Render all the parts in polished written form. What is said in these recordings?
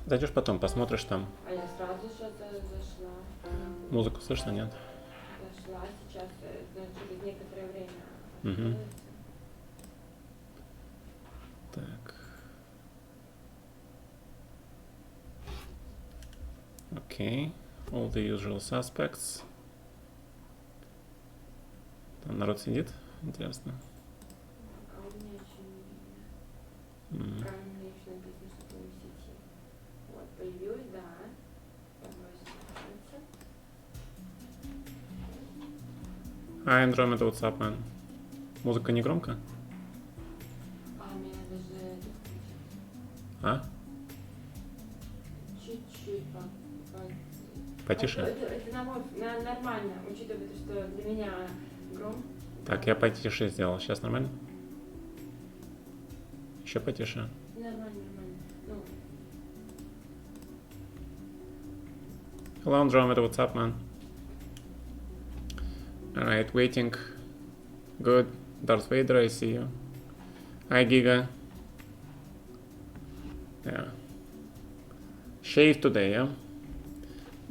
Зайдешь потом, посмотришь там. А я сразу что-то зашла. Музыку слышно, нет? Зашла сейчас, через некоторое время Угу. откроется. Так. Окей. All the usual suspects. Там народ сидит. Интересно. А у меня еще не видно. Правильно еще написано, что вы в сети. Вот, появилась, да. Hi, Andromeda, what's up, man? Музыка не громко? А, мне надо же это включить. А? Чуть-чуть Потише? Это нормально, учитывая то, что для меня громко. Так, я потише сделал. Сейчас нормально? Еще потише. Нормально. Ну, Hello, Andromeda, what's up, man? Alright, waiting. Good. Darth Vader, I see you. Hi, Giga. Yeah. Shave today, yeah?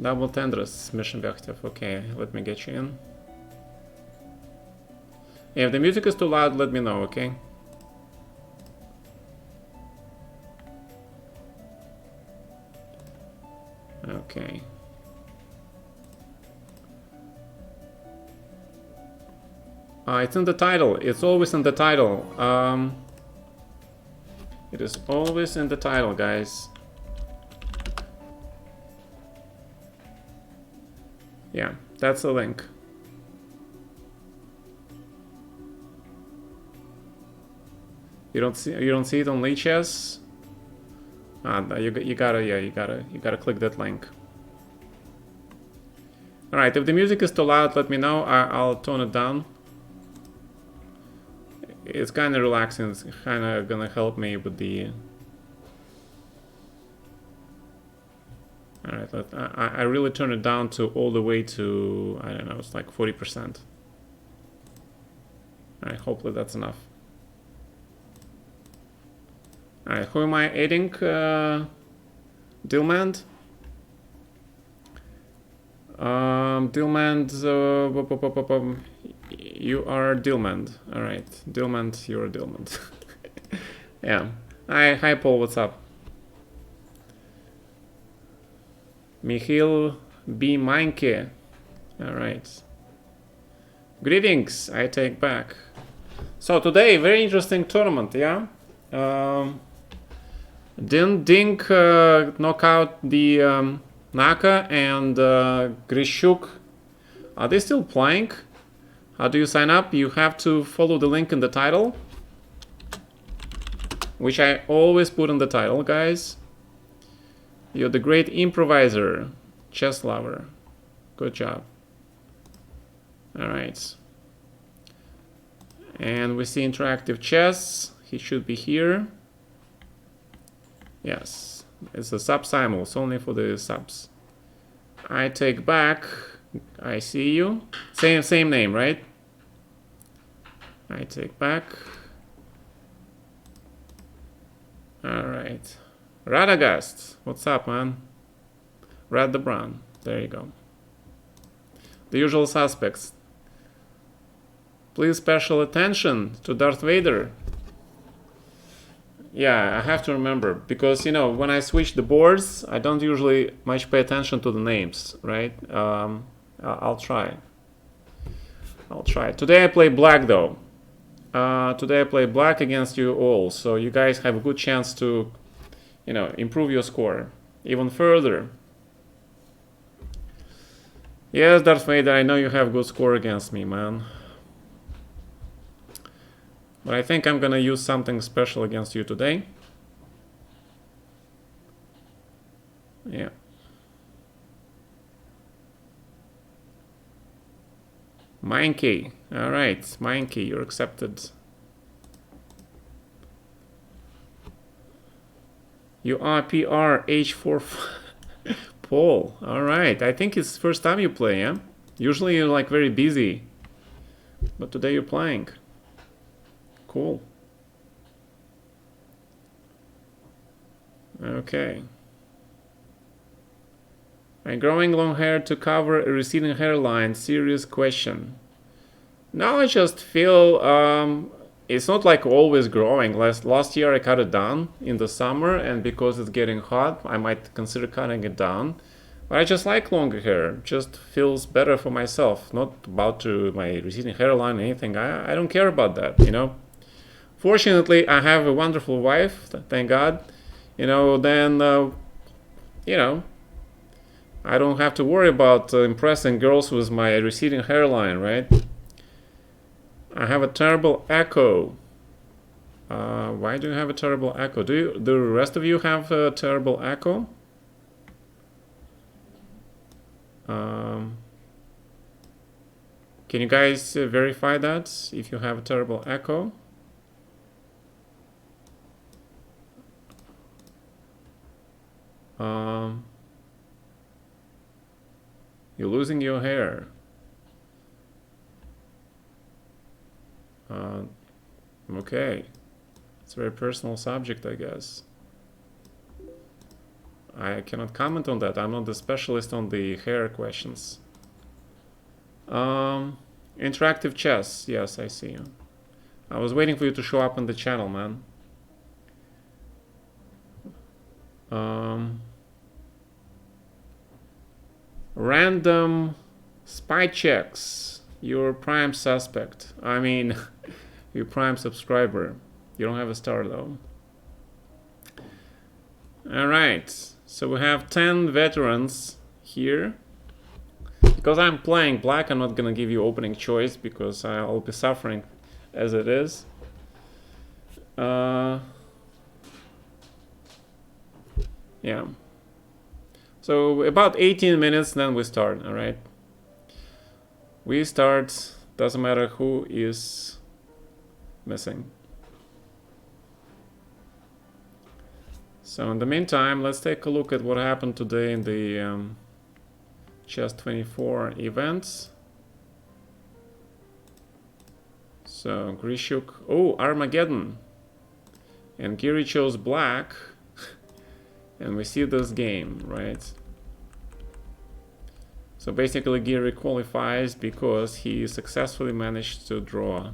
Double tenders, mission objective. Okay, let me get you in. If the music is too loud, let me know, okay? Okay. It's in the title. It's always in the title. It is always in the title, guys. Yeah, that's the link. You don't see it on Lichess? You gotta click that link. All right, if the music is too loud, let me know. I'll tone it down. It's kind of relaxing. It's kind of gonna help me with the. All right, I really turn it down to all the way to, I don't know, it's like 40%. All right, hopefully that's enough. All right, who am I aiding? Dillmand? Dillmand, you are Dillmand. All right, Dillmand, you're Dillmand. Yeah. Hi, Paul, what's up? Michiel B. Meinke. All right. Greetings, I take back. So today, very interesting tournament, yeah? Dink knock out the Naka and Grishuk. Are they still playing? How do you sign up? You have to follow the link in the title, which I always put in the title, guys. You're the great improviser, chess lover. Good job. All right. And we see interactive chess. He should be here. Yes, it's a sub simul. It's only for the subs. I take back. I see you. Same name, right? I take back. All right. Radagast, what's up, man? Rad the Brown. There you go. The usual suspects. Please special attention to Darth Vader. Yeah, I have to remember, because, you know, when I switch the boards, I don't usually much pay attention to the names, right? I'll try. Today I play black, though. Today I play black against you all, so you guys have a good chance to, you know, improve your score even further. Yes, Darth Vader, I know you have good score against me, man. But I think I'm gonna use something special against you today. Yeah. Minekey. Alright, Minekey, you're accepted. You are PR H4 Paul. Alright, I think it's first time you play, yeah? Usually you're like very busy. But today you're playing. Cool. Okay. I'm growing long hair to cover a receding hairline. Serious question. No, I just feel it's not like always growing. Last year I cut it down in the summer, and because it's getting hot, I might consider cutting it down. But I just like longer hair. Just feels better for myself. Not about to my receding hairline or anything. I don't care about that, you know. Fortunately, I have a wonderful wife. Thank God. Then I don't have to worry about impressing girls with my receding hairline, right? I have a terrible echo. Why do you have a terrible echo? Do the rest of you have a terrible echo? Can you guys verify that if you have a terrible echo? You're losing your hair. Okay. It's a very personal subject, I guess. I cannot comment on that. I'm not the specialist on the hair questions. Interactive chess. Yes, I see you. I was waiting for you to show up on the channel, man. Random spy checks. You're prime suspect. I mean, you're prime subscriber. You don't have a star though. Alright, so we have 10 veterans here. Because I'm playing black, I'm not gonna give you opening choice because I'll be suffering as it is. Yeah. So about 18 minutes, then we start, alright? We start, doesn't matter who is missing. So in the meantime, let's take a look at what happened today in the Chess 24 events. So Grishuk, oh, Armageddon. And Giri chose black. And we see this game, right? So basically Giri qualifies because he successfully managed to draw.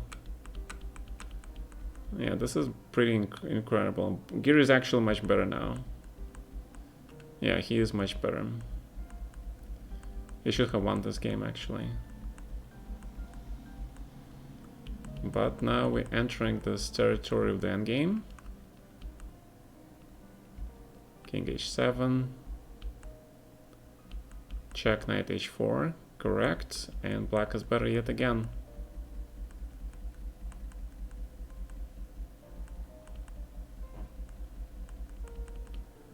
Yeah, this is pretty incredible. Giri is actually much better now. Yeah, he is much better. He should have won this game actually. But now we're entering this territory of the endgame. King h7. Check knight h4. Correct. And black is better yet again.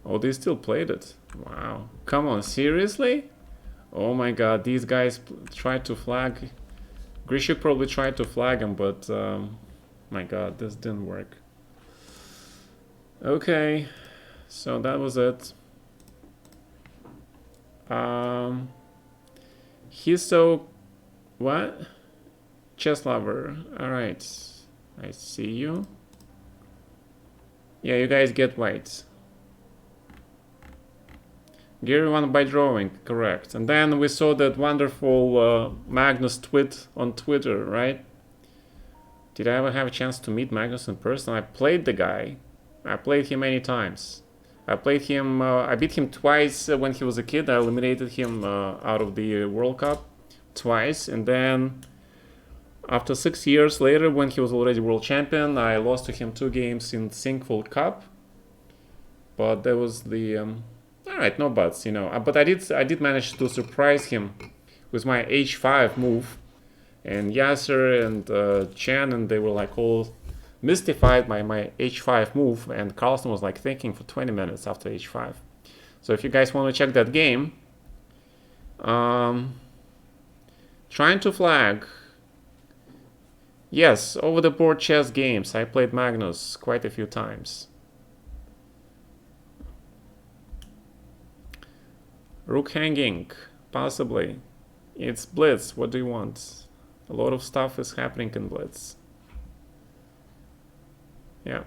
Oh, they still played it. Wow. Come on, seriously? Oh my god, these guys tried to flag. Grishuk probably tried to flag him, but my god, this didn't work. Okay, so that was it. He's so... what? Chess lover. Alright, I see you. Yeah, you guys get white. Gary won by drawing, correct. And then we saw that wonderful Magnus tweet on Twitter, right? Did I ever have a chance to meet Magnus in person? I played the guy. I played him many times. I played him, I beat him twice when he was a kid. I eliminated him out of the World Cup twice. And then after 6 years later, when he was already world champion, I lost to him 2 games in Single Cup. But that was the... alright, no buts, you know. But I did manage to surprise him with my h5 move. And Yasser and Chen, and they were like all mystified by my h5 move. And Carlson was like thinking for 20 minutes after h5. So if you guys want to check that game, trying to flag. Yes, over the board chess games. I played Magnus quite a few times. Rook hanging, possibly. It's Blitz, what do you want? A lot of stuff is happening in Blitz. Yeah.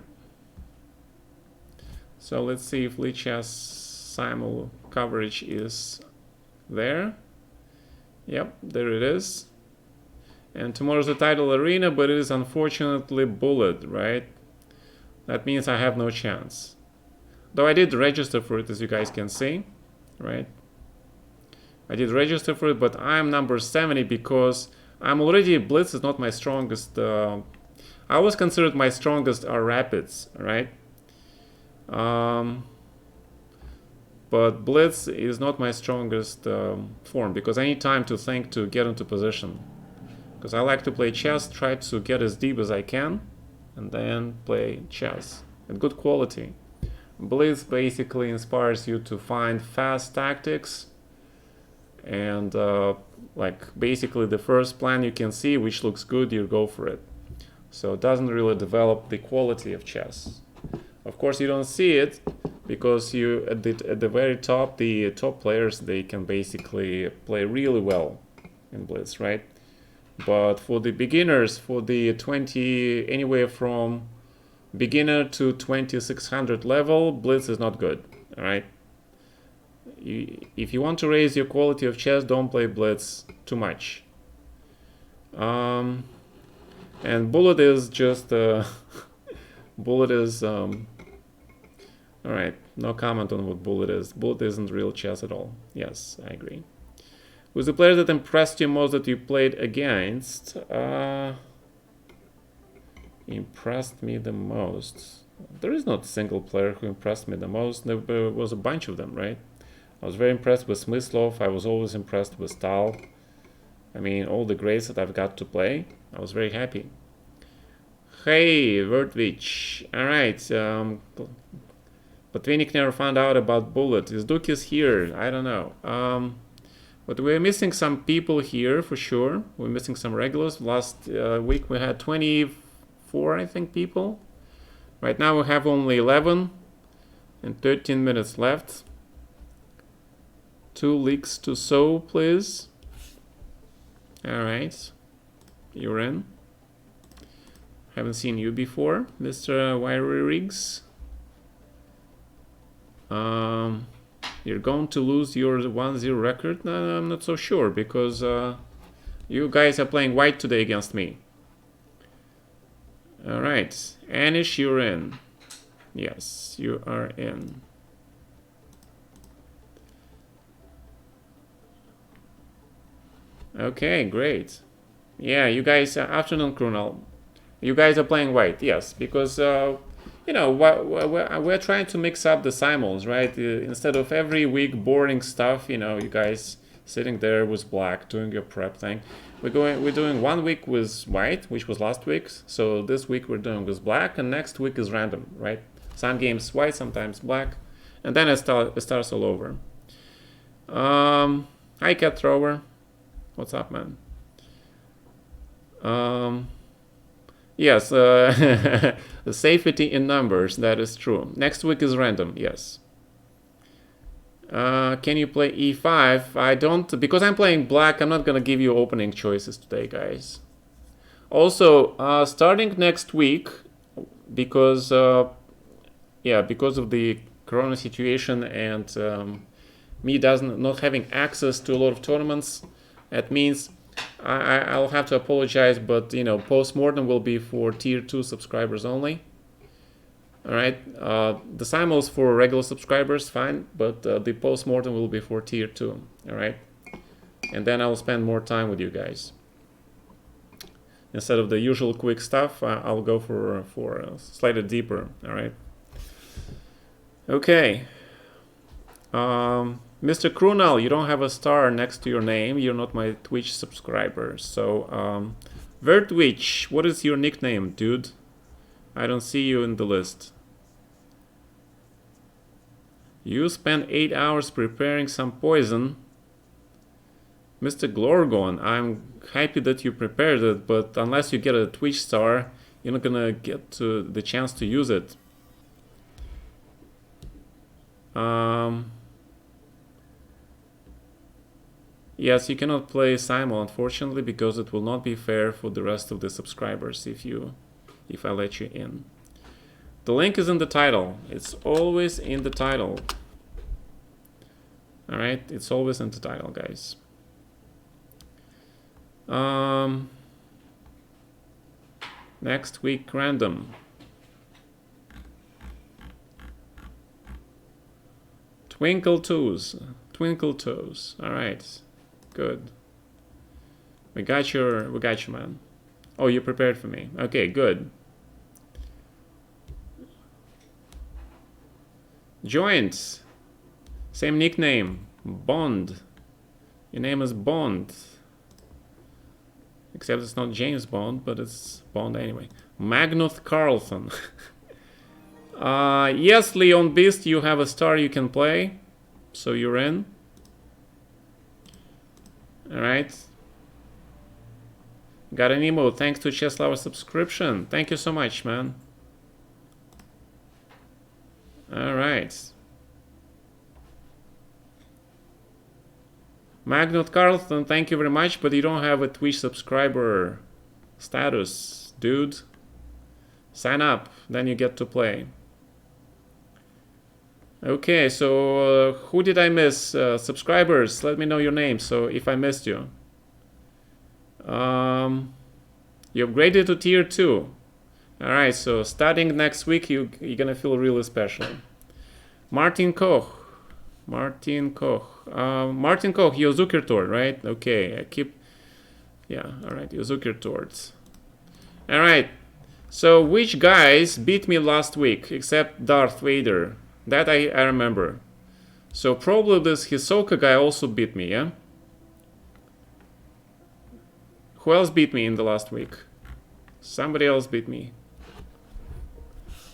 So let's see if Lichess Simul coverage is there. Yep, there it is. And tomorrow's the title arena, but it is unfortunately bullet, right? That means I have no chance. Though I did register for it, as you guys can see, right? I did register for it, but I'm number 70 because I'm already, blitz is not my strongest. I always considered my strongest are rapids, right? But blitz is not my strongest form because I need time to think to get into position. Because I like to play chess, try to get as deep as I can, and then play chess at good quality. Blitz basically inspires you to find fast tactics, and like basically the first plan you can see which looks good, you go for it. So it doesn't really develop the quality of chess. Of course, you don't see it because you at the very top, the top players, they can basically play really well in blitz, right? But for the beginners, for the 20, anywhere from beginner to 2600 level, blitz is not good, all right? If you want to raise your quality of chess, don't play blitz too much. And bullet is just bullet is all right, no comment on what bullet is. Bullet isn't real chess at all. Yes, I agree. Who's the player that impressed you most that you played against? Impressed me the most. There is not a single player who impressed me the most. There was a bunch of them, right? I was very impressed with Smyslov. I was always impressed with Stahl. I mean, all the greats that I've got to play, I was very happy. Hey, Vertvich. Alright, Botvinnik never found out about bullet. Is Duke is here? I don't know. But we're missing some people here for sure. We're missing some regulars. Last week we had 24, I think, people. Right now we have only 11 and 13 minutes left. 2 leaks to sow, please. All right, you're in. Haven't seen you before, Mr. Wiry Riggs. You're going to lose your 1-0 record? No, I'm not so sure because you guys are playing white today against me. All right, Anish, you're in. Yes, you are in. Okay, great. Yeah, you guys, afternoon Krunal. You guys are playing white, yes, because you know, we're trying to mix up the Simuls, right? Instead of every week boring stuff, you know, you guys sitting there with black doing your prep thing. We're doing 1 week with white, which was last week's. So this week we're doing with black, and next week is random, right? Some games white, sometimes black, and then it starts all over. Hi, Cat Thrower. What's up, man? Yes, the safety in numbers, that is true. Next week is random, yes. Can you play e5? I don't, because I'm playing black, I'm not gonna give you opening choices today, guys. Also, starting next week, because because of the corona situation and me not having access to a lot of tournaments, that means I'll have to apologize, but you know, post-mortem will be for tier 2 subscribers only. All right, the Simuls for regular subscribers, fine, but the post-mortem will be for tier 2. All right, and then I'll spend more time with you guys. Instead of the usual quick stuff, I'll go for slightly deeper. All right. Okay. Mr. Krunal, you don't have a star next to your name. You're not my Twitch subscriber. So, Vertwitch, what is your nickname, dude? I don't see you in the list. You spent 8 hours preparing some poison. Mr. Glorgon, I'm happy that you prepared it, but unless you get a Twitch star, you're not gonna get to the chance to use it. Yes, you cannot play Simul, unfortunately, because it will not be fair for the rest of the subscribers if I let you in. The link is in the title. It's always in the title. All right, it's always in the title, guys. Next week random. Twinkle toes. Twinkle toes. All right, good. We got you, man. Oh, you prepared for me. Okay, good. Joints. Same nickname. Bond. Your name is Bond. Except it's not James Bond, but it's Bond anyway. Magnus Carlson. Yes, Leon Beast, you have a star you can play. So you're in. Alright. Got an emote. Thanks to Cheslav subscription. Thank you so much, man. Alright. Magnus Carlson, thank you very much, but you don't have a Twitch subscriber status, dude. Sign up, then you get to play. Okay, so who did I miss? Subscribers, let me know your name, so if I missed you. You upgraded to tier 2. Alright, so starting next week, you're gonna feel really special. Martin Koch. Martin Koch, you're Zuckertord, right? Okay, alright, you're Zuckertord. Alright, so which guys beat me last week, except Darth Vader? That I remember. So probably this Hisoka guy also beat me, yeah? Who else beat me in the last week? Somebody else beat me.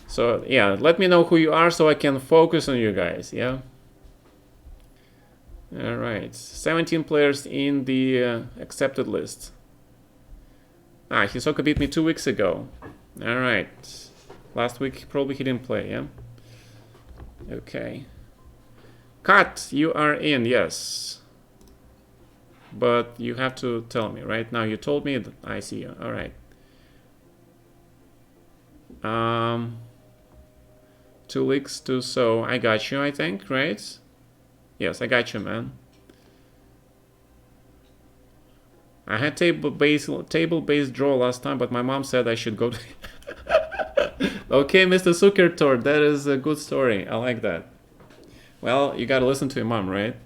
So, yeah, let me know who you are so I can focus on you guys, yeah? Alright, 17 players in the accepted list. Hisoka beat me 2 weeks ago. Alright. Last week, probably he didn't play, yeah? Okay. Kat, you are in, yes. But you have to tell me, right? Now you told me that I see you. Alright. 2 weeks to so I got you, I think, right? Yes, I got you, man. I had table-based draw last time, but my mom said I should go to... Okay, Mr. Zuckertord, that is a good story. I like that. Well, you gotta listen to your mom, right?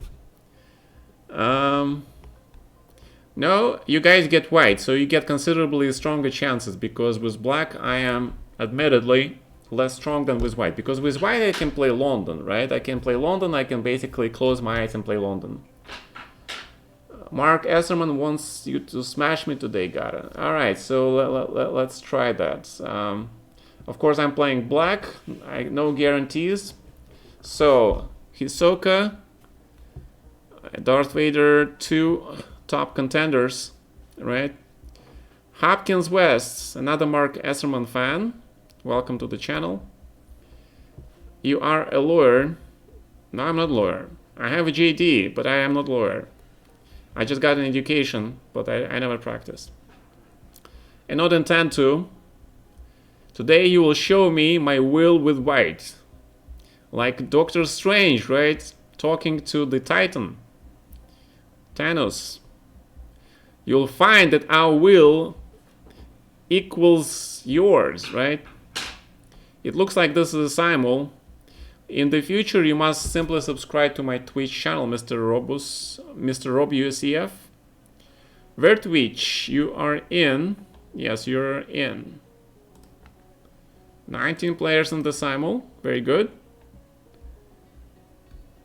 No, you guys get white, so you get considerably stronger chances, because with black I am admittedly less strong than with white, because with white I can play London, right? I can play London, I can basically close my eyes and play London. Mark Esserman wants you to smash me today, Gata. Alright, so let's try that. Of course I'm playing black, no guarantees. So, Hisoka, Darth Vader, 2 top contenders, right? Hopkins West, another Mark Esserman fan. Welcome to the channel. You are a lawyer. No, I'm not a lawyer. I have a JD, but I am not a lawyer. I just got an education, but I never practiced. And not intend to. Today you will show me my will with white. Like Doctor Strange, right? Talking to the Titan. Thanos. You'll find that our will equals yours, right? It looks like this is a Simul. In the future, you must simply subscribe to my Twitch channel, Mr. RobUSEF. Where Twitch? You are in. Yes, you're in. 19 players in the Simul. Very good.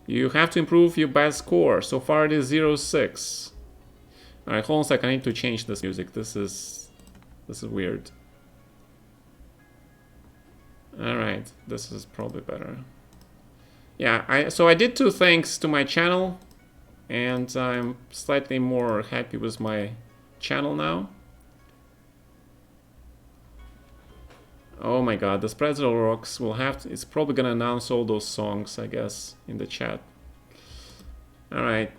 You have to improve your bad score. So far it is 0-6. Alright, hold on a second. I need to change this music. This is weird. Alright, this is probably better. Yeah, so I did 2 things to my channel, and I'm slightly more happy with my channel now. Oh my god, the Pretzel Rocks will have to, it's probably gonna announce all those songs, I guess, in the chat. Alright.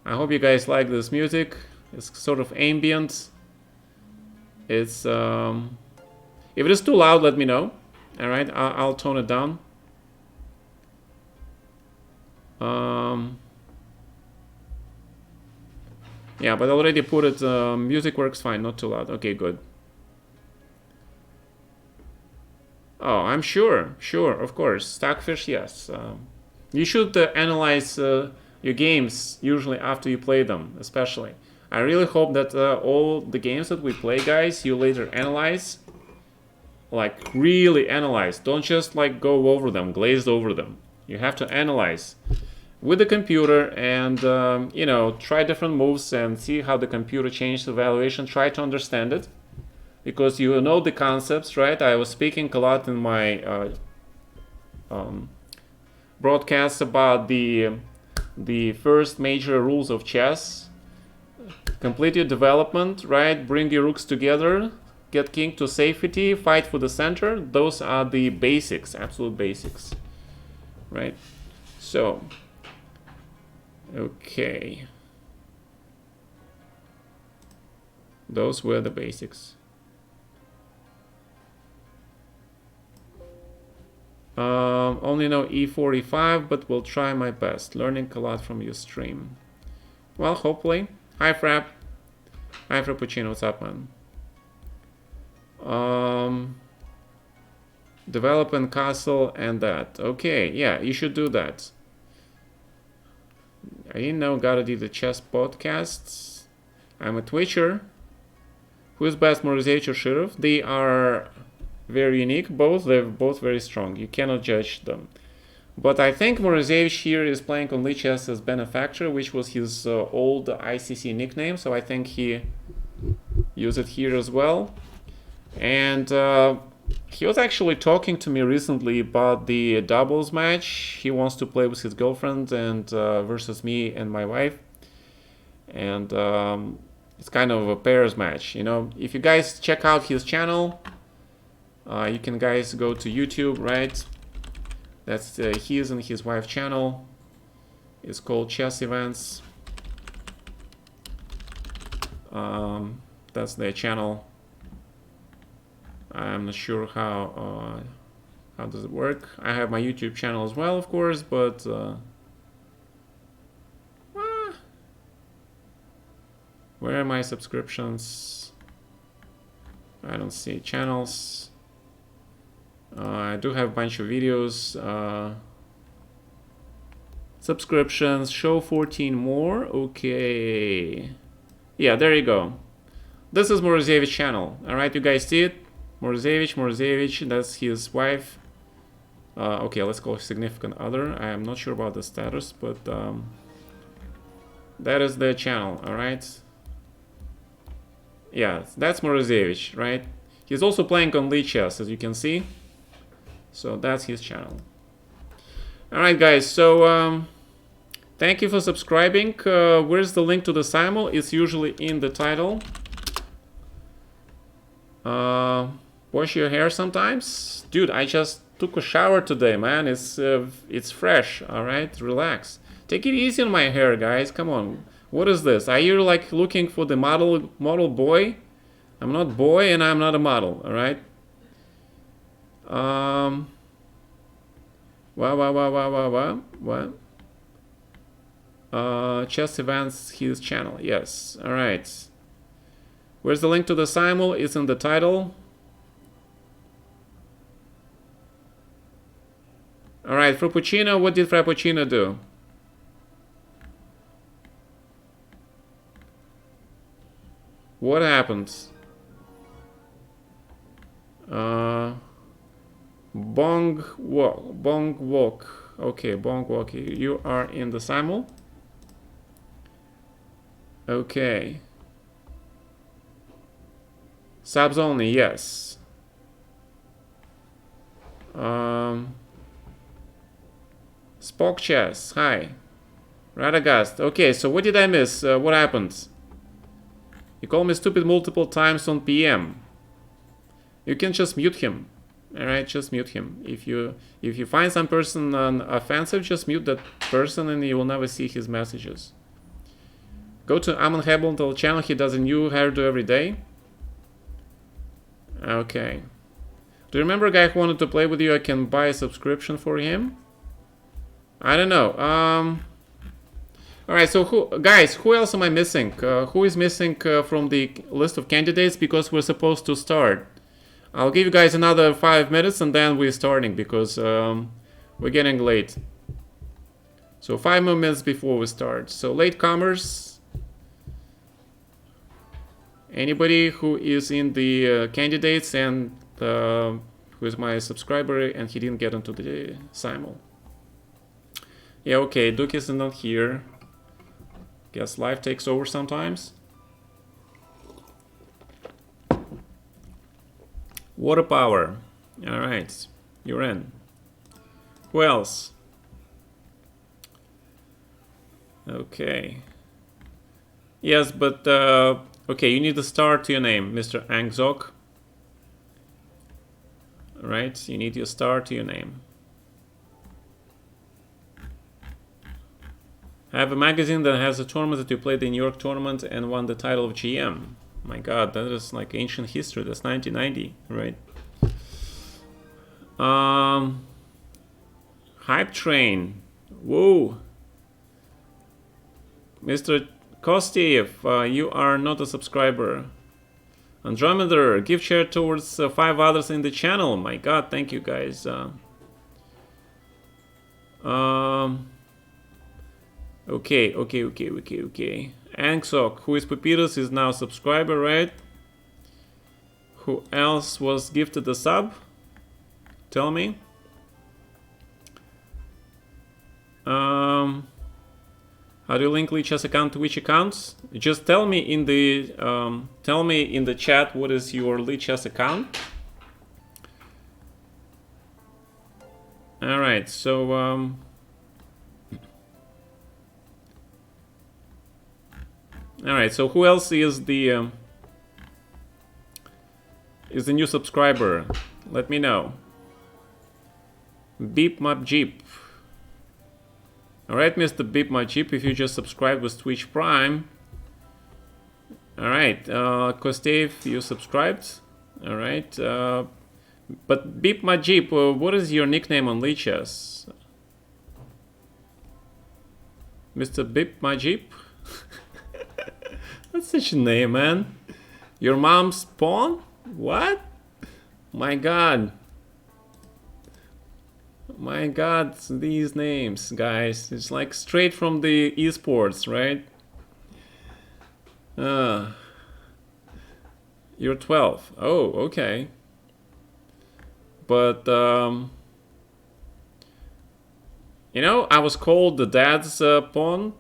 I hope you guys like this music. It's sort of ambient. It's, if it is too loud, let me know. Alright, I'll tone it down. Yeah, but I already put it. Music works fine, not too loud. Okay, good. Oh, I'm sure, of course. Stockfish, yes. You should analyze your games usually after you play them, especially. I really hope that all the games that we play, guys, you later analyze. Like, really analyze. Don't just, like, go over them, glazed over them. You have to analyze with the computer and, you know, try different moves and see how the computer changed the valuation. Try to understand it. Because you know the concepts, right? I was speaking a lot in my broadcasts about the first major rules of chess. Complete your development, right? Bring your rooks together, get king to safety, fight for the center. Those are the basics, absolute basics, right? So, okay. Those were the basics. Only know E45, but will try my best. Learning a lot from your stream. Well, hopefully. Hi, Frap. Hi, Frappuccino. What's up, man? Development castle and that. Okay, yeah, you should do that. I didn't know Gata did the chess podcasts. I'm a Twitcher. Who is best, Morozevich or Shirov? They are very unique, both. They're both very strong. You cannot judge them. But I think Morozevich here is playing on Lichess as Benefactor, which was his old ICC nickname. So I think he used it here as well. And he was actually talking to me recently about the doubles match. He wants to play with his girlfriend and versus me and my wife. And it's kind of a pairs match, you know. If you guys check out his channel, you can guys go to YouTube, right? That's his and his wife's channel. It's called Chess Events. That's their channel. I'm not sure how does it work. I have my YouTube channel as well, of course, but where are my subscriptions? I don't see channels. I do have a bunch of videos. Subscriptions, show 14 more. Okay. Yeah, there you go. This is Morozevich channel. Alright, you guys see it? Morozevich, that's his wife. Okay, let's call significant other. I am not sure about the status, but that is the channel, alright? Yeah, that's Morozevich, right? He's also playing on Lichess, as you can see. So that's his channel. Alright, guys, so thank you for subscribing. Where's the link to the Simul? It's usually in the title. Wash your hair sometimes? Dude, I just took a shower today, man. It's fresh, alright? Relax. Take it easy on my hair, guys. Come on. What is this? Are you like looking for the model boy? I'm not boy and I'm not a model, alright? What? Chess Events, his channel. Yes, alright. Where's the link to the Simul? It's in the title. Alright, Frappuccino, what did Frappuccino do? What happened? Bong walk. Okay, bong walk. You are in the Simul. Okay. Subs only, yes. Spock Chess, hi. Radagast. Okay, so what did I miss? What happened? You called me stupid multiple times on PM. You can just mute him. Alright, just mute him. If you find some person offensive, just mute that person and you will never see his messages. Go to Amon Hebel's channel, he does a new hairdo every day. Okay. Do you remember a guy who wanted to play with you? I can buy a subscription for him. I don't know. All right, so who else am I missing? Who is missing from the list of candidates? Because we're supposed to start. I'll give you guys another 5 minutes and then we're starting because we're getting late. So 5 more minutes before we start. So latecomers, anybody who is in the candidates and who is my subscriber and he didn't get into the Simul. Yeah, okay, Duke is not here. Guess life takes over sometimes. Water power. All right, you're in. Who else? Okay. Yes, but okay, you need a star to your name, Mr. Angzok. All right, you need your star to your name. I have a magazine that has a tournament that you played the New York tournament and won the title of GM. My God, that is like ancient history. That's 1990, right? Hype train. Whoa. Mr. Kostiev, you are not a subscriber. Andrometer, gift share towards 5 others in the channel. My God, thank you guys. Okay. Angsok, who is Papyrus, is now a subscriber, right? Who else was gifted a sub? Tell me. How do you link Lichess account to which accounts? Just tell me in the chat what is your Lichess account. All right, so all right, so who else is the new subscriber? Let me know. Beep my Jeep. All right, Mr. Beep my Jeep, if you just subscribed with Twitch Prime. All right, Kostev, you subscribed. All right, but Beep my Jeep, what is your nickname on Lichess? Mr. Beep my Jeep? That's such a name, man. Your mom's pawn? What? My God. My God, these names, guys. It's like straight from the esports, right? You're 12. Oh, okay. But, you know, I was called the dad's pawn.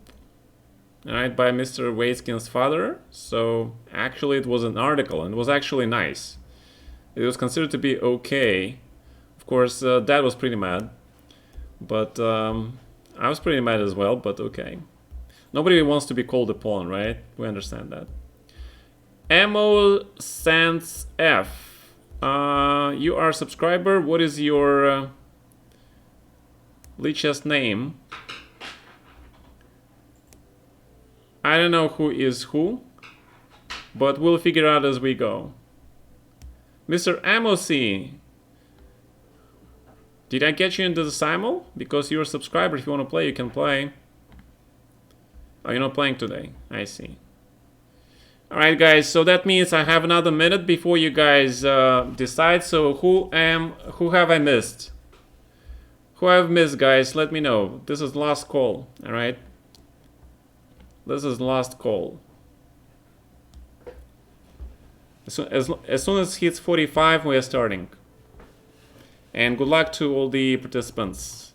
Alright, by Mr. Waitskin's father. So actually it was an article and it was actually nice. It was considered to be okay. Of course, Dad was pretty mad. But I was pretty mad as well, but okay. Nobody wants to be called a pawn, right? We understand that. Ammo Sans F. You are a subscriber. What is your Lichess name? I don't know who is who, but we'll figure out as we go. Mr. Amosi, did I get you into the Simul? Because you're a subscriber, if you want to play, you can play. Oh, you're not playing today. I see. Alright guys, so that means I have another minute before you guys decide. So who have I missed? Who I've missed, guys? Let me know. This is last call, alright? This is last call. As soon as it hits 45, we are starting. And good luck to all the participants.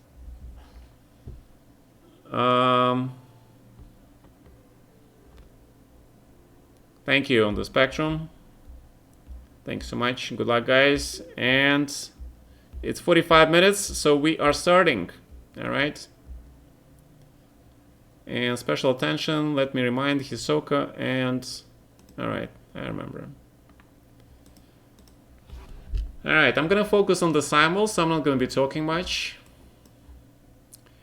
Thank you on the Spectrum. Thanks so much. Good luck, guys. And it's 45 minutes, so we are starting. All right. And special attention, let me remind Hisoka and... Alright, I remember. Alright, I'm gonna focus on the Simul, so I'm not gonna be talking much.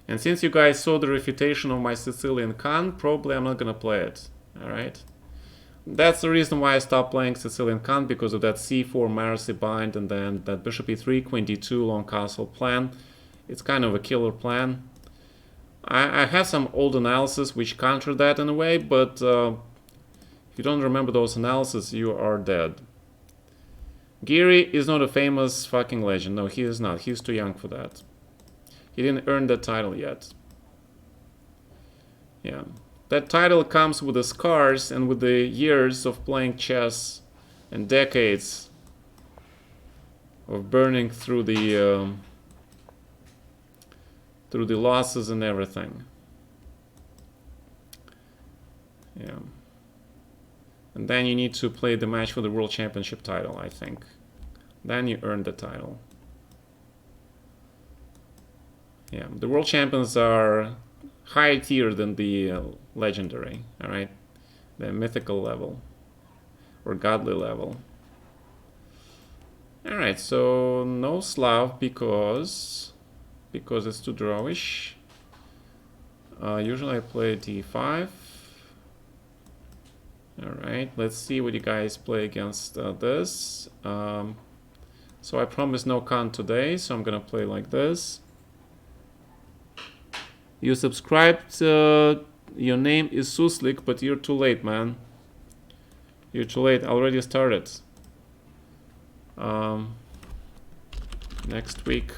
And since you guys saw the refutation of my Sicilian Khan, probably I'm not gonna play it. Alright? That's the reason why I stopped playing Sicilian Khan, because of that c4 Marcy bind and then that bishop e3, queen d2 long castle plan. It's kind of a killer plan. I have some old analysis which counter that in a way, but if you don't remember those analysis, you are dead. Geary is not a famous fucking legend. No, he is not. He's too young for that. He didn't earn that title yet. Yeah. That title comes with the scars and with the years of playing chess and decades of burning through the losses and everything. Yeah. And then you need to play the match for the World Championship title, I think. Then you earn the title. Yeah, the World Champions are higher tier than the legendary, alright? The mythical level. Or godly level. Alright, so no Slav because it's too drawish. Usually I play d5. Alright, let's see what you guys play against this. So I promised no con today, so I'm gonna play like this. You subscribed, your name is Suslik, but you're too late, man. You're too late, I already started. Next week,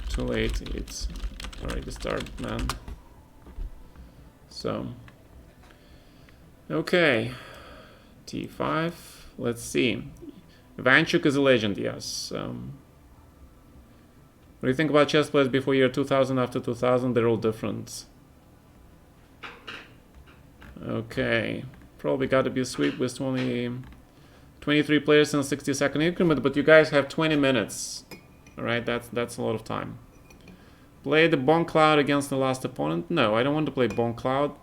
too late, it's already started, man. So, okay, t5, let's see. Ivanchuk is a legend, yes. What do you think about chess players before year 2000, after 2000? They're all different. Okay, probably got to be a sweep with only 23 players in a 60-second increment, but you guys have 20 minutes. All right, that's a lot of time. Play the Bon Cloud against the last opponent? No, I don't want to play Bon Cloud.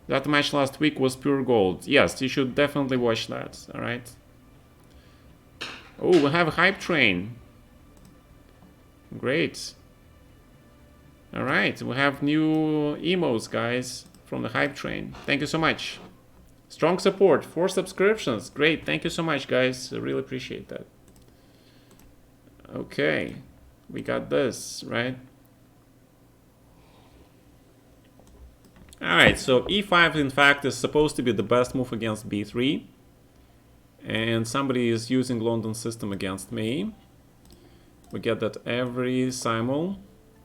That match last week was pure gold. Yes, you should definitely watch that. All right. Oh, we have a hype train. Great. All right, we have new emotes, guys, from the hype train. Thank you so much. Strong support, 4 subscriptions. Great, thank you so much, guys. I really appreciate that. Okay, we got this, right? Alright, so e5 in fact is supposed to be the best move against b3. And somebody is using London system against me. We get that every Simul.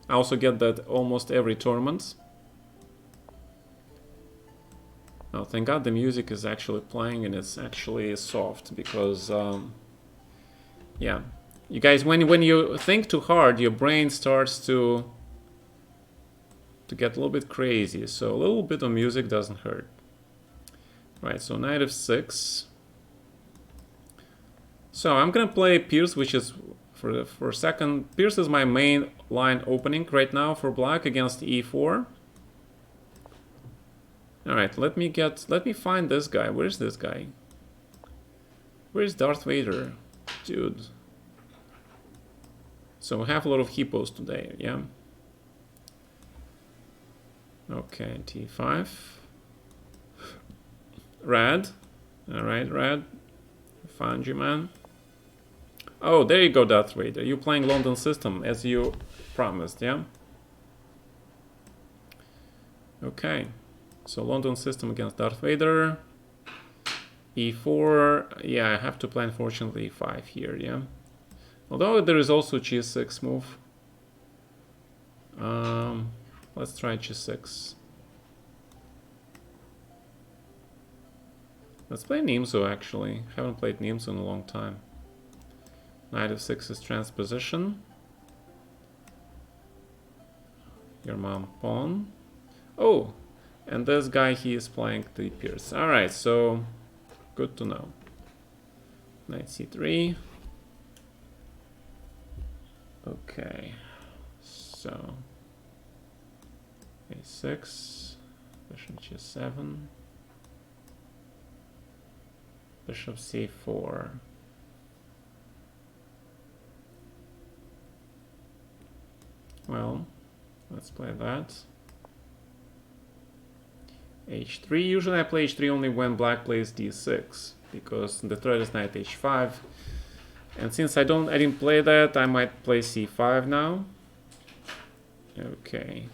I also get that almost every tournament. Oh, thank God the music is actually playing and it's actually soft because, yeah. You guys, when you think too hard, your brain starts to get a little bit crazy. So a little bit of music doesn't hurt. Right, so knight f6. So I'm gonna play Pierce, which is for a second. Pierce is my main line opening right now for black against e4. All right, let me find this guy. Where's this guy? Where's Darth Vader? Dude. So we have a lot of hippos today, yeah? Okay, t5. Red. All right, red. Found you, man. Oh, there you go, Darth Vader. You're playing London system as you promised, yeah? Okay. So London system against Darth Vader. e4. Yeah, I have to play, unfortunately, e5 here, yeah? Although there is also g6 move. Let's try g6. Let's play Nimzo, actually. Haven't played Nimzo in a long time. Knight f6 is transposition. Your mom pawn. Oh, and this guy, he is playing the Pierce. Alright, so good to know. Knight c3. Okay, so a6, bishop g7, bishop c4. Well, let's play that. h3. Usually I play h3 only when black plays d6, because the threat is knight h5. And since I didn't play that, I might play c5 now. Okay.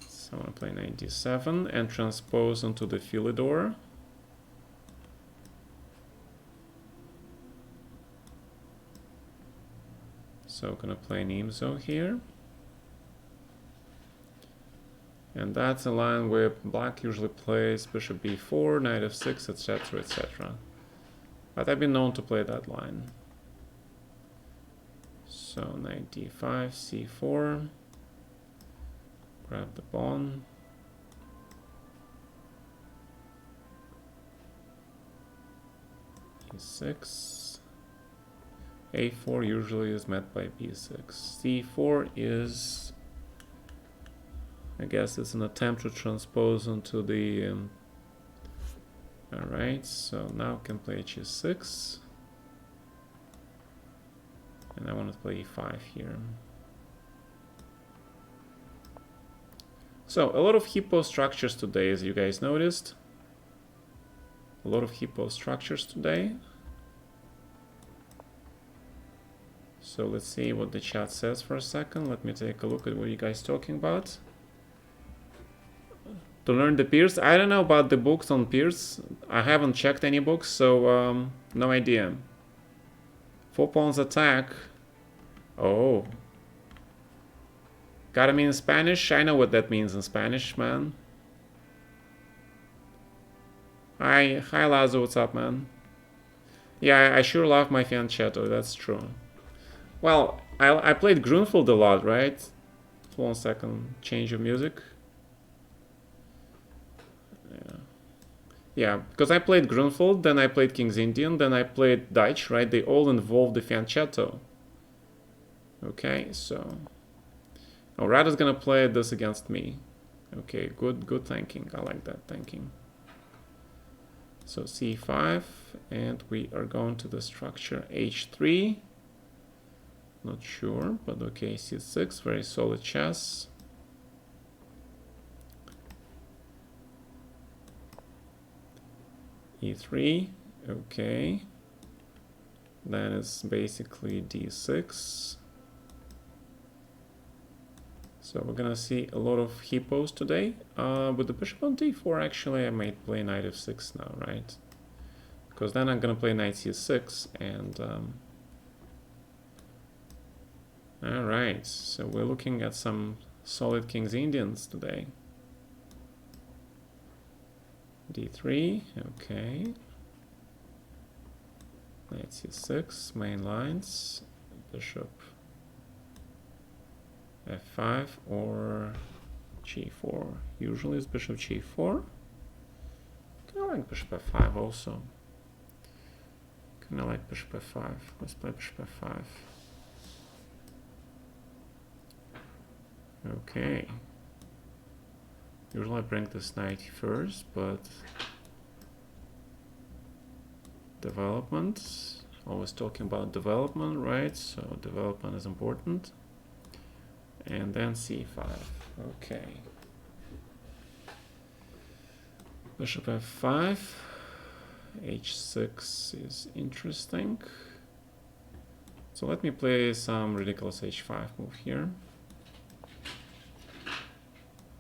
So I'm gonna play 97 and transpose onto the Philidor. So gonna play Nimzo here. And that's a line where black usually plays bishop b4, knight f6, etc, etc. But I've been known to play that line. So knight d5, c4, grab the pawn. e6. a4 usually is met by b6. c4 is, I guess it's an attempt to transpose onto the... Alright, so now can play h6. And I want to play e5 here. So, a lot of hippo structures today, as you guys noticed. A lot of hippo structures today. So let's see what the chat says for a second. Let me take a look at what you guys talking about. To learn the peers, I don't know about the books on peers. I haven't checked any books, so no idea. 4 pawns attack. Oh. Gotta mean Spanish? I know what that means in Spanish, man. Hi Lazo, what's up, man? Yeah, I sure love my fianchetto, that's true. Well, I played Grunfeld a lot, right? 1 second, change of music. Yeah, because I played Grunfeld, then I played King's Indian, then I played Dutch, right? They all involve the fianchetto. Okay, so... Oh, Rada's gonna play this against me. Okay, good thinking. I like that thinking. So c5, and we are going to the structure h3. Not sure, but okay, c6, very solid chess. e3, okay. Then it's basically d6. So we're gonna see a lot of hippos today. With the bishop on d4, actually, I might play knight f6 now, right? Because then I'm gonna play knight c6, and all right. So we're looking at some solid King's Indians today. d3, okay. Knight c6, main lines, bishop f5 or g4. Usually it's bishop g4. Kind of like bishop f5 also. Kind of like bishop f5. Let's play bishop f5. Okay. Usually I bring this knight first, but development. Always talking about development, right? So development is important. And then c5. Okay. Bishop f5. h6 is interesting. So let me play some ridiculous h5 move here.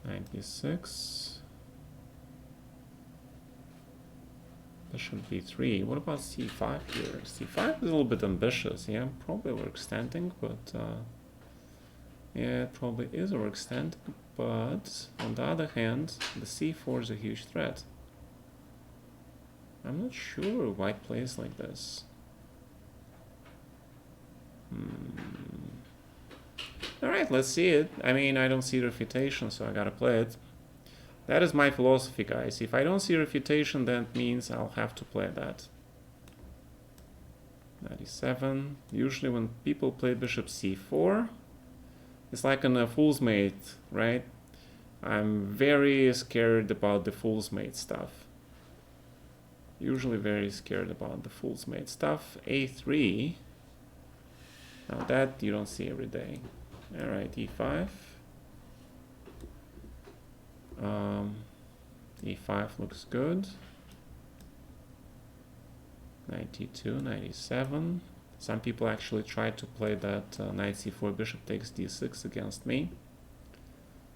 Knight b6. Bishop b3. What about c5 here? c5 is a little bit ambitious. Yeah, probably overextending, but yeah, it probably is overextending. But on the other hand, the c4 is a huge threat. I'm not sure white plays like this. Alright, let's see it. I mean, I don't see refutation, so I gotta play it. That is my philosophy, guys. If I don't see refutation, that means I'll have to play that. 97. Usually when people play bishop c4, it's like in a fool's mate, right? I'm very scared about the fool's mate stuff. Usually very scared about the fool's mate stuff. a3. Now that you don't see every day. Alright, e5. e5 looks good. 92, 97. Some people actually tried to play that knight c4, bishop takes d6 against me.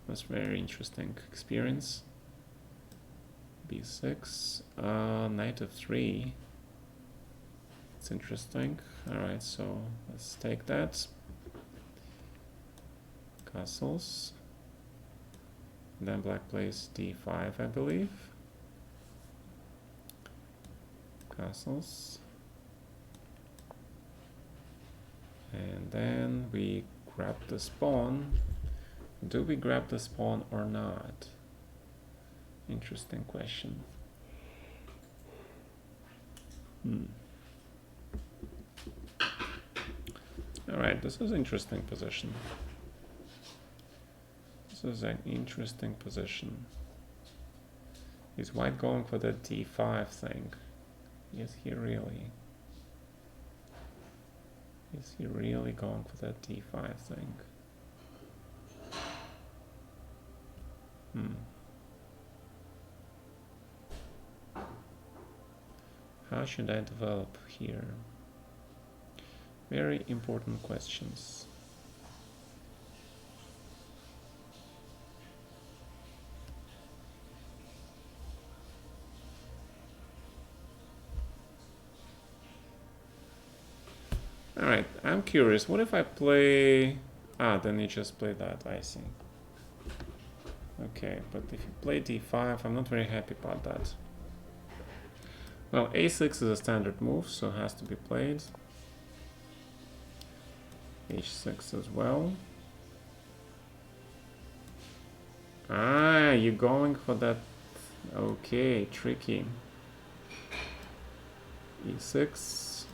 It was very interesting experience. b6, knight f3. It's interesting. Alright, so let's take that. Castles. Then black plays d5, I believe. Castles. And then we grab this pawn. Do we grab this pawn or not? Interesting question. Alright, this is an interesting position. This is an interesting position. Is white going for the d5 thing? Is he really? Is he really going for that d5 thing? How should I develop here? Very important questions. Alright, I'm curious. What if I play... then you just play that, I see. Okay, but if you play d5, I'm not very happy about that. Well, a6 is a standard move, so it has to be played. h6 as well. You're going for that. Okay, tricky. e6.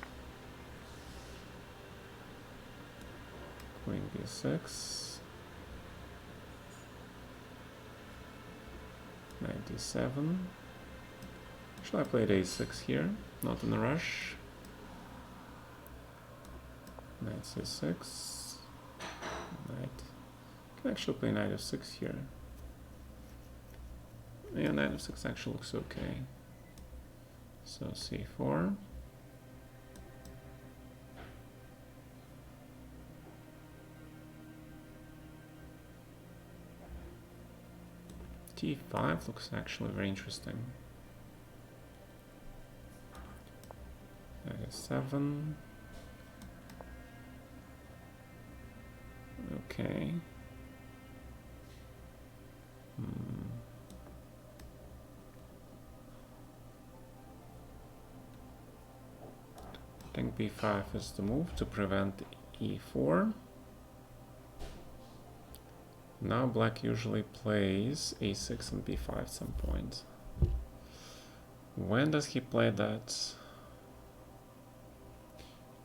Queen b6. 97. Shall I play a6 here? Not in a rush. Knight c6. Knight. Can actually play knight f6 here. Yeah, knight f6 actually looks okay. So c4. d5 looks actually very interesting. Knight f7. Okay. I think b5 is the move to prevent e4. Now black usually plays a6 and b5 at some point. When does he play that?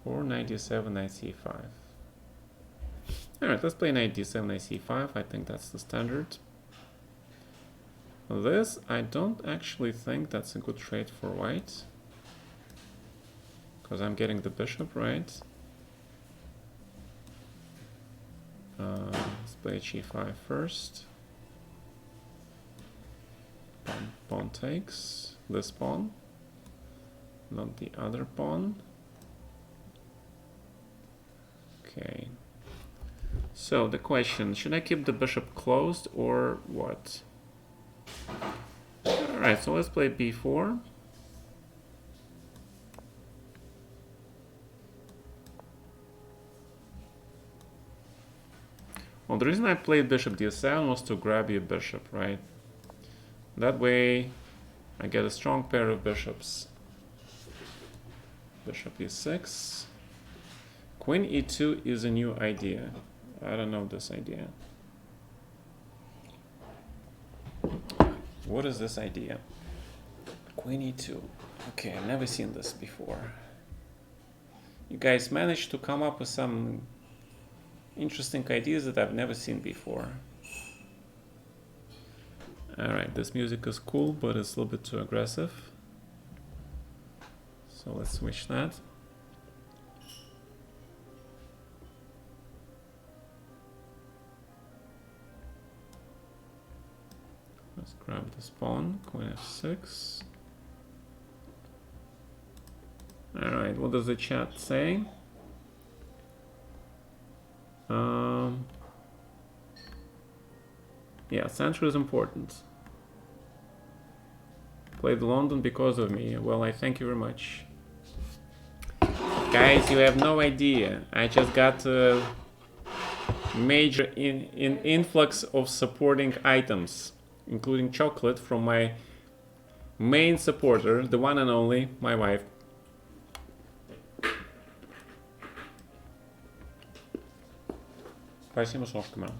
Or knight d7, knight c5. Alright, let's play knight d7, knight c5. I think that's the standard. This, I don't actually think that's a good trade for white. Because I'm getting the bishop, right? Let's play g5 first. Pawn takes. This pawn. Not the other pawn. Okay. So the question, should I keep the bishop closed or what? Alright, so let's play b4. Well, the reason I played bishop d7 was to grab your bishop, right? That way I get a strong pair of bishops. Bishop e6. Queen e2 is a new idea. I don't know this idea. What is this idea? Queen e2. Okay, I've never seen this before. You guys managed to come up with some interesting ideas that I've never seen before. Alright, this music is cool, but it's a little bit too aggressive. So let's switch that. Let's grab this pawn, queen f6. Alright, what does the chat say? Yeah, center is important. Played London because of me. Well, I thank you very much. Guys, you have no idea. I just got a major influx of supporting items, including chocolate from my main supporter, the one and only, my wife. Спасибо, Сошка, man.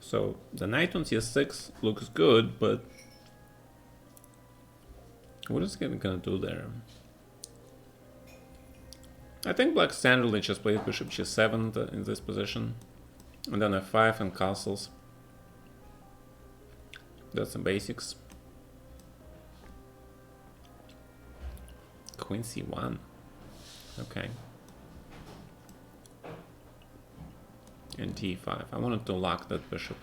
So the knight on c6 looks good, but what is it gonna do there? I think black standardly just plays bishop g7 in this position, and then f5 and castles. That's the basics. Queen c1. Okay. And d5. I wanted to lock that bishop.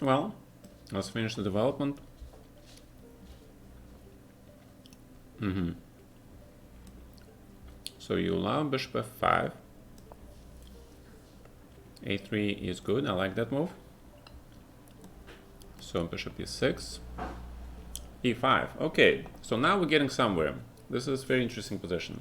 Well, let's finish the development. So you allow bishop f5. a3 is good, I like that move. So bishop e6. e5. Okay, so now we're getting somewhere. This is a very interesting position.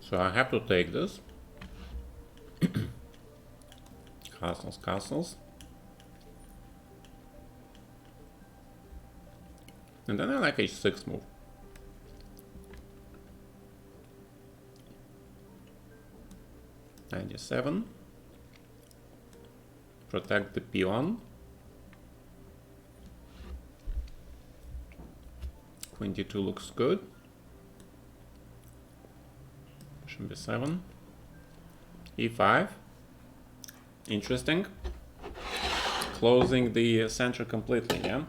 So I have to take this. Castles, castles. And then I like h6 move. Knight e7. Protect the peon. Queen d2 looks good. Bishop b7. e5. Interesting. Closing the center completely, yeah?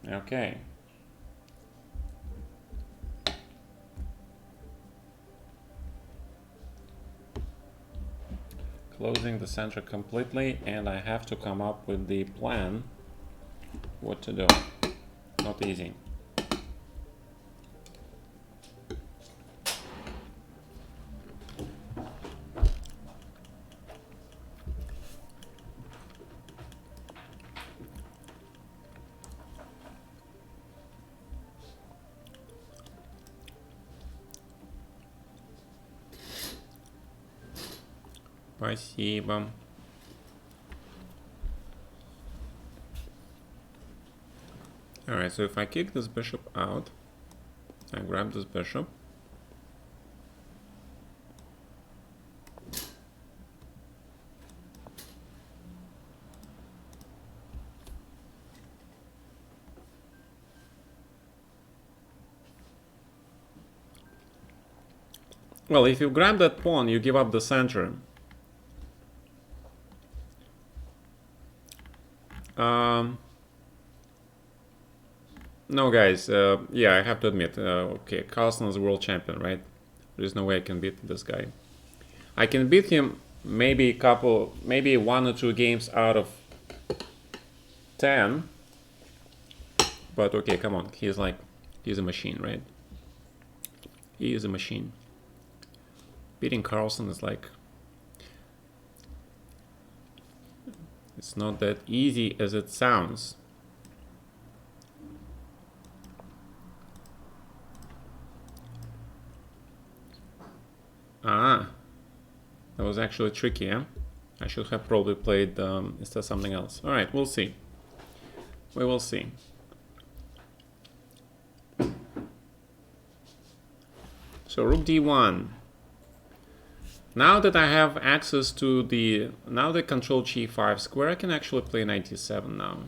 Okay. Closing the center completely, and I have to come up with the plan what to do. Not easy. Спасибо. Alright, so if I kick this bishop out, I grab this bishop. Well, if you grab that pawn, you give up the center. No, guys, yeah, I have to admit, okay, Carlsen is a world champion, right? There's no way I can beat this guy. I can beat him maybe maybe 1 or 2 games out of 10. But okay, come on, he's like He's a machine, right? He is a machine. Beating Carlsen is like... It's not that easy as it sounds. Ah, that was actually tricky, yeah? I should have probably played instead something else. All right, we'll see. We will see. So rook d1. Now that I have access to the... Now that I control g5 square, I can actually play knight d7 now.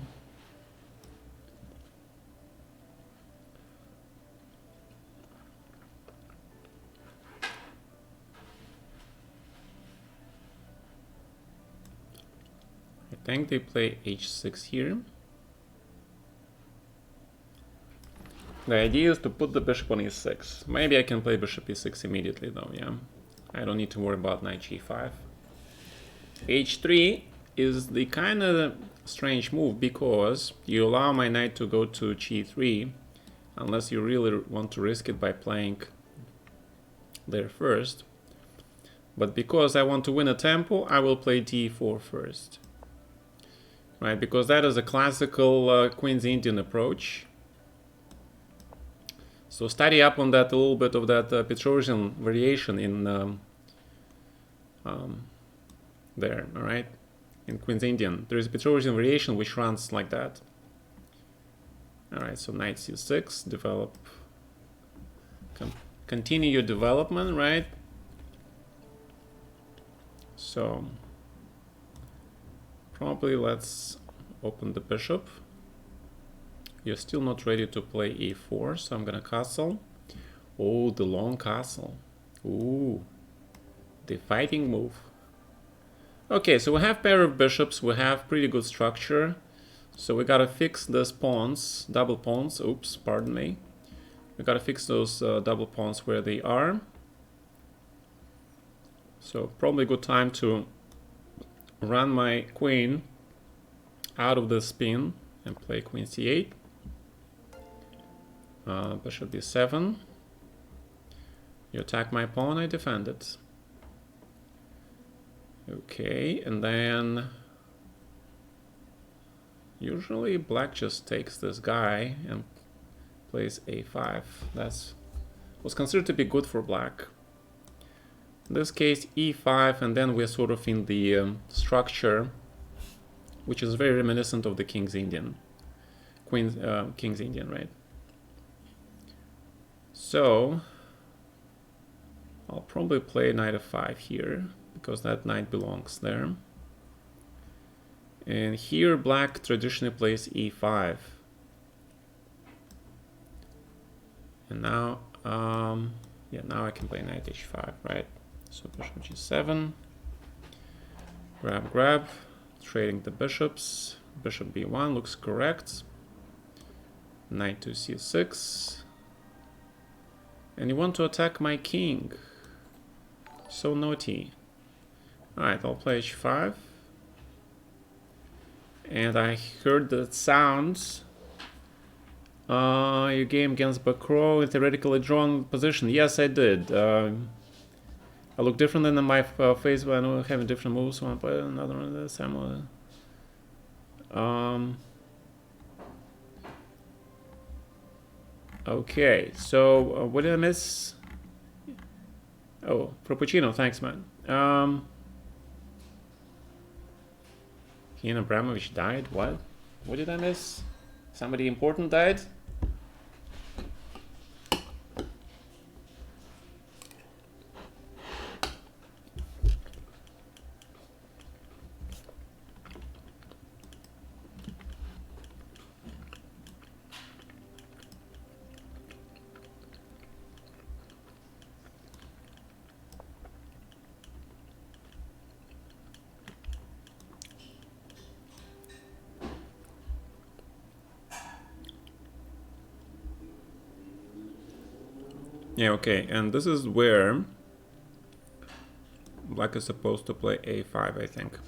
I think they play h6 here. The idea is to put the bishop on e6. Maybe I can play bishop e6 immediately though, yeah. I don't need to worry about knight g5. h3 is the kind of strange move because you allow my knight to go to g3 unless you really want to risk it by playing there first. But because I want to win a tempo, I will play d4 first. Right, because that is a classical Queen's Indian approach. So study up on that, a little bit of that Petrosian variation in there, all right? In Queen's Indian, there is a Petrosian variation which runs like that. All right, so knight c6, develop, continue your development, right? So probably let's open the bishop. You're still not ready to play e4, so I'm gonna castle. Oh, the long castle. Ooh, the fighting move. Okay, so we have pair of bishops, we have pretty good structure. So we gotta fix those pawns, double pawns, oops, pardon me. We gotta fix those double pawns where they are. So probably a good time to run my queen out of the spin and play queen c8. Bishop d7. You attack my pawn, I defend it. Okay, and then usually black just takes this guy and plays a5. That was considered to be good for black. In this case, e5, and then we're sort of in the structure, which is very reminiscent of the King's Indian. King's Indian, right? So I'll probably play knight f5 here because that knight belongs there. And here black traditionally plays e5. And now, yeah, now I can play knight h5, right? So bishop g7, grab, trading the bishops. Bishop b1 looks correct. Knight to c6. And you want to attack my king. So naughty. Alright, I'll play h5. And I heard that sounds. Your game against Bakro in theoretically drawn position. Yes, I did. I look different than my face, but I know having different moves. One play another one. Simul. Okay, so what did I miss? Oh, Frappuccino, thanks, man. Ian Abramovich died? What? What did I miss? Somebody important died? Yeah, okay, and this is where black is supposed to play a5, I think.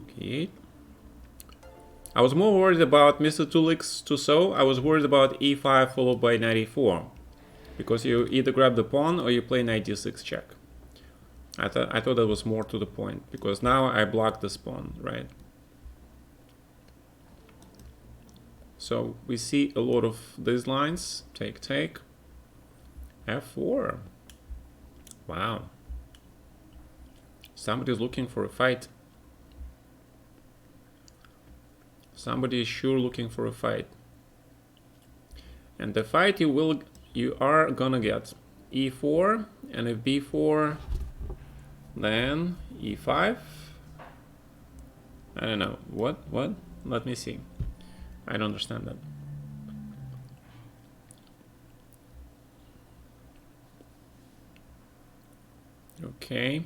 Okay. I was more worried about Mr. Tulix Tussaud. I was worried about e5 followed by knight e4. Because you either grab the pawn or you play knight d6 check. I thought that was more to the point. Because now I block this pawn, right? So we see a lot of these lines. Take, take. f4. Wow. Somebody's looking for a fight. Somebody is sure looking for a fight. And the fight you are gonna get e4, and if b4, then e5. I don't know. What? Let me see. I don't understand that. Okay.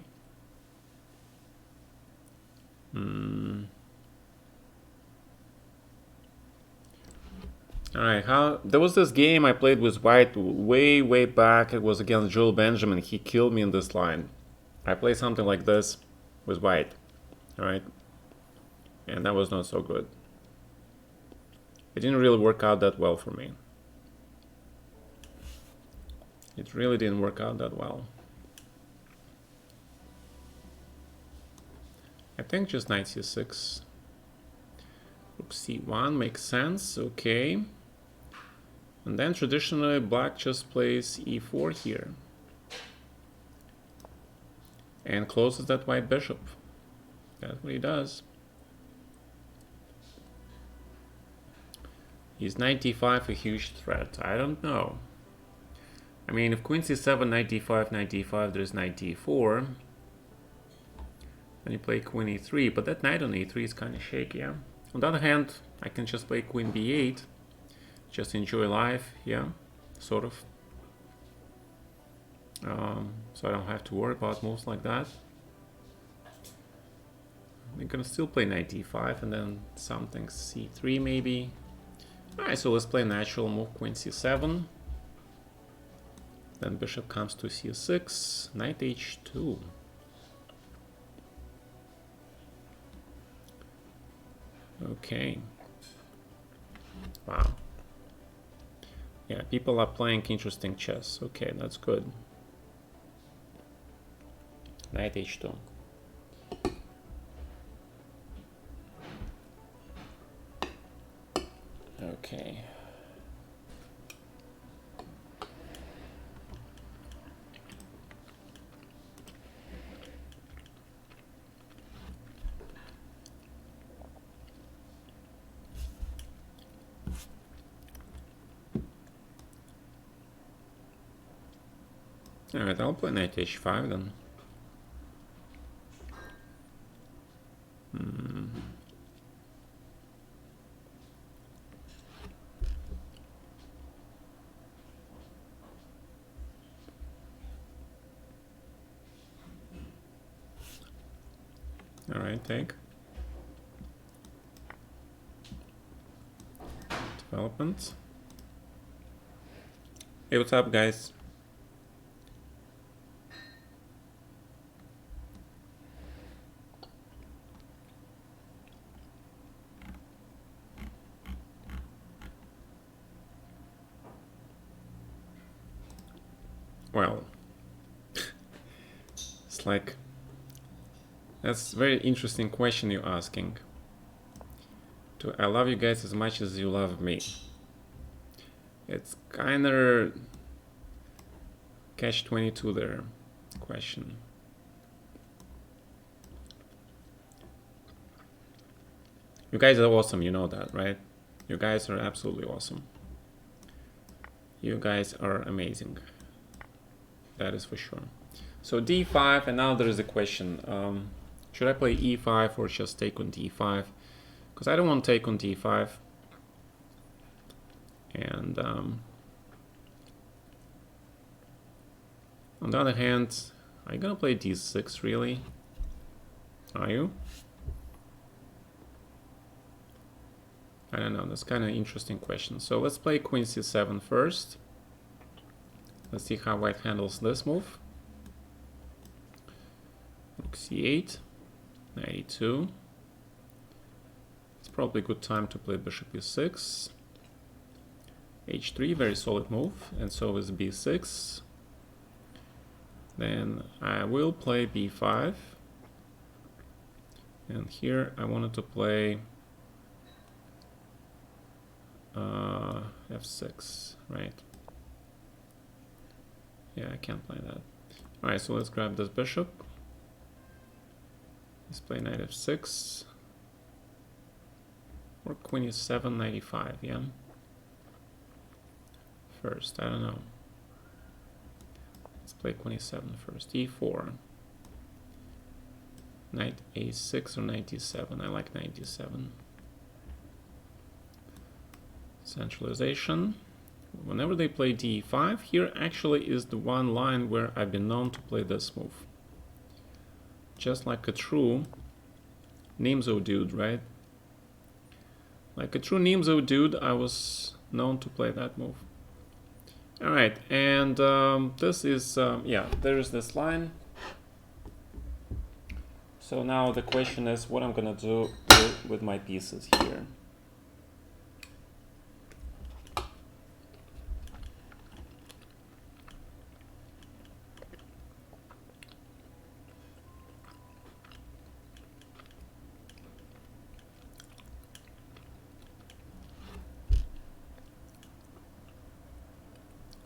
Alright, there was this game I played with white way back. It was against Joel Benjamin. He killed me in this line. I played something like this with white. Alright. And that was not so good. It didn't really work out that well for me. It really didn't work out that well. I think just knight c6. Rook c1 makes sense. Okay. And then traditionally black just plays e4 here. And closes that white bishop. That's what he does. Is knight d5 a huge threat? I don't know. I mean, if queen c7, knight d5, there's knight d4. Then you play queen e3, but that knight on e3 is kind of shaky, yeah? On the other hand, I can just play queen b8. Just enjoy life, yeah? Sort of. So I don't have to worry about moves like that. We're gonna still play knight d5 and then something c3 maybe. Alright, so let's play natural move, queen c7. Then bishop comes to c6, knight h2. Okay. Wow. Yeah, people are playing interesting chess. Okay, that's good. Knight h2. Okay. Alright, I'll play knight h5 then. Alright, take. Development. Hey, what's up, guys? Well, it's like, that's a very interesting question you're asking. Do I love you guys as much as you love me? It's kind of catch-22 there, question. You guys are awesome, you know that, right? You guys are absolutely awesome. You guys are amazing. That is for sure. So d5, and now there is a question. Should I play e5 or just take on d5? Because I don't want to take on d5. And on the other hand, are you gonna play d6 really? Are you? I don't know, that's kind of an interesting question. So let's play queen c7 first. Let's see how white handles this move. Rook c8, knight e2. It's probably good time to play bishop e6. h3, very solid move, and so is b6. Then I will play b5. And here I wanted to play f6, right? Yeah, I can't play that. All right, so let's grab this bishop. Let's play knight f6. Or queen e7, knight e5, yeah? First, I don't know. Let's play queen e7 first. e4. Knight a6 or knight d7. I like knight d7. Centralization. Whenever they play d5, here actually is the one line where I've been known to play this move. Just like a true Nimzo dude, right? Like a true Nimzo dude, I was known to play that move. All right, and this is, yeah, there is this line. So now the question is what I'm gonna do with my pieces here.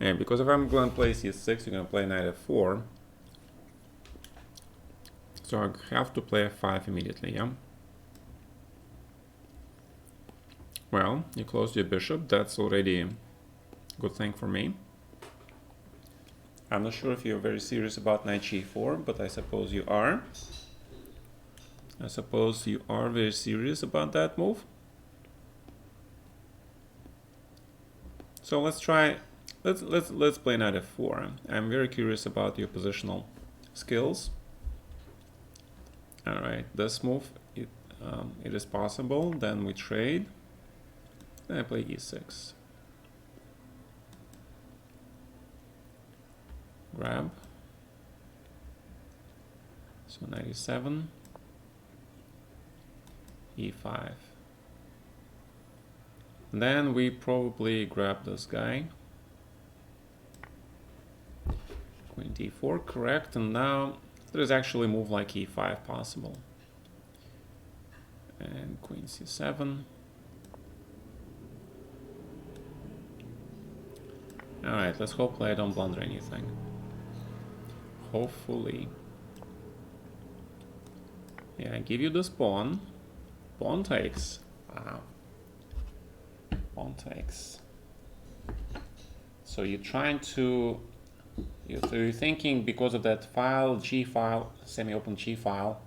And because if I'm going to play c6, you're going to play knight f4. So I have to play f5 immediately, yeah? Well, you closed your bishop. That's already a good thing for me. I'm not sure if you're very serious about knight g4, but I suppose you are. I suppose you are very serious about that move. So let's try. Let's play knight f4. I'm very curious about your positional skills. All right, this move, it is possible. Then we trade. Then I play e6. Grab. So knight e7. e5. Then we probably grab this guy. Queen d4, correct, and now there is actually a move like e5 possible. And queen c7. Alright, let's hopefully I don't blunder anything. Hopefully. Yeah, I give you this pawn. Pawn takes. Wow. Pawn takes. So you're trying to... So you're thinking because of that file, G file, semi-open G file.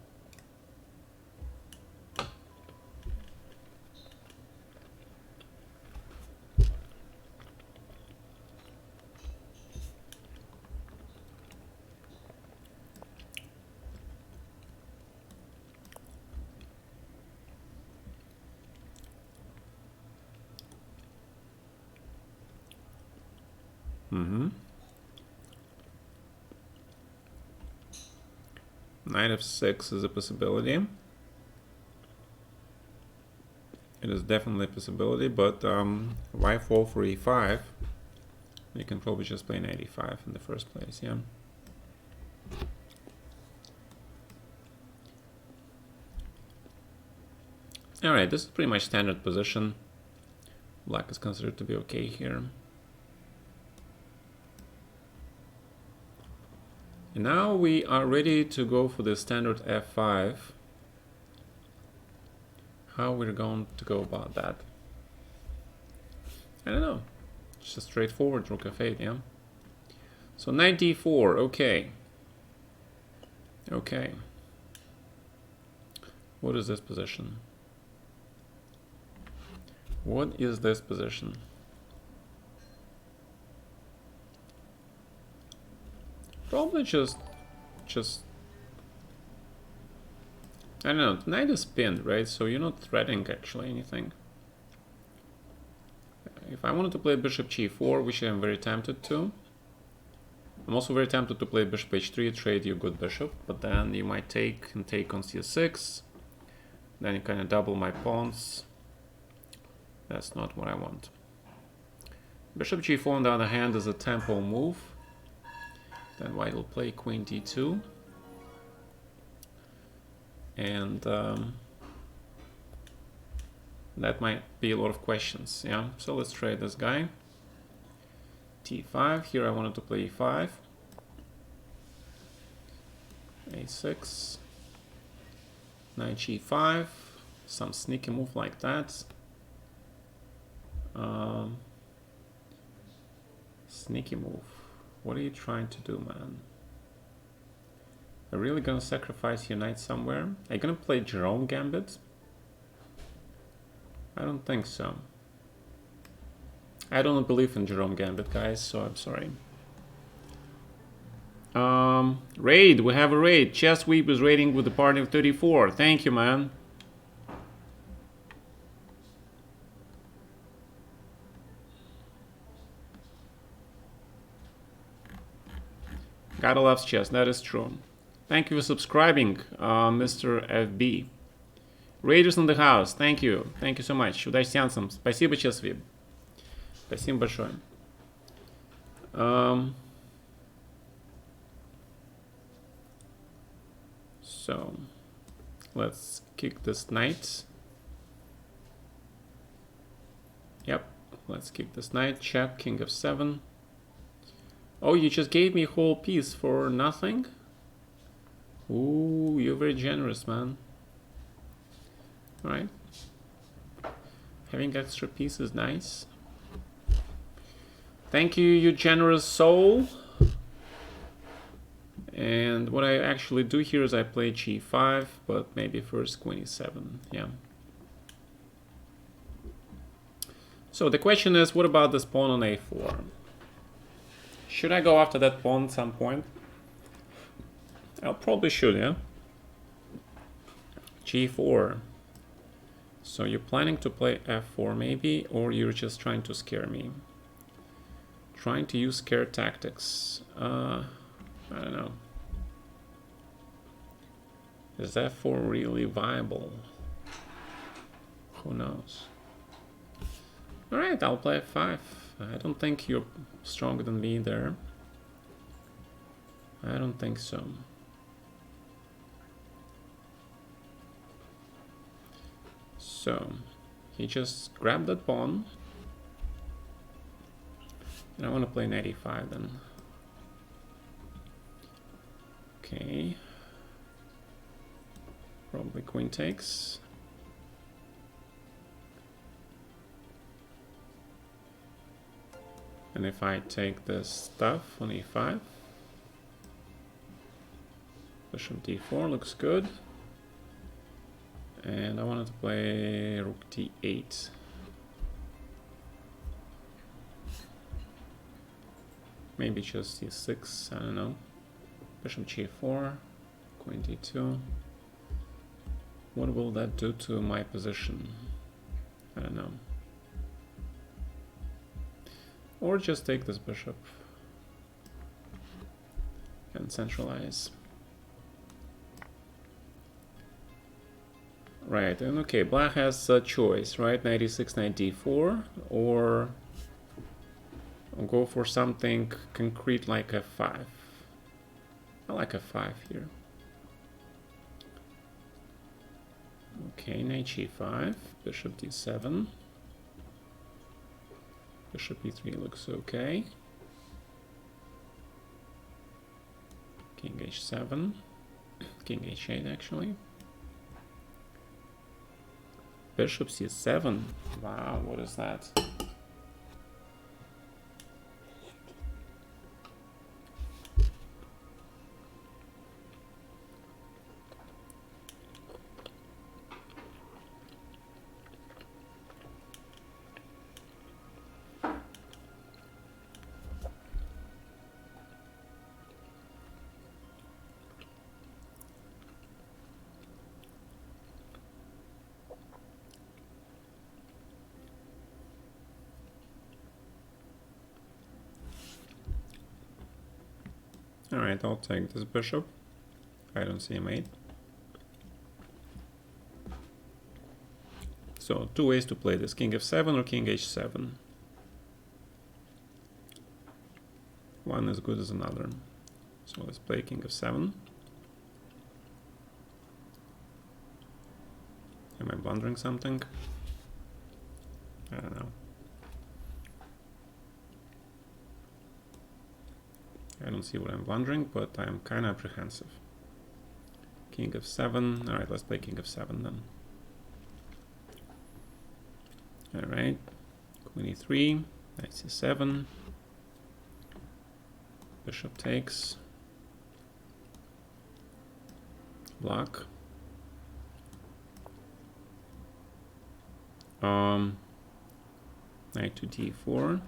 Knight f6 is a possibility. It is definitely a possibility, but why fall for e5? You can probably just play knight e5 in the first place, yeah. Alright, this is pretty much standard position. Black is considered to be okay here. And now we are ready to go for the standard f5. How we're going to go about that? I don't know. It's just straightforward rook f8, yeah? So knight d4, okay. Okay. What is this position? What is this position? Probably just I don't know, knight is pinned, right? So you're not threatening actually anything. If I wanted to play bishop g4, which I'm very tempted to, I'm also very tempted to play bishop h3, trade your good bishop, but then you might take and take on c6, then you kind of double my pawns. That's not what I want. Bishop g4, on the other hand, is a tempo move. Then white will play queen d2. And that might be a lot of questions, yeah? So let's try this guy. t5, here I wanted to play e5. a6. Knight g5. Some sneaky move like that. Sneaky move. What are you trying to do, man? Are you really gonna sacrifice your knight somewhere? Are you gonna play Jerome Gambit? I don't think so. I don't believe in Jerome Gambit, guys, so I'm sorry. Raid, we have a raid. Chess Weep is raiding with the party of 34. Thank you, man. Gotta loves chess, that is true. Thank you for subscribing, Mr. FB. Raiders in the house, thank you. Thank you so much. Удачи сеансам. Спасибо, Chess Weep. Спасибо большое. So, let's kick this knight. Yep, let's kick this knight. Check, king of 7. Oh, you just gave me a whole piece for nothing? Ooh, you're very generous, man. Alright. Having extra piece is nice. Thank you, you generous soul. And what I actually do here is I play g5, but maybe first queen e7, yeah. So the question is, what about this pawn on a4? Should I go after that pawn at some point? I probably should, yeah? g4. So you're planning to play f4 maybe, or you're just trying to scare me? Trying to use scare tactics. I don't know. Is f4 really viable? Who knows? Alright, I'll play f5. I don't think you're stronger than me there. I don't think so. So, he just grabbed that pawn. And I want to play knight e5 then. Okay. Probably queen takes. And if I take this stuff on e5, bishop d4 looks good. And I wanted to play rook d8. Maybe just c6, I don't know. Bishop g4, queen d2. What will that do to my position? I don't know. Or just take this bishop and centralize. Right, and okay, black has a choice, right? Knight e6, knight d4, or I'll go for something concrete like f5. I like f5 here. Okay, knight g5, bishop d7. Bishop e3 looks okay. King h7. King h8 actually. Bishop c7. Wow, what is that? Alright, I'll take this bishop. I don't see a mate. So two ways to play this, king f7 or king h7. One as good as another. So let's play king f7. Am I blundering something? I don't know. I don't see what I'm blundering, but I'm kind of apprehensive. King f7. Alright, let's play king f7 then. Alright. Queen e3. Knight c7. Bishop takes. Block. Knight to d4.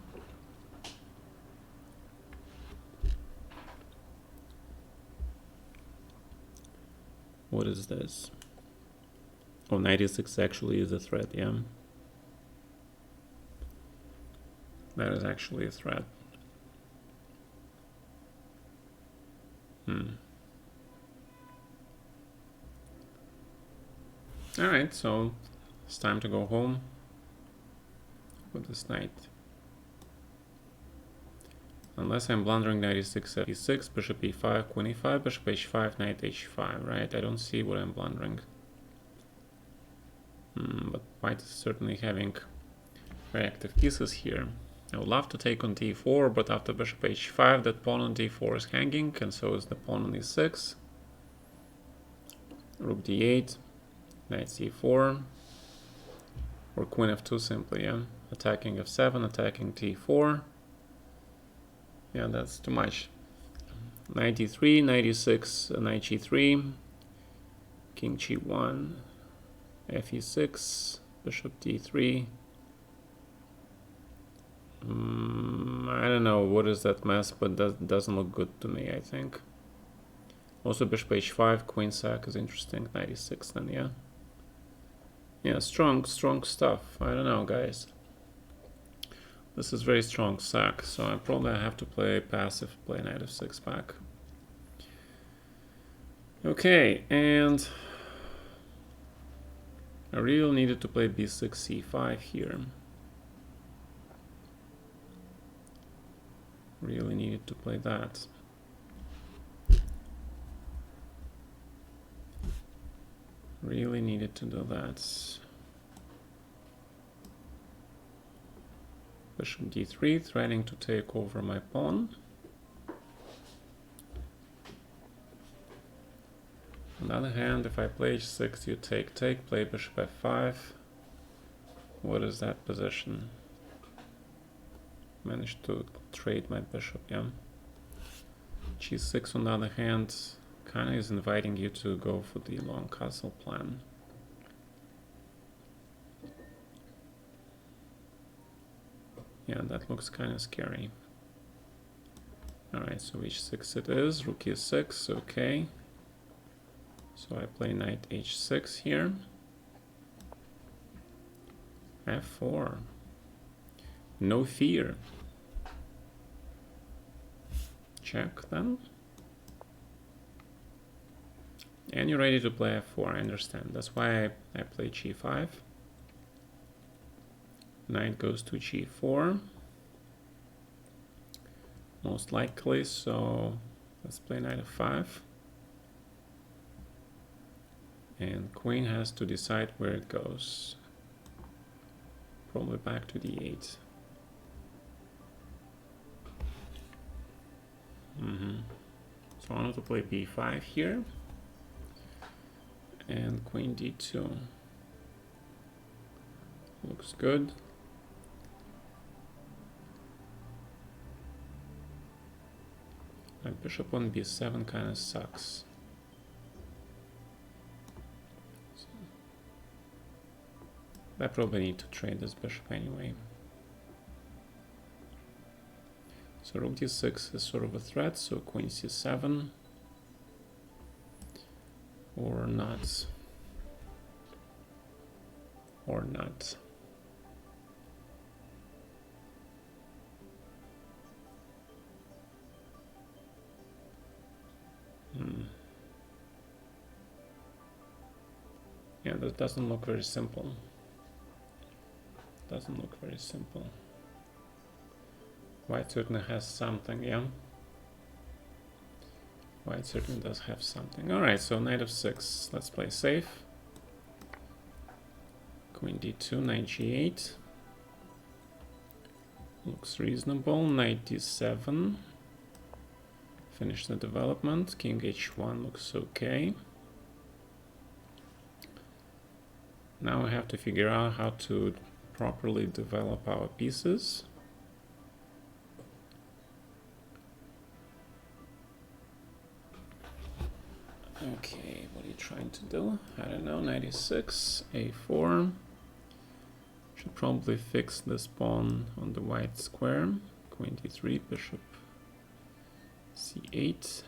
What is this? Oh, 96 actually is a threat, yeah. That is actually a threat. Alright, so it's time to go home with this knight. Unless I'm blundering, knight e6, e6, bishop e5, queen e5, bishop h5, knight h5, right? I don't see what I'm blundering. But white is certainly having very active pieces here. I would love to take on d4, but after bishop h5, that pawn on d4 is hanging, and so is the pawn on e6. Rook d8, knight c4, or queen f2 simply, yeah. Attacking f7, attacking d4. Yeah, that's too much. Knight d3, knight e6, knight g3, king g1, f e6, bishop d3. I don't know what is that mess, but that doesn't look good to me, I think. Also bishop h5, queen sack is interesting, knight e6 then, yeah. Yeah, strong stuff. I don't know, guys. This is very strong sack, so I probably have to play passive, play knight f6 back. Okay, and I really needed to play b6, c5 here. Really needed to play that. Really needed to do that. Bishop d3, threatening to take over my pawn. On the other hand, if I play h6, you take, play bishop f5. What is that position? Managed to trade my bishop, yeah. g6 on the other hand, kind of is inviting you to go for the long castle plan. Yeah, that looks kind of scary. Alright, so h6 it is, rook e6, okay. So I play knight h6 here. f4. No fear. Check then. And you're ready to play f4, I understand. That's why I play g5. Knight goes to g4. Most likely, so let's play knight f5. And queen has to decide where it goes. Probably back to d8. So I want to play b5 here. And queen d2. Looks good. My bishop on b7 kind of sucks. So I probably need to trade this bishop anyway. So rook d6 is sort of a threat, so queen c7. Or not. Or not. Yeah, that doesn't look very simple. doesn't look very simple. White certainly has something, yeah. White certainly does have something. Alright, so knight f6. Let's play safe. Queen d2, knight g8. Looks reasonable. Knight d7. Finish the development. King h1 looks okay. Now we have to figure out how to properly develop our pieces. Okay, what are you trying to do? I don't know. 96, a4. Should probably fix this pawn on the white square. Queen d3, bishop c8.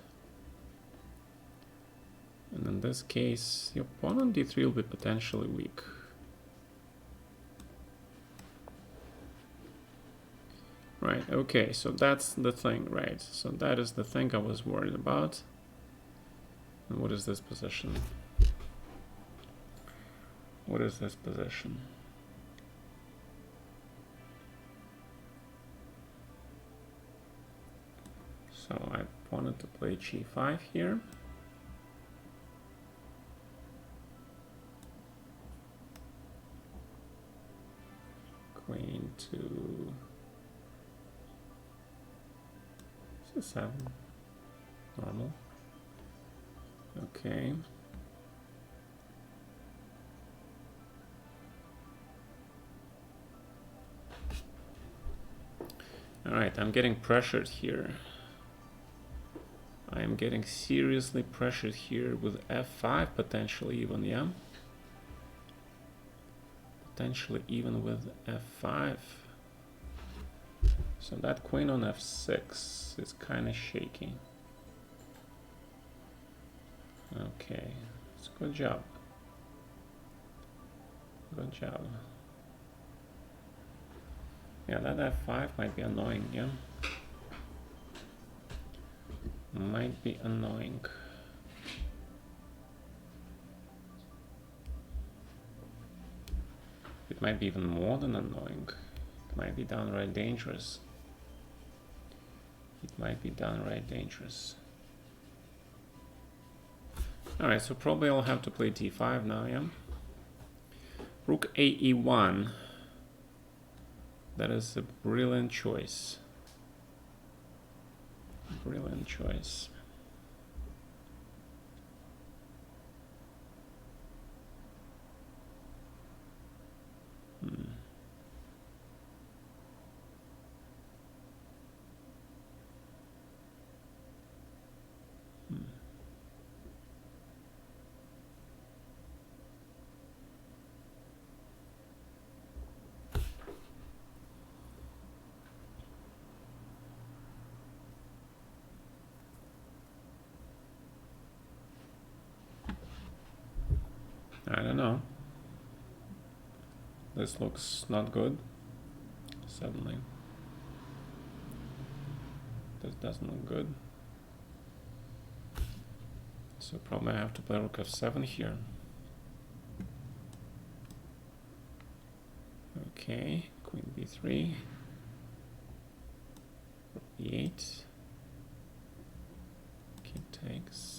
And in this case, your pawn on d3 will be potentially weak. Right, okay, so that's the thing, right? So that is the thing I was worried about. And what is this position? What is this position? So I wanted to play g5 here. Queen to c7. Normal. Okay. All right, I'm getting pressured here. I am getting seriously pressured here with f5 potentially even, yeah? Potentially even with f5. So that queen on f6 is kind of shaky. Okay, it's a good job. Good job. Yeah, that f5 might be annoying, yeah? Might be annoying. It might be even more than annoying. It might be downright dangerous. It might be downright dangerous. Alright, so probably I'll have to play d5 now, yeah? Rook ae1. That is a brilliant choice. Brilliant choice. I don't know. This looks not good. Suddenly. This doesn't look good. So probably I have to play rook f7 here. Okay, queen b3. Rook b8. King takes.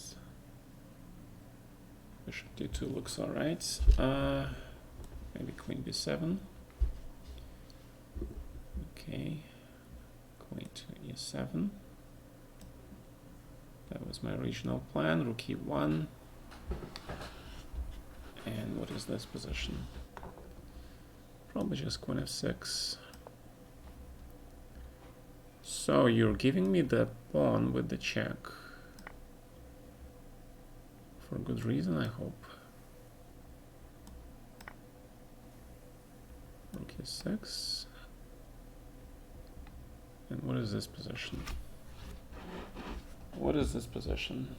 Bishop d2 looks alright. Maybe queen b7. Okay. Queen to e7. That was my original plan. Rook e1. And what is this position? Probably just queen f6. So you're giving me the pawn with the check. For good reason, I hope. Rook e6. And what is this position? What is this position?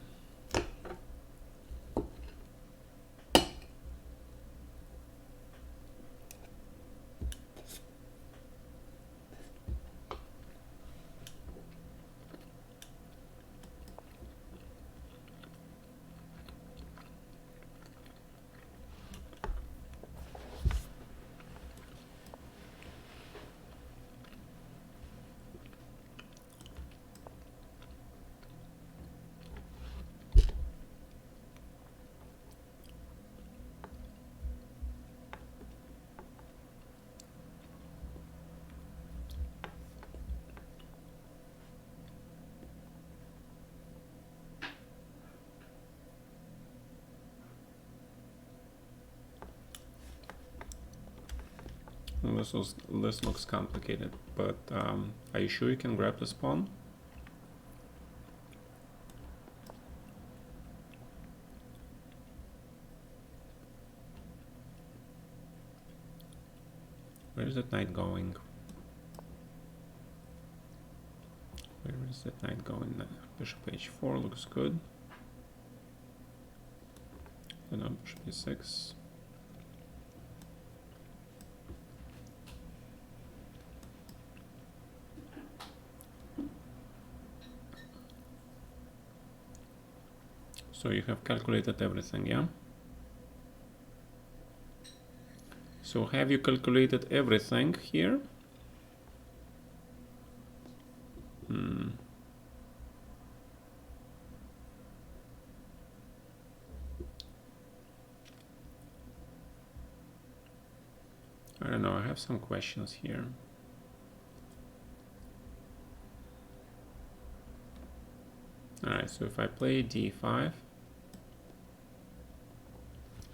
This looks complicated, but are you sure you can grab this pawn? Where is that knight going? Where is that knight going? Bishop h4 looks good. And now bishop e6. So you have calculated everything, yeah? So have you calculated everything here? I don't know, I have some questions here. Alright, so if I play d5,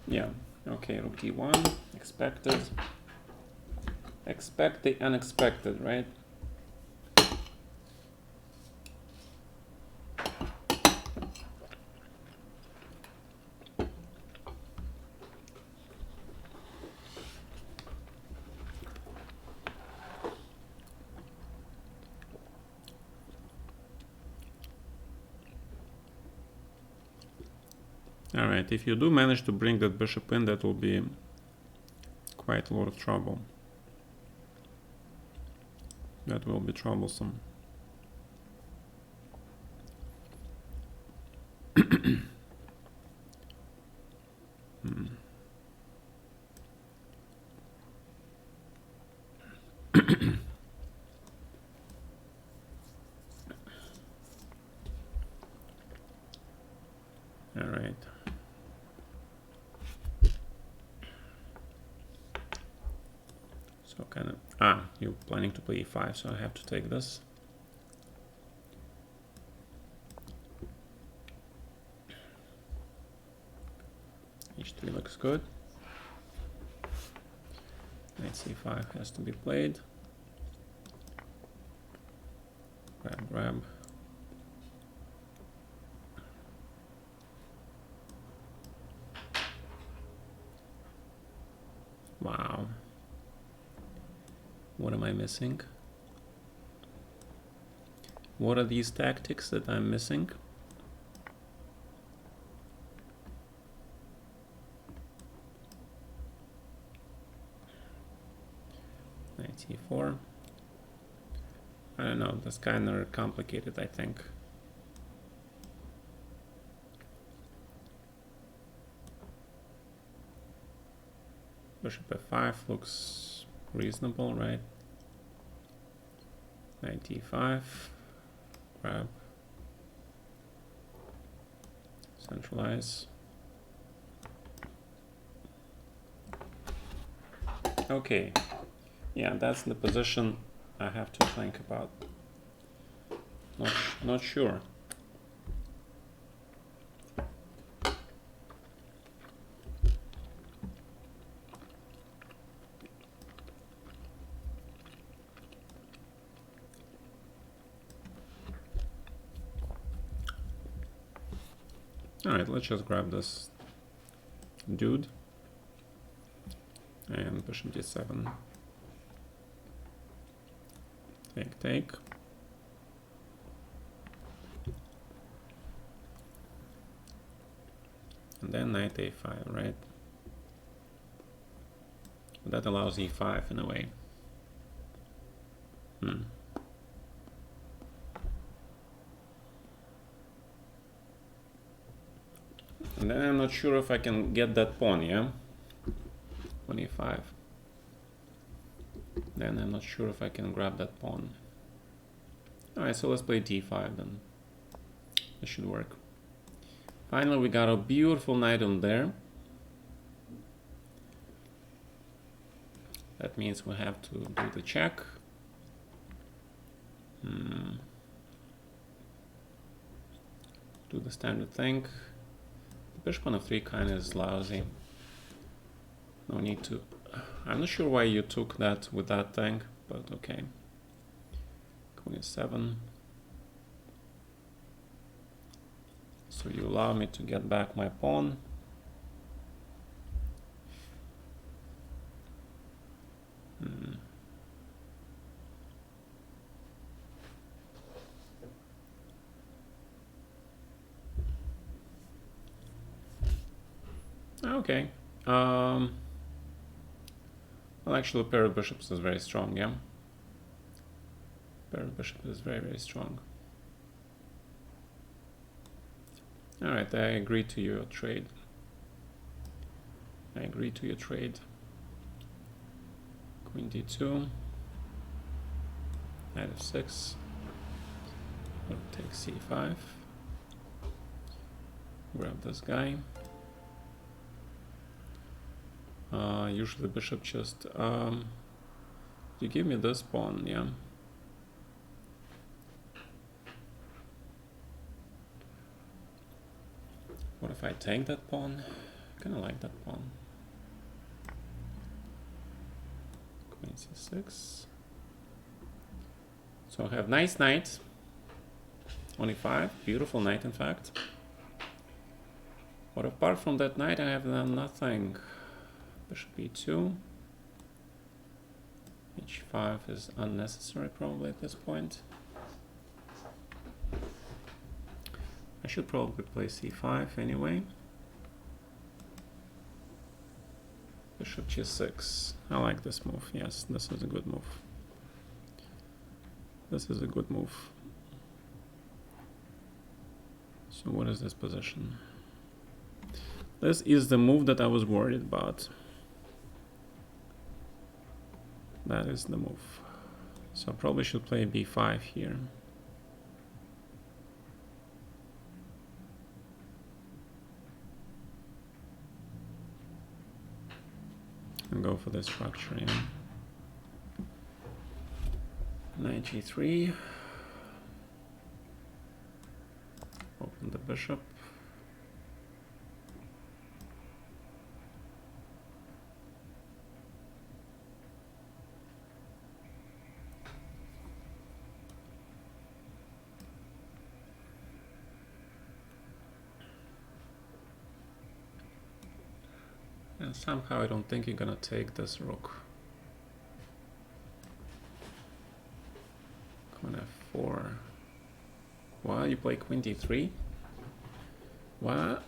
yeah, okay, rook d1, expected. Expect the unexpected, right? Alright, if you do manage to bring that bishop in, that will be quite a lot of trouble. That will be troublesome. Alright. So kind of, you're planning to play e5, so I have to take this. h3 looks good. Knight c5 has to be played. Grab, grab. Wow. What am I missing? What are these tactics that I'm missing? Knight e4. I don't know, that's kind of complicated, I think. Bishop f5 looks reasonable, right? Knight e5, grab, centralize. Okay, yeah, that's the position I have to think about. Not sure. Alright, let's just grab this dude. And bishop d7. Take, take. And then knight a5, right? That allows e5 in a way. And then I'm not sure if I can get that pawn, yeah? On e5. Then I'm not sure if I can grab that pawn. Alright, so let's play d5 then. This should work. Finally, we got a beautiful knight on there. That means we have to do the check. Do the standard thing. The bishop on f3 kind of is lousy. No need to I'm not sure why you took that with that tank, but okay. Queen e7. So you allow me to get back my pawn. Okay. Well, actually, pair of bishops is very strong, yeah? Pair of bishop is very, very strong. Alright, I agree to your trade. I agree to your trade. Queen d2. Knight f6. We'll take c5. Grab this guy. Usually bishop just... you give me this pawn, yeah? What if I take that pawn? I kind of like that pawn. Queen c6. So I have nice knight. On e5. Beautiful knight, in fact. But apart from that knight, I have done nothing. Bishop e2. h5 is unnecessary probably at this point. I should probably play c5 anyway. Bishop g6. I like this move. Yes, this is a good move. This is a good move. So what is this position? This is the move that I was worried about. That is the move. So I probably should play b5 here. And go for this structure, yeah. Knight g3. Open the bishop. And somehow I don't think you're gonna take this rook. Queen f4. Well, you play queen d3? What?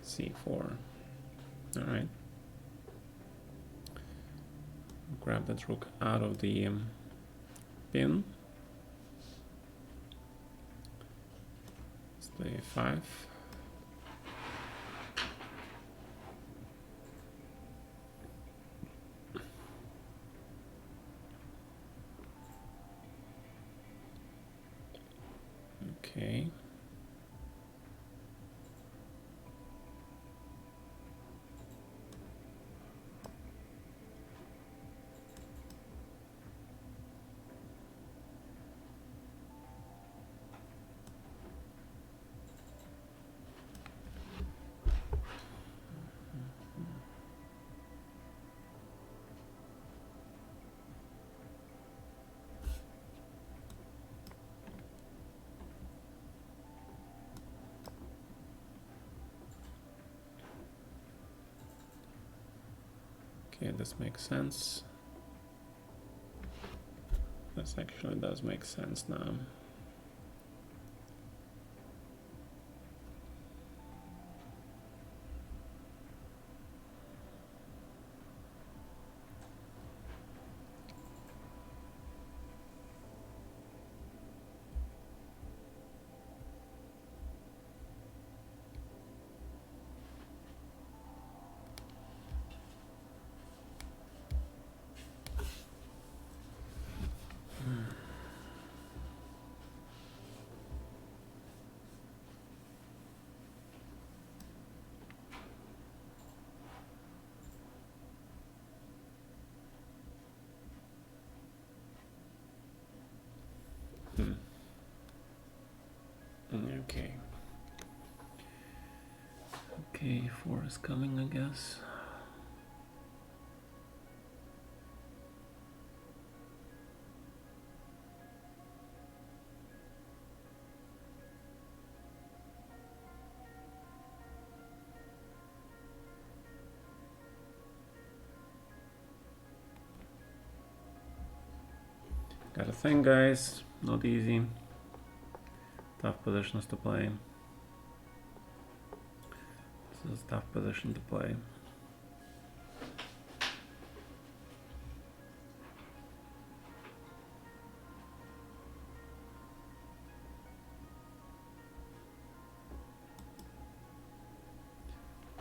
c4. Alright. Grab that rook out of the pin. Let's play a5. Okay. Okay, this makes sense. This actually does make sense now. Okay. Okay, 4 is coming, I guess. Gotta think, guys. Not easy. Tough positions to play. This is a tough position to play.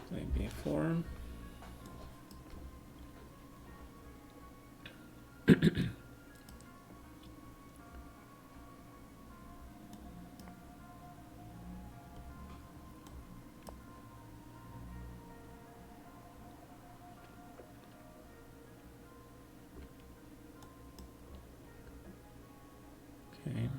Play b4. Okay.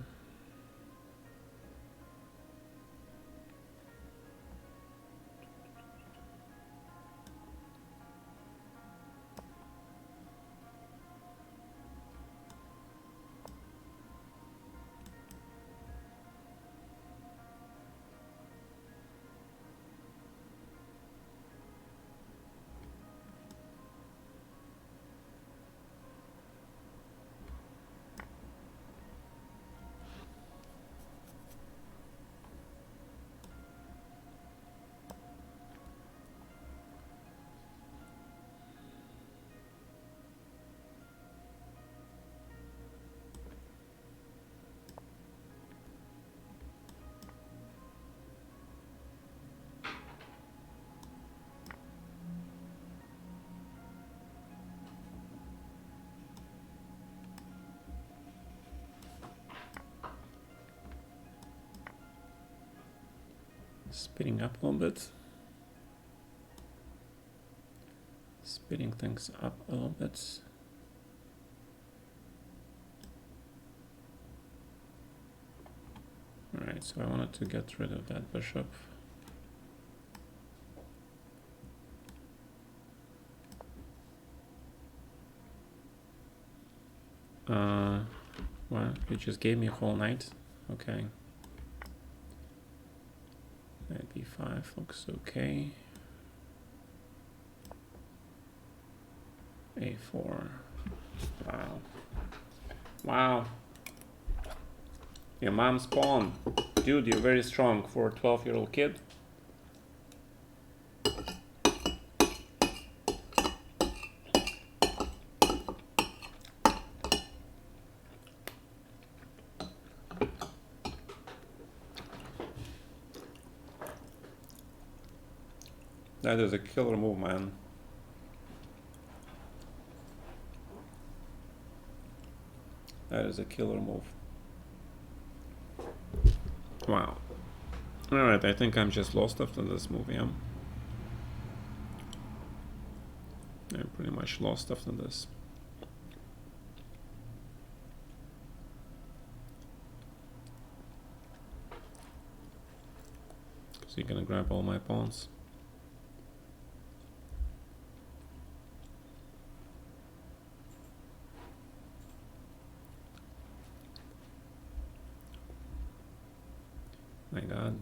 Speeding up a little bit. Speeding things up a little bit. Alright, so I wanted to get rid of that bishop. Well, you just gave me a whole knight. Okay. Knight b5 looks okay. a4. Wow. Wow. Your mom's pawn. Dude, you're very strong for a 12-year-old kid. That is a killer move, man. That is a killer move. Wow. Alright, I think I'm just lost after this move, yeah. I'm pretty much lost after this. Because you're gonna grab all my pawns. My god.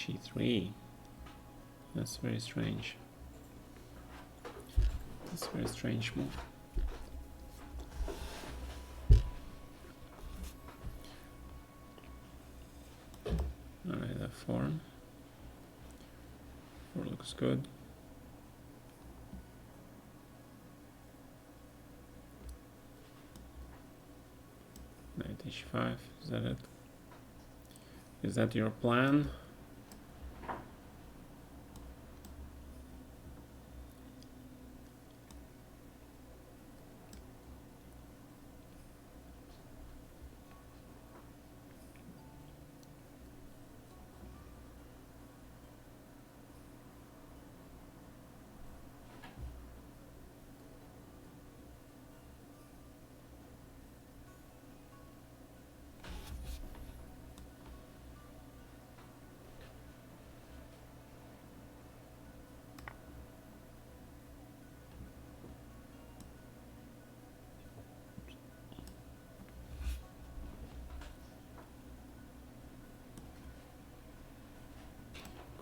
G3. That's very strange. That's a very strange move. Alright, F4. 4 looks good. Knight H5, is that it? Is that your plan?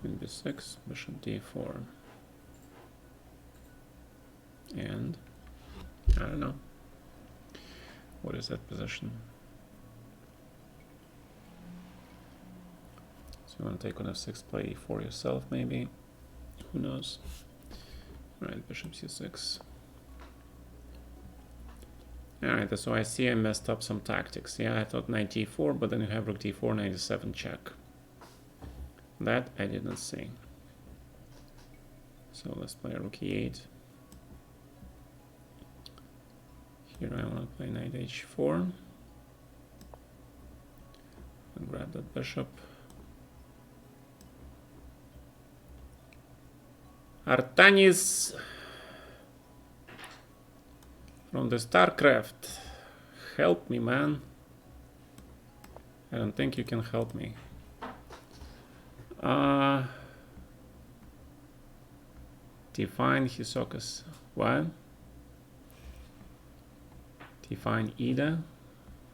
Queen b6, bishop d4. And I don't know. What is that position? So you want to take on f6, play e4 yourself maybe? Who knows? Alright, bishop c6. Alright, so I see I messed up some tactics. Yeah, I thought knight d4, but then you have rook d4, knight e7 check. That I didn't see. So let's play rook e8. Here I want to play knight h4. And grab that bishop. Artanis from the StarCraft. Help me, man. I don't think you can help me. Define Hisokas. What? Define Ida.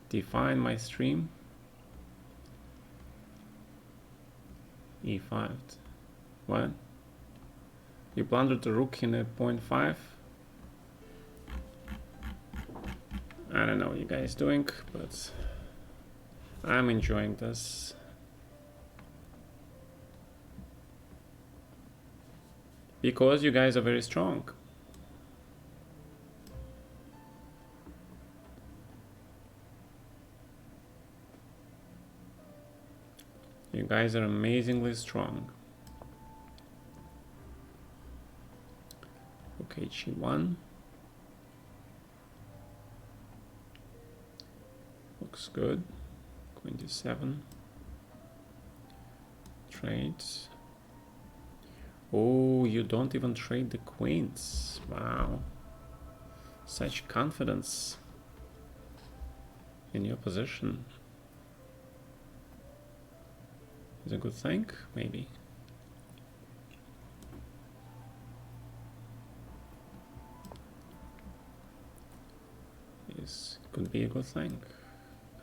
Define my stream. E5. What? You blundered the rook in a 0.5. I don't know what you guys doing, but I'm enjoying this. Because you guys are very strong. You guys are amazingly strong. Okay, G1. Looks good. Queen D7. Trades. Oh, you don't even trade the queens. Wow. Such confidence in your position. Is a good thing, maybe. This could be a good thing.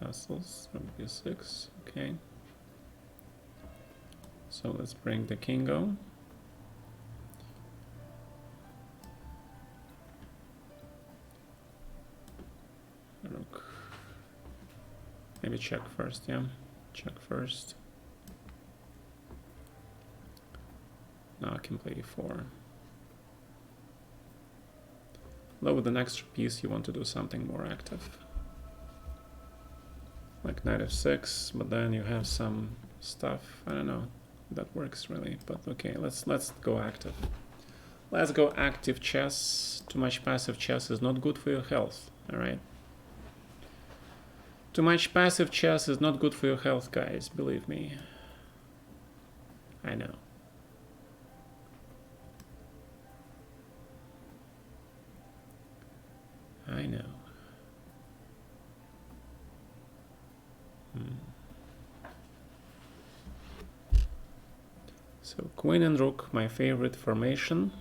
Castles, rook b6, okay. So let's bring the king go. Rook. Maybe check first, yeah. Check first. Now I can play e4. Though with an extra piece you want to do something more active. Like knight f6, but then you have some stuff. I don't know if that works really, but okay, let's go active. Let's go active chess. Too much passive chess is not good for your health, alright? Too much passive chess is not good for your health, guys, believe me. I know. I know. So queen and rook, my favorite formation.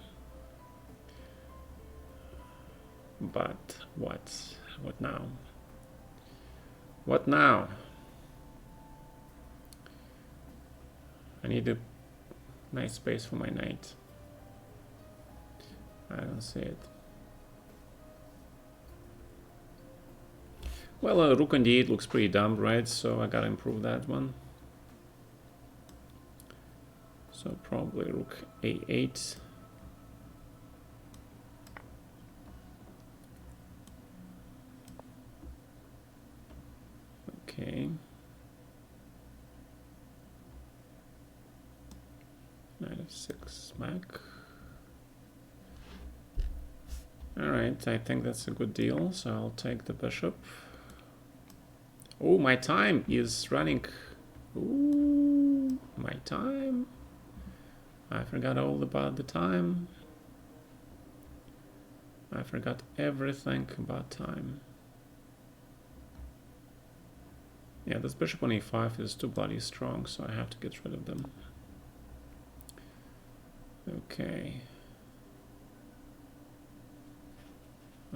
But what? What now? What now? I need to Nice space for my knight. I don't see it. Well, rook on d8 looks pretty dumb, right? So I gotta improve that one. So probably rook a8. Okay. Knight f6 smack. Alright, I think that's a good deal, so I'll take the bishop. Oh, my time is running. Ooh, my time. I forgot all about the time. I forgot everything about time. Yeah, this bishop on e5 is too bloody strong, so I have to get rid of them. Okay.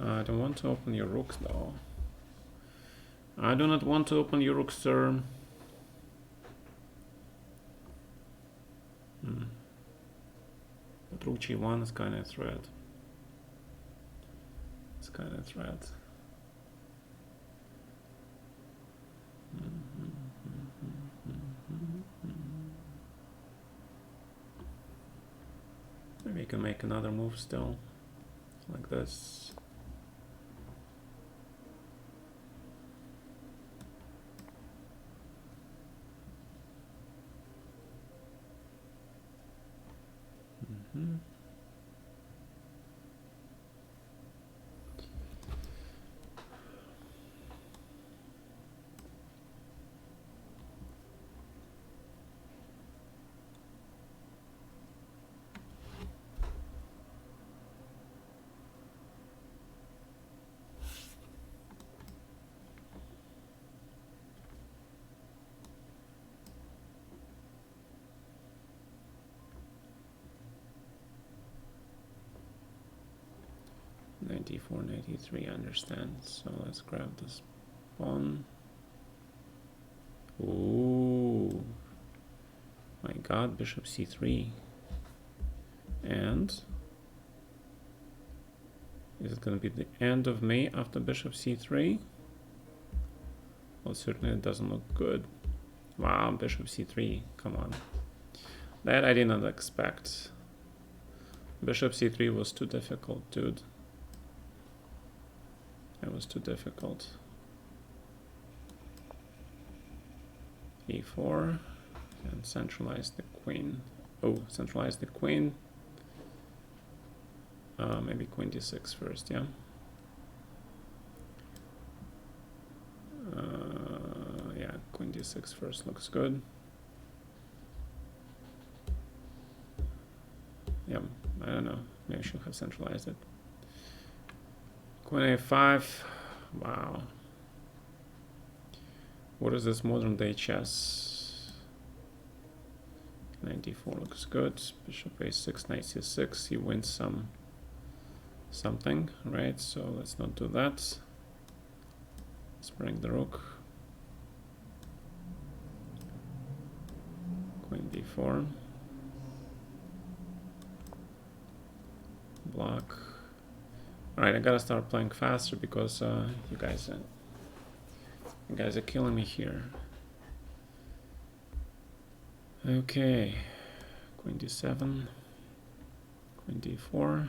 I don't want to open your rooks, though. I do not want to open your rooks, sir. But rook g1 is kind of a threat. It's kind of a threat. Maybe you can make another move still, like this. Mm-hmm. Ninety-four, 93, I understand. So let's grab this pawn. Ooh, my God, bishop c3. And is it going to be the end of me after bishop c3? Well, certainly it doesn't look good. Wow, bishop c3, come on. That I did not expect. Bishop c3 was too difficult, dude. That was too difficult. e4 and centralize the queen. Oh, centralize the queen. Maybe queen d6 first, yeah. Yeah, queen d6 first looks good. Yeah, I don't know. Maybe I should have centralized it. Queen a5. Wow. What is this modern day chess? 94 looks good. Bishop a6, knight c6. He wins something, right? So let's not do that. Let's bring the rook. Queen d4. Block. All right, I gotta start playing faster because you guys are killing me here. Okay, queen d7, queen d4.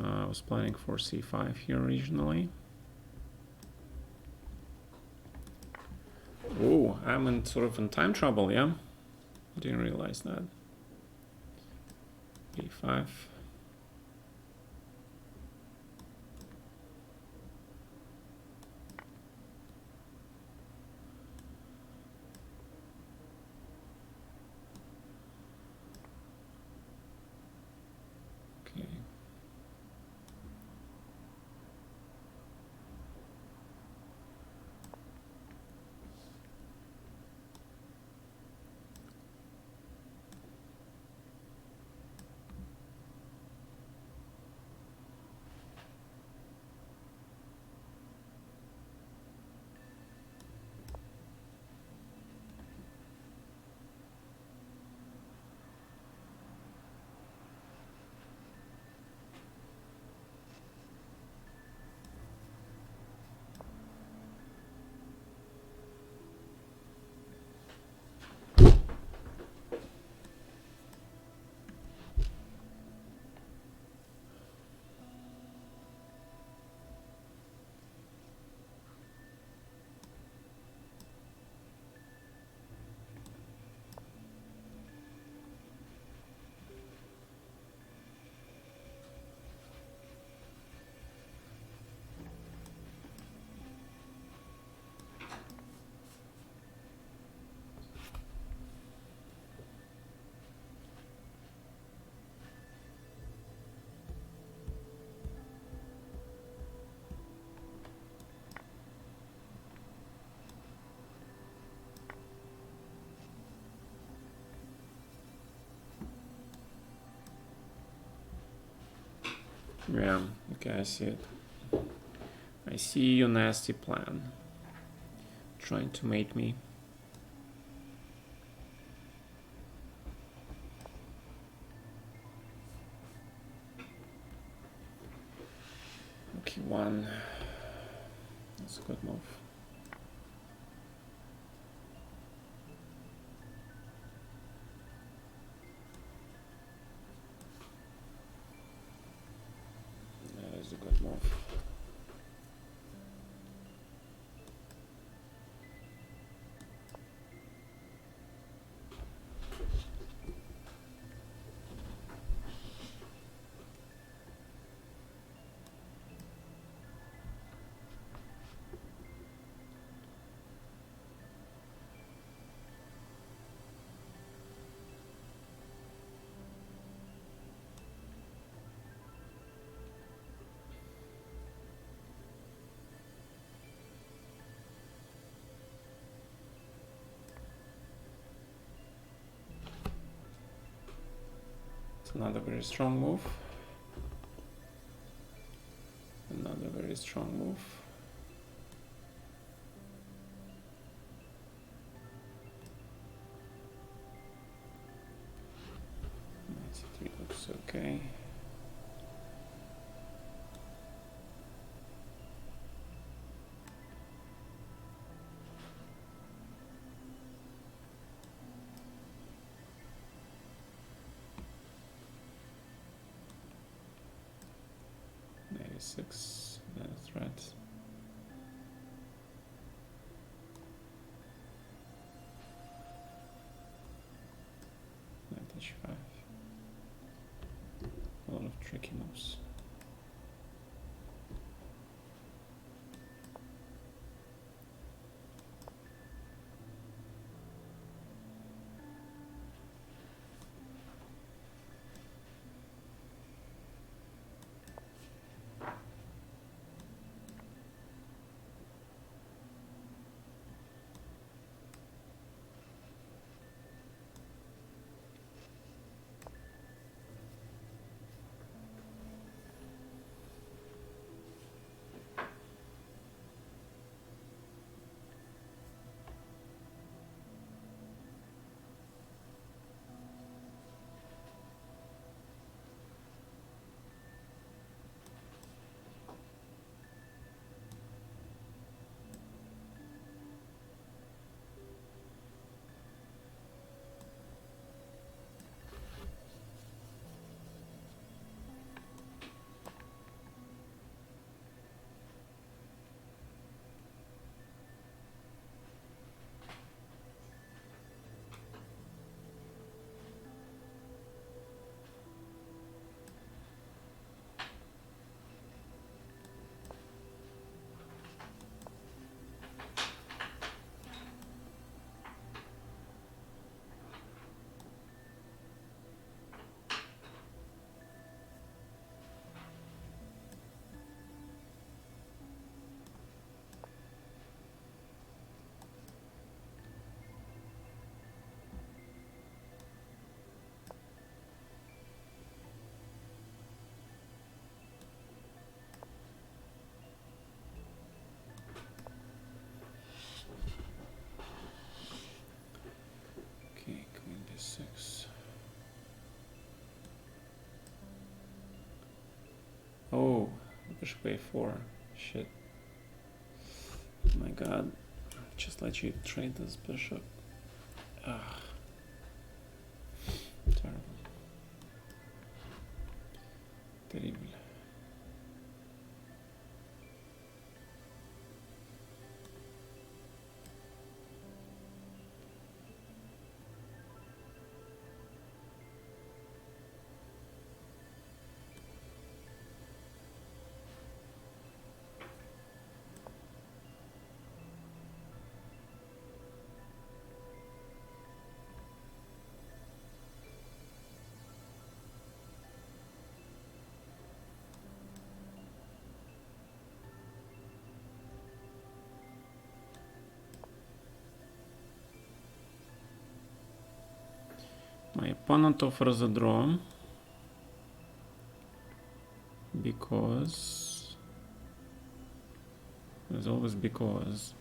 I was planning for c5 here originally. Oh, I'm in sort of in time trouble, yeah? Didn't realize that. e5. Okay. Yeah, okay, I see it. I see your nasty plan. Trying to mate me. Okay, one. That's a good move. That is a good move. It's another very strong move. Another very strong move. Three looks okay. Six. That's right. Knight h5. A lot of tricky moves. Okay, queen d6. Oh, bishop a4. Shit. Oh my god. Just let you trade this bishop. Ah. Terrible. Terrible. My opponent offers a draw. because there's always because.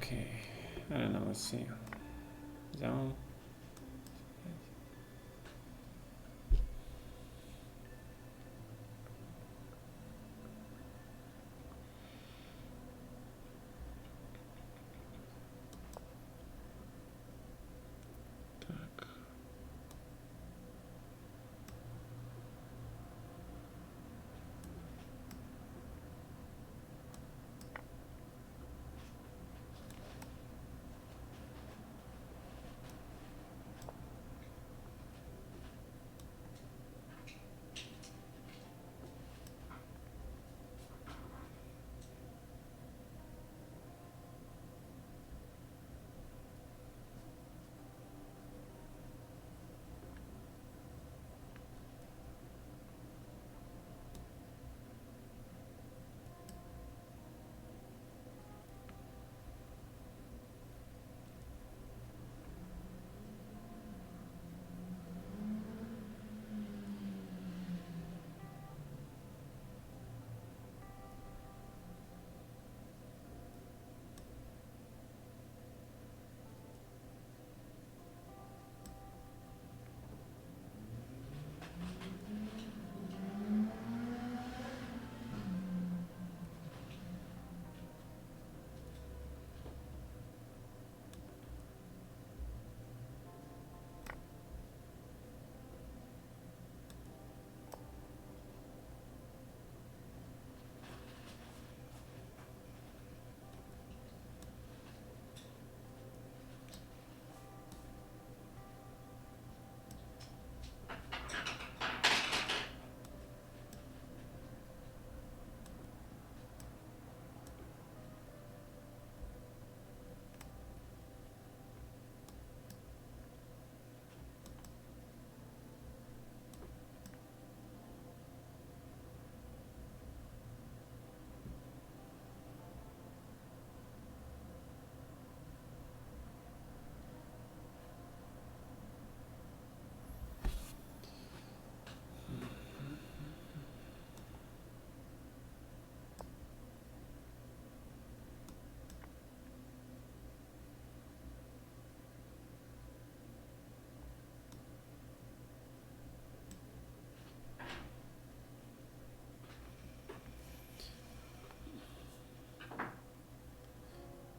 Okay, I don't know, let's see. Down.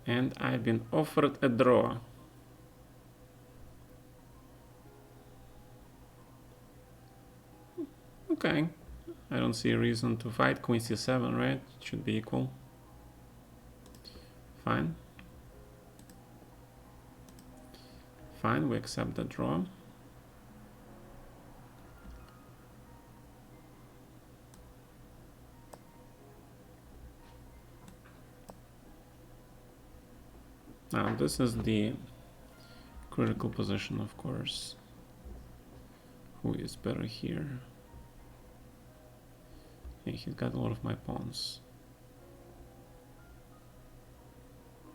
And I've been offered a draw. Okay, I don't see a reason to fight. Queen c7, right? It should be equal. Fine. Fine, we accept the draw. Now this is the critical position, of course. Who is better here? Yeah, he's got a lot of my pawns.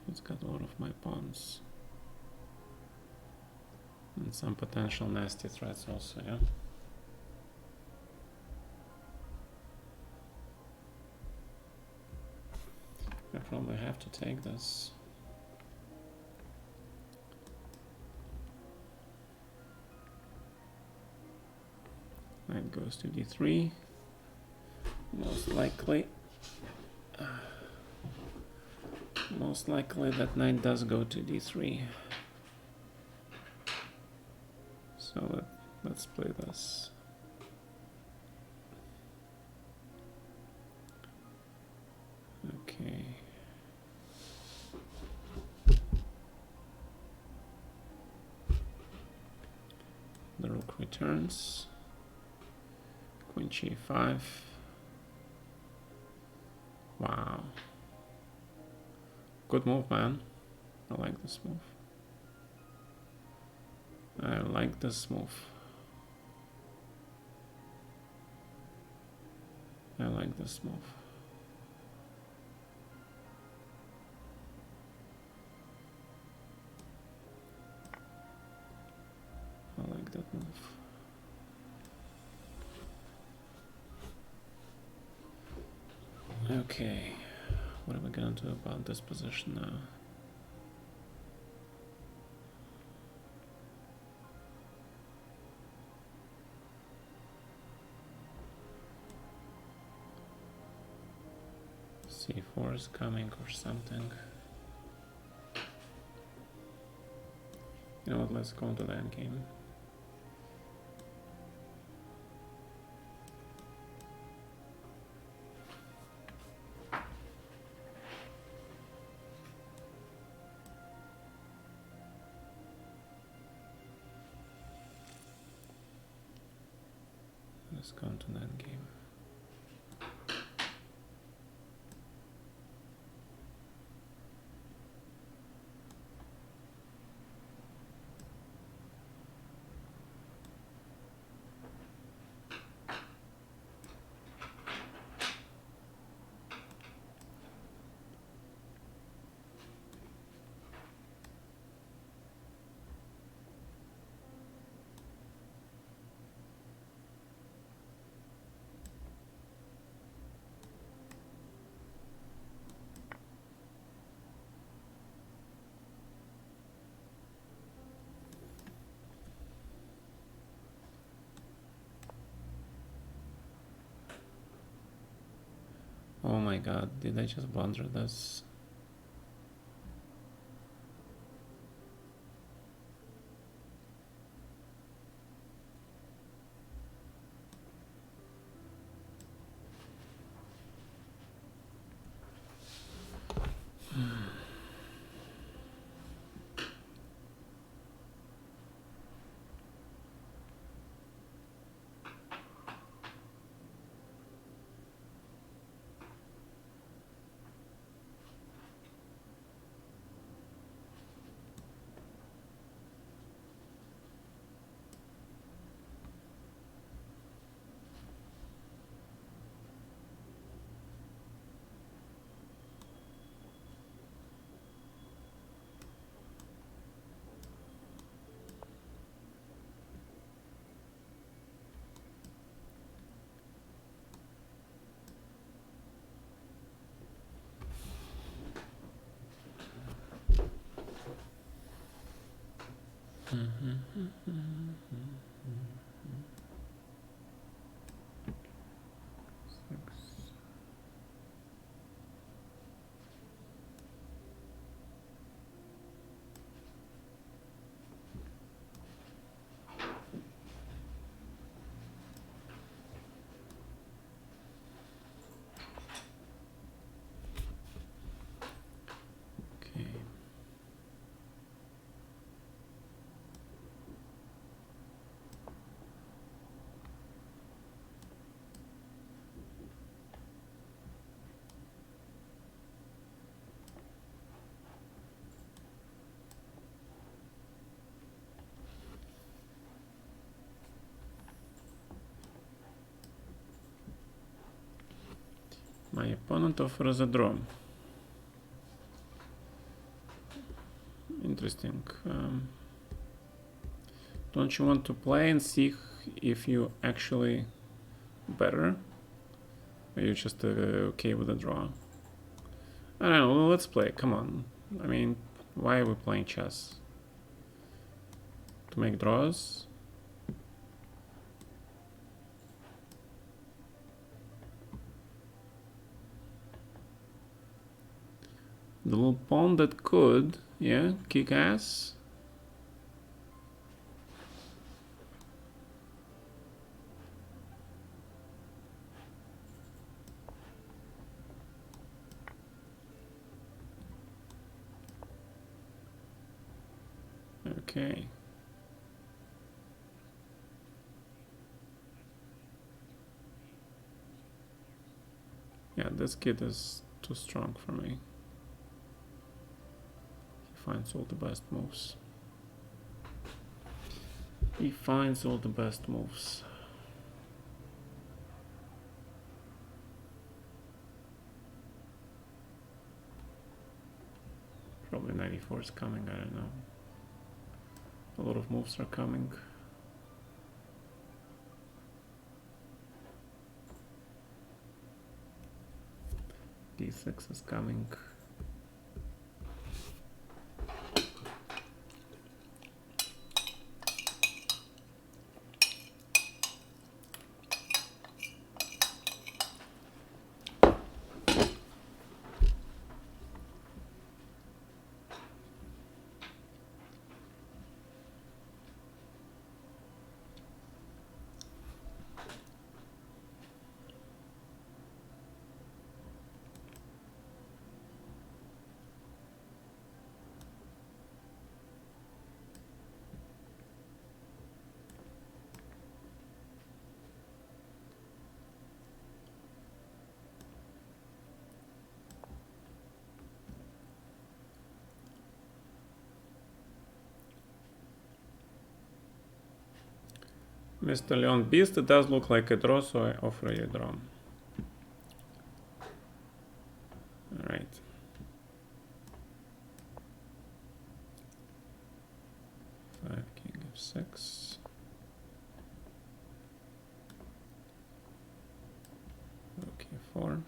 He's got a lot of my pawns. And some potential nasty threats also, yeah? I probably have to take this. Knight goes to d3. Most likely that knight does go to d3. So let's play this. Okay. The rook returns. Queen g5. Wow. good move, man. I like this move. I like this move. I like this move. I like that move. Okay, what are we gonna do about this position now? C4 is coming or something. You know what, let's go into the endgame. Let's go into the endgame. Oh my god, did I just blunder this? Okay. My opponent offers a draw. Interesting. Don't you want to play and see if you actually better? Or are you just okay with a draw? I don't know, let's play, come on. I mean, why are we playing chess? To make draws? The little pawn that could, yeah, kick ass. Okay. Yeah, this kid is too strong for me. finds all the best moves. He finds all the best moves. Probably 94 is coming, I don't know. A lot of moves are coming. D6 is coming. Mr. Leon Beast, it does look like a draw, so I offer you a draw. Alright. Five, king of 6. Okay, 4.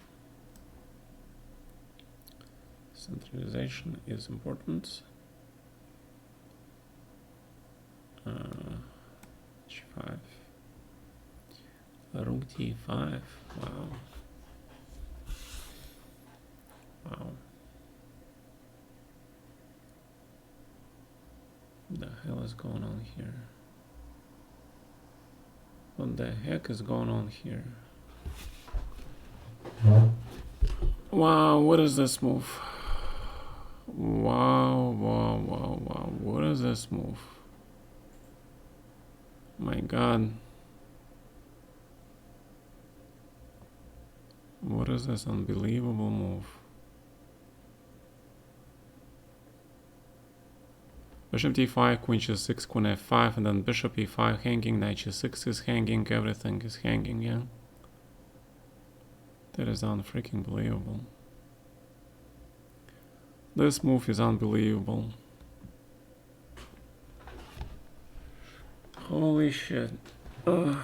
Centralization is important. H5. Rook D5. Wow. Wow. What the hell is going on here? What the heck is going on here? Wow, what is this move? Wow, wow, wow, wow. What is this move? My God. What is this unbelievable move? Bishop d5, queen g6, queen f5, and then bishop e5 hanging, knight g6 is hanging, everything is hanging, yeah? That is unfreaking believable. This move is unbelievable. Holy shit. Ugh.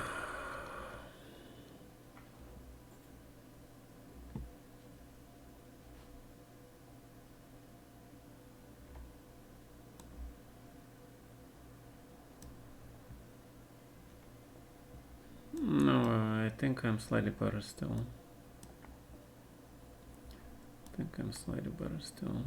No, I think I'm slightly better still. I think I'm slightly better still.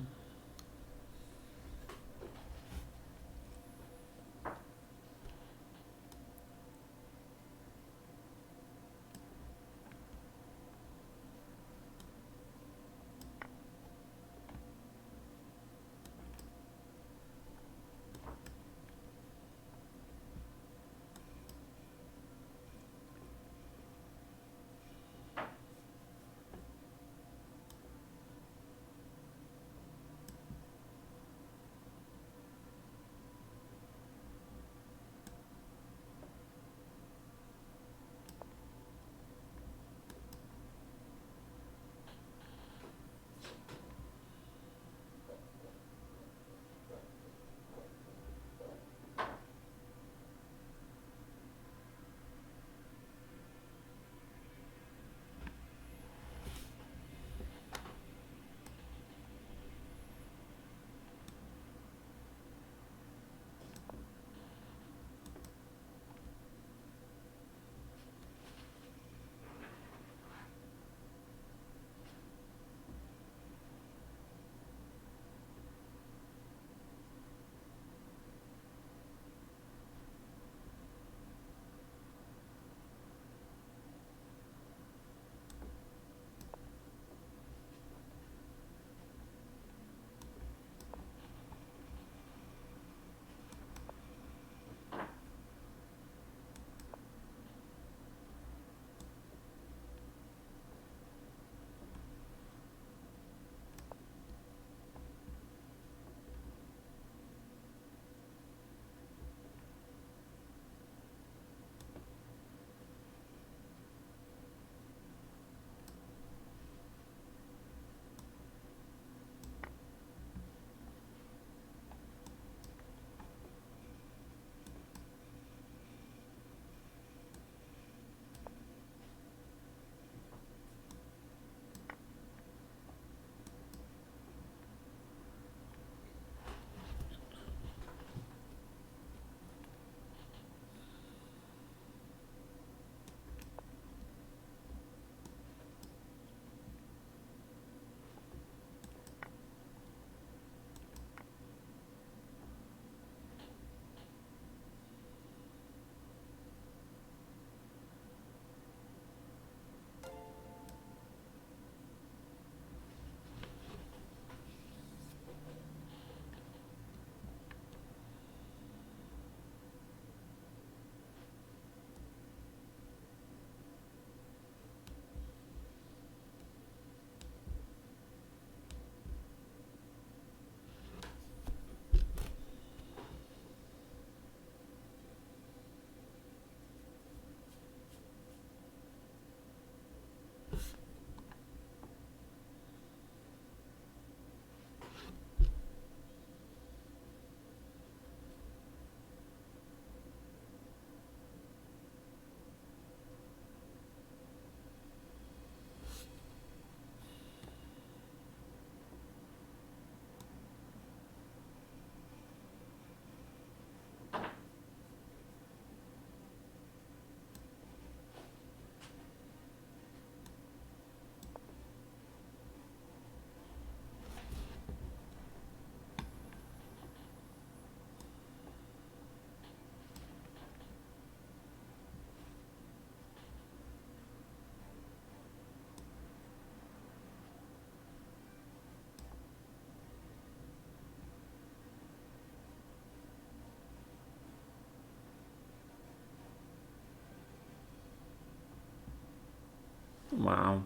Wow.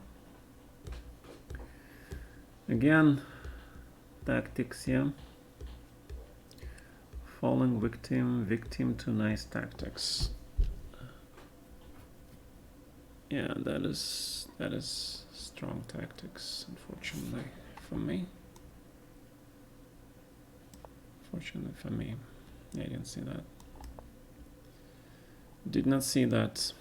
Again, tactics here. Falling victim, victim to nice tactics. Yeah, that is strong tactics, unfortunately for me. Fortunately for me. Yeah, I didn't see that. Did not see that.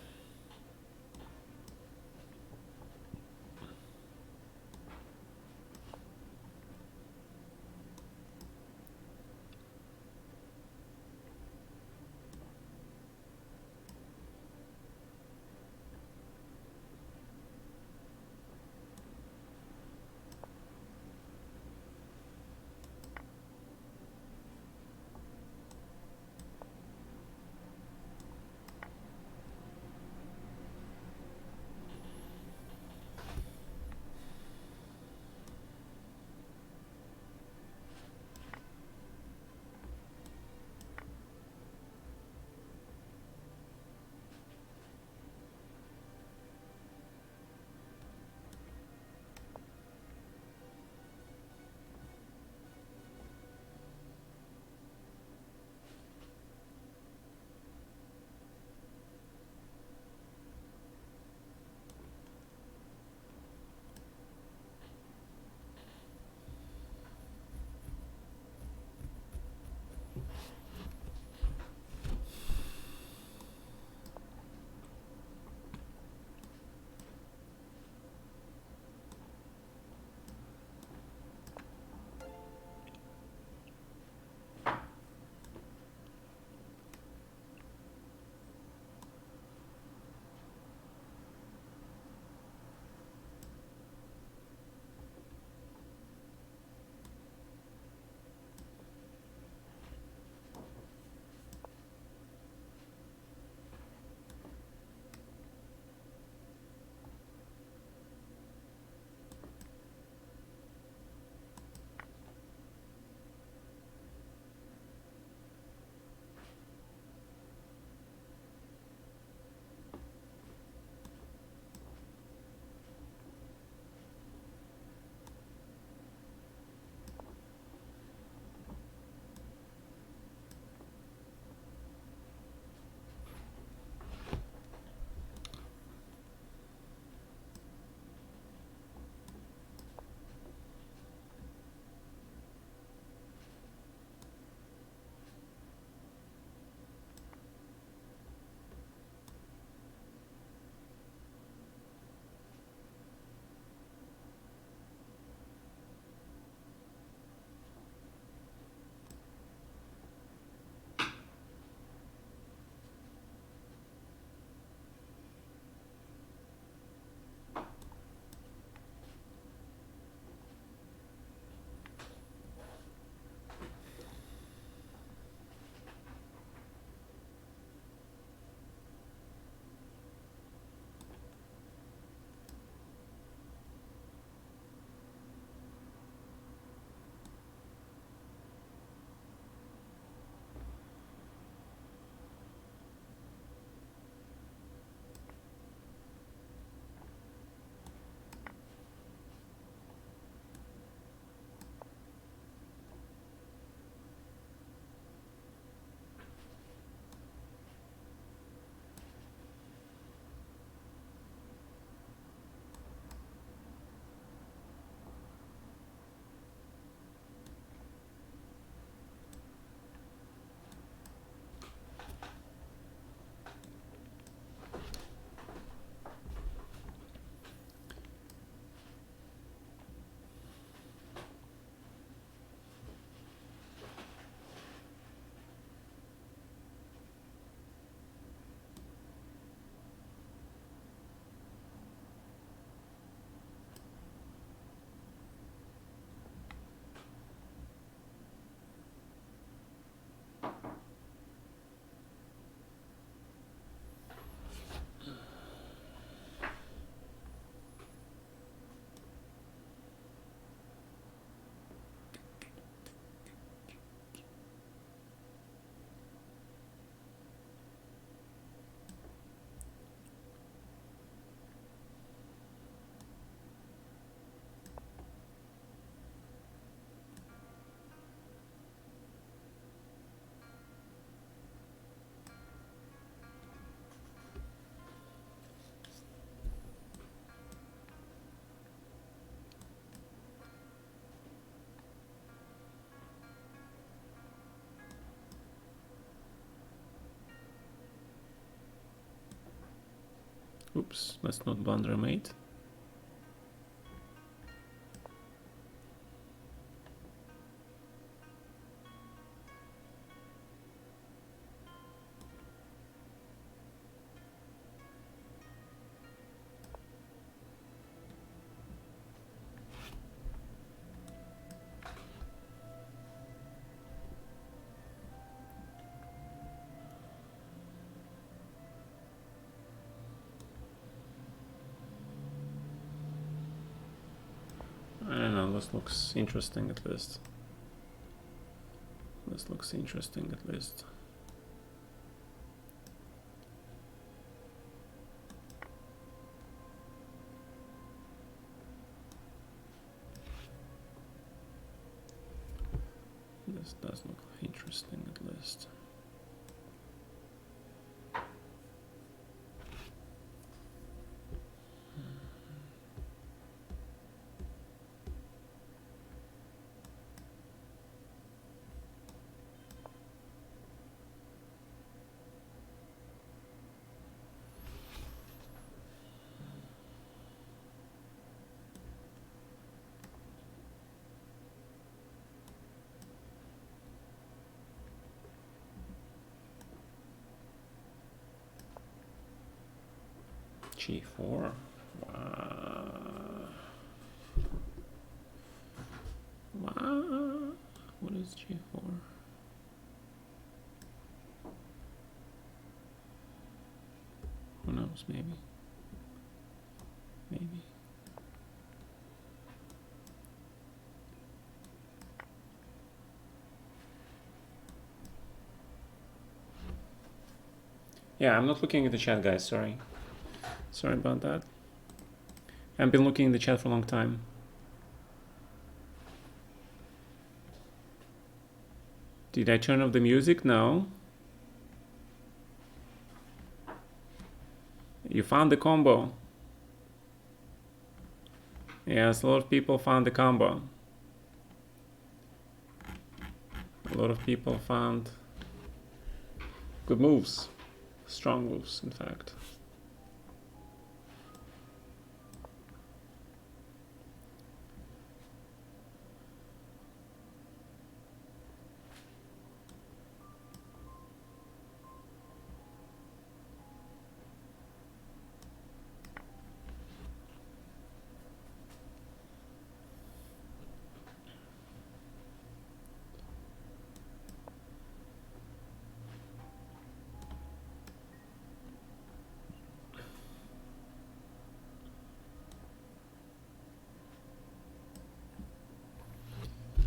Oops, let's not blunder a mate. I don't know, this looks interesting at least. This looks interesting at least. This does look interesting at least. G4. Wow. What is G4? Who knows? Maybe. Maybe. Yeah, I'm not looking at the chat, guys. Sorry. Sorry about that. I've been looking in the chat for a long time. Did I turn off the music? No. You found the combo. Yes, a lot of people found the combo. A lot of people found good moves. Strong moves, in fact.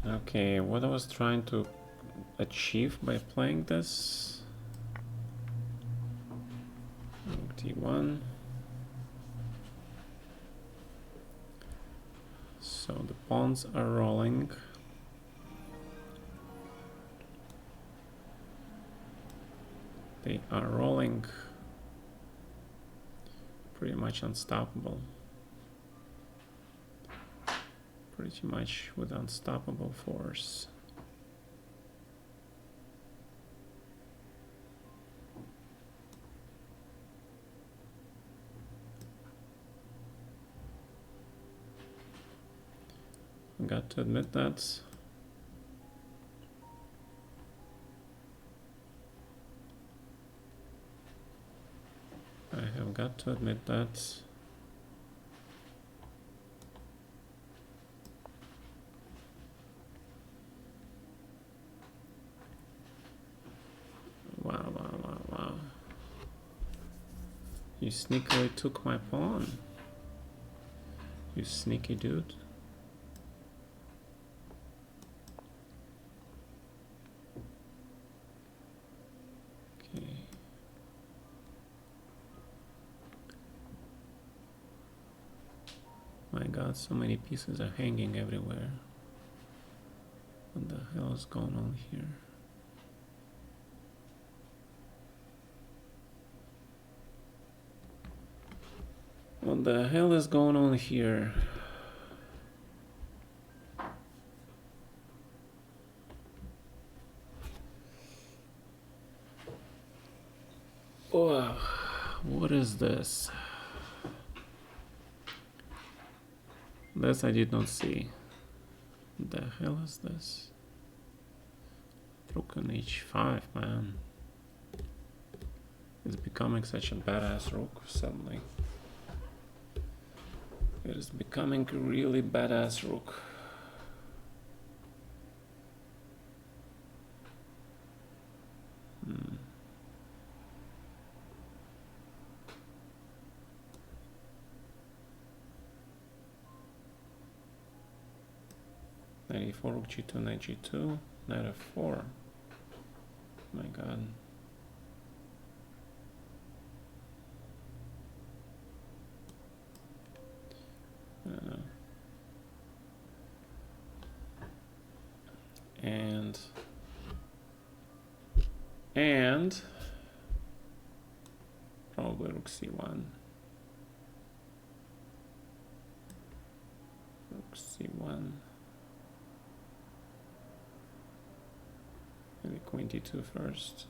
Okay, what I was trying to achieve by playing this. T1. So the pawns are rolling. They are rolling pretty much unstoppable. Pretty much with unstoppable force. Got to admit that. I have got to admit that. Wow, wow, wow, wow. You sneakily took my pawn. You sneaky dude. Okay. My god, so many pieces are hanging everywhere. What the hell is going on here? What the hell is going on here? Wow, what is this? This I did not see. What the hell is this? Rook on h5, man. It's becoming such a badass rook suddenly. It is becoming a really badass rook. Hmm. Knight e4, rook g2, knight g2, knight f4. My god. And probably rook c1. Rook c1. Maybe queen d2 first.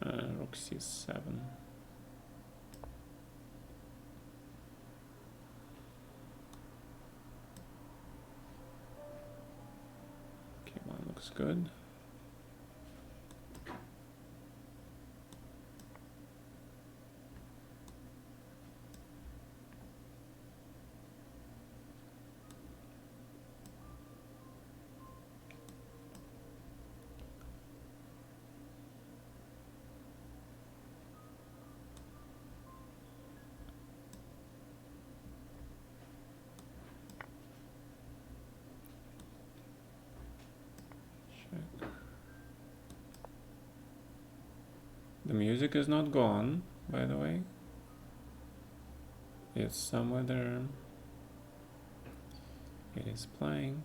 Rook c7. Okay, one looks good. The music is not gone, by the way. It's somewhere there. It is playing.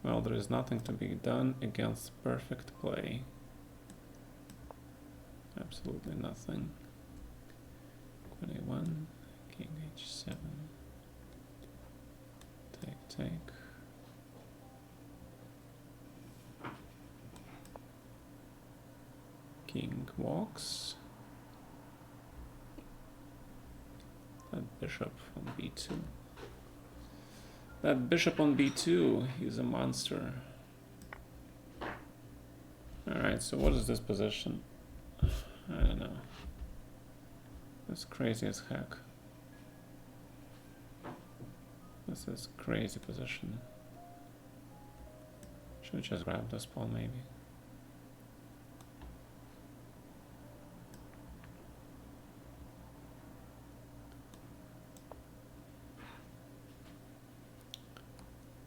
Well, there is nothing to be done against perfect play. Absolutely nothing. Queen a1, king h7. Take, take. King walks. That bishop on b2. That bishop on b2 is a monster. Alright, so what is this position? I don't know. That's crazy as heck. This is crazy position. Should just grab this pawn maybe.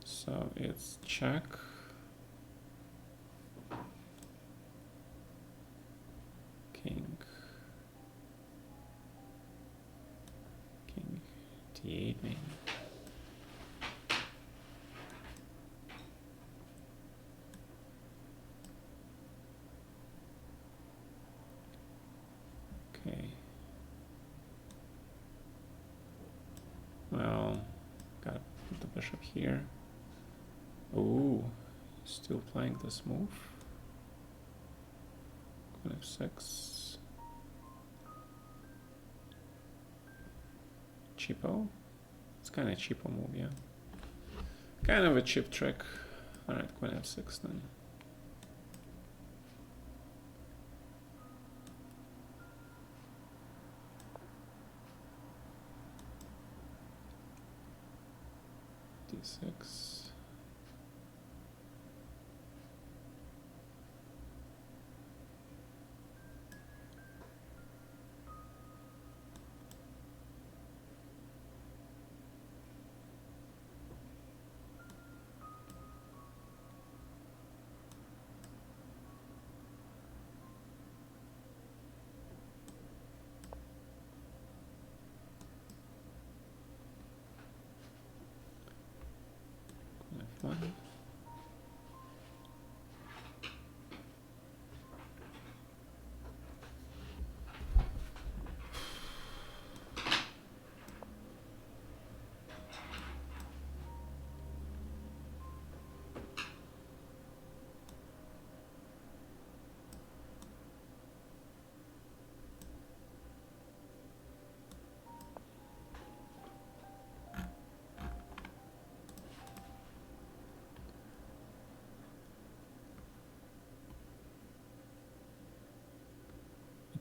So it's check. King. King d8 maybe. Okay. Well, gotta put the bishop here. Ooh, still playing this move. Queen f6. Cheapo. It's kind of a cheapo move, yeah. Kind of a cheap trick. Alright, queen f6 then. d6. F1.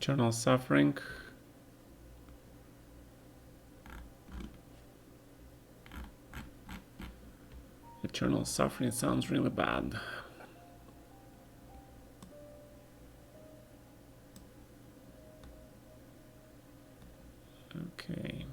Eternal suffering. Eternal suffering sounds really bad. Okay.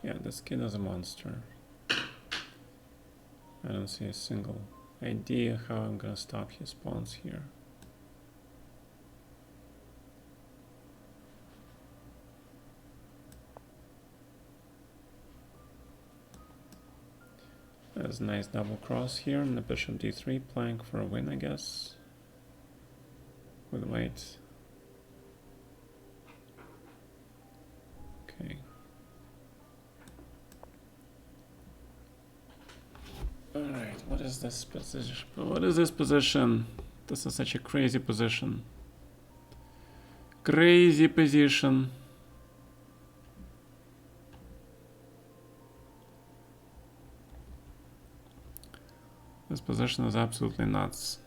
Yeah, this kid is a monster. I don't see a single idea how I'm gonna stop his pawns here. There's a nice double cross here, and the bishop d3, playing for a win, I guess. With white. Okay. Alright, what is this position? What is this position? This is such a crazy position. Crazy position. This position is absolutely nuts.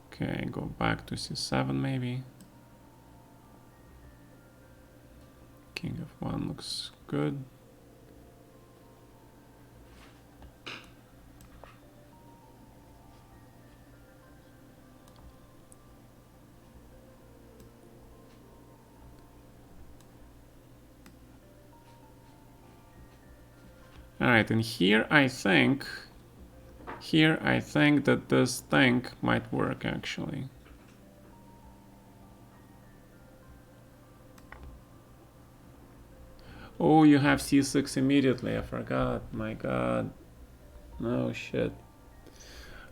Okay, go back to c7 maybe. King f1 looks good. Alright, and here I think that this thing might work actually. Oh, you have c6 immediately. I forgot. My god. No shit.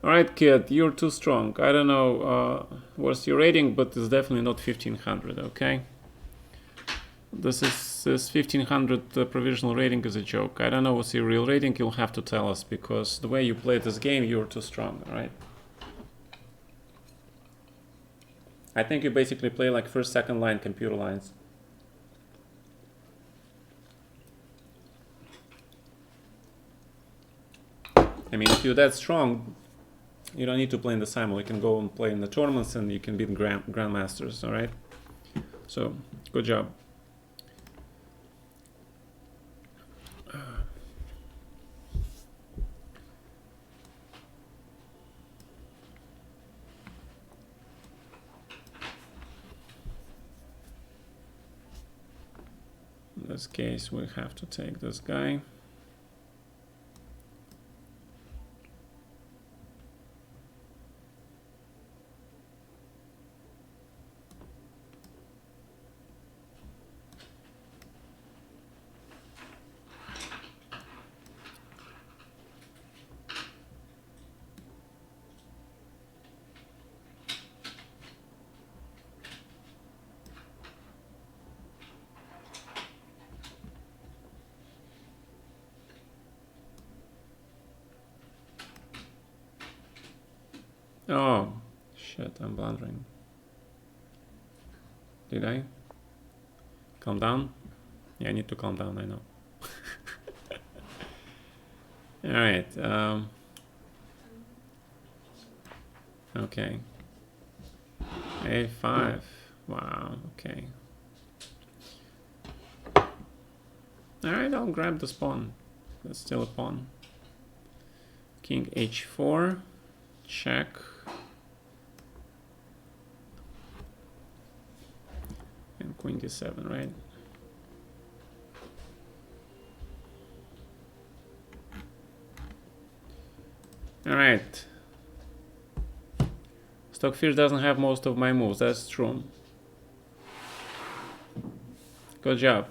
Alright, kid, you're too strong. I don't know what's your rating, but it's definitely not 1500, okay? This 1500 provisional rating is a joke. I don't know what's your real rating. You'll have to tell us, because the way you play this game, you're too strong, right? I think you basically play like first, second line computer lines. I mean, if you're that strong, you don't need to play in the Simul. You can go and play in the tournaments and you can beat grandmasters, all right? So, good job. In this case, we have to take this guy. Oh, shit, I'm blundering. Did I? Calm down? Yeah, I need to calm down, I know. Alright, okay. A5. Wow, okay. Alright, I'll grab this pawn. That's still a pawn. King h4. Check. And queen d7, right? Alright. Stockfish doesn't have most of my moves, that's true. Good job.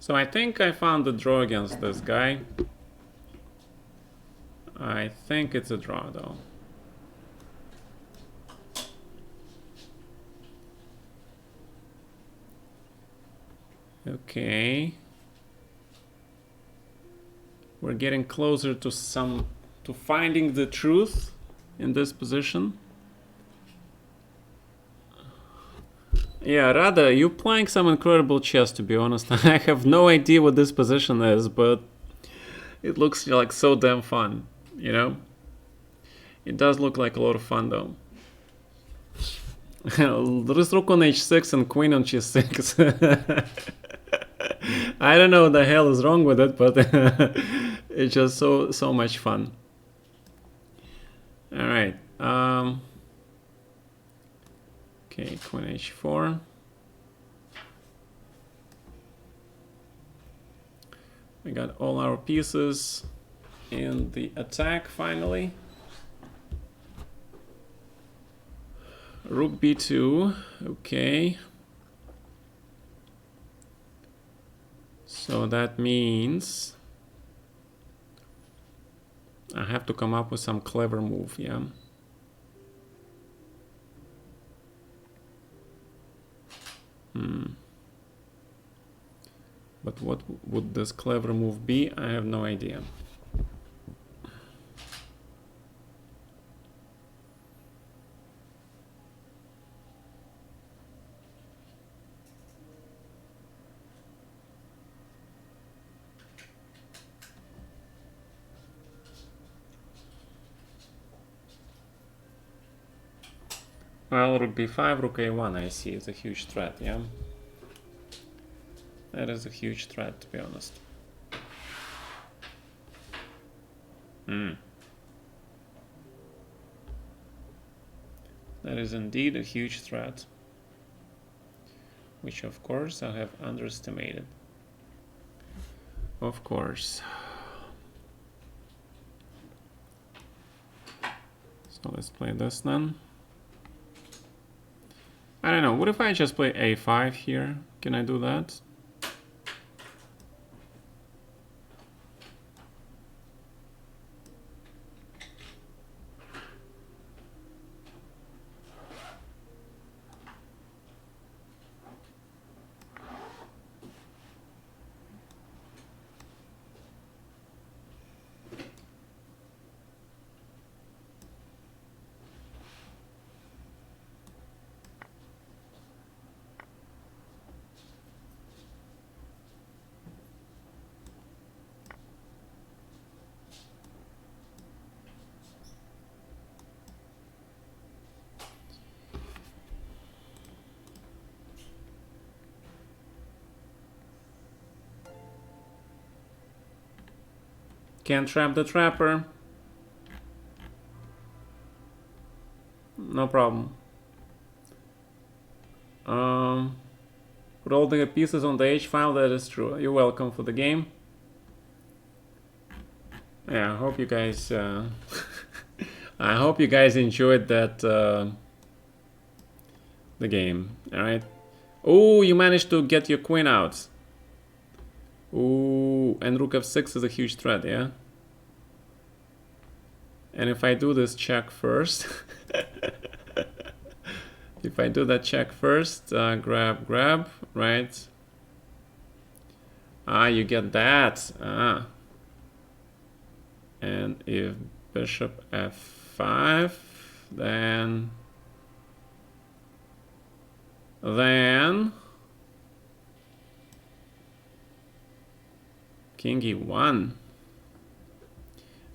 So I think I found the draw against this guy. I think it's a draw though. Okay. We're getting closer to finding the truth in this position. Yeah, Rada, you're playing some incredible chess, to be honest. I have no idea what this position is, but it looks like so damn fun, you know? It does look like a lot of fun, though. There's rook on h6 and queen on g6. I don't know what the hell is wrong with it, but it's just so much fun. All right. Okay, queen h4. We got all our pieces in the attack finally. Rook b2. Okay. So that means I have to come up with some clever move, yeah. But what would this clever move be? I have no idea. Well, rook b5, rook a1, I see, is a huge threat, yeah? That is a huge threat, to be honest. That is indeed a huge threat, which of course I have underestimated. Of course. So let's play this then. I don't know, what if I just play a5 here? Can I do that? Can't trap the trapper. No problem. Put all the pieces on the H file, that is true. You're welcome for the game. Yeah, I hope you guys I hope you guys enjoyed that the game. Alright. Oh, you managed to get your queen out. Ooh, and rook f6 is a huge threat, yeah? And if I do this check first, if I do that check first, grab, right? Ah, you get that. Ah. And if bishop f5, then king e1.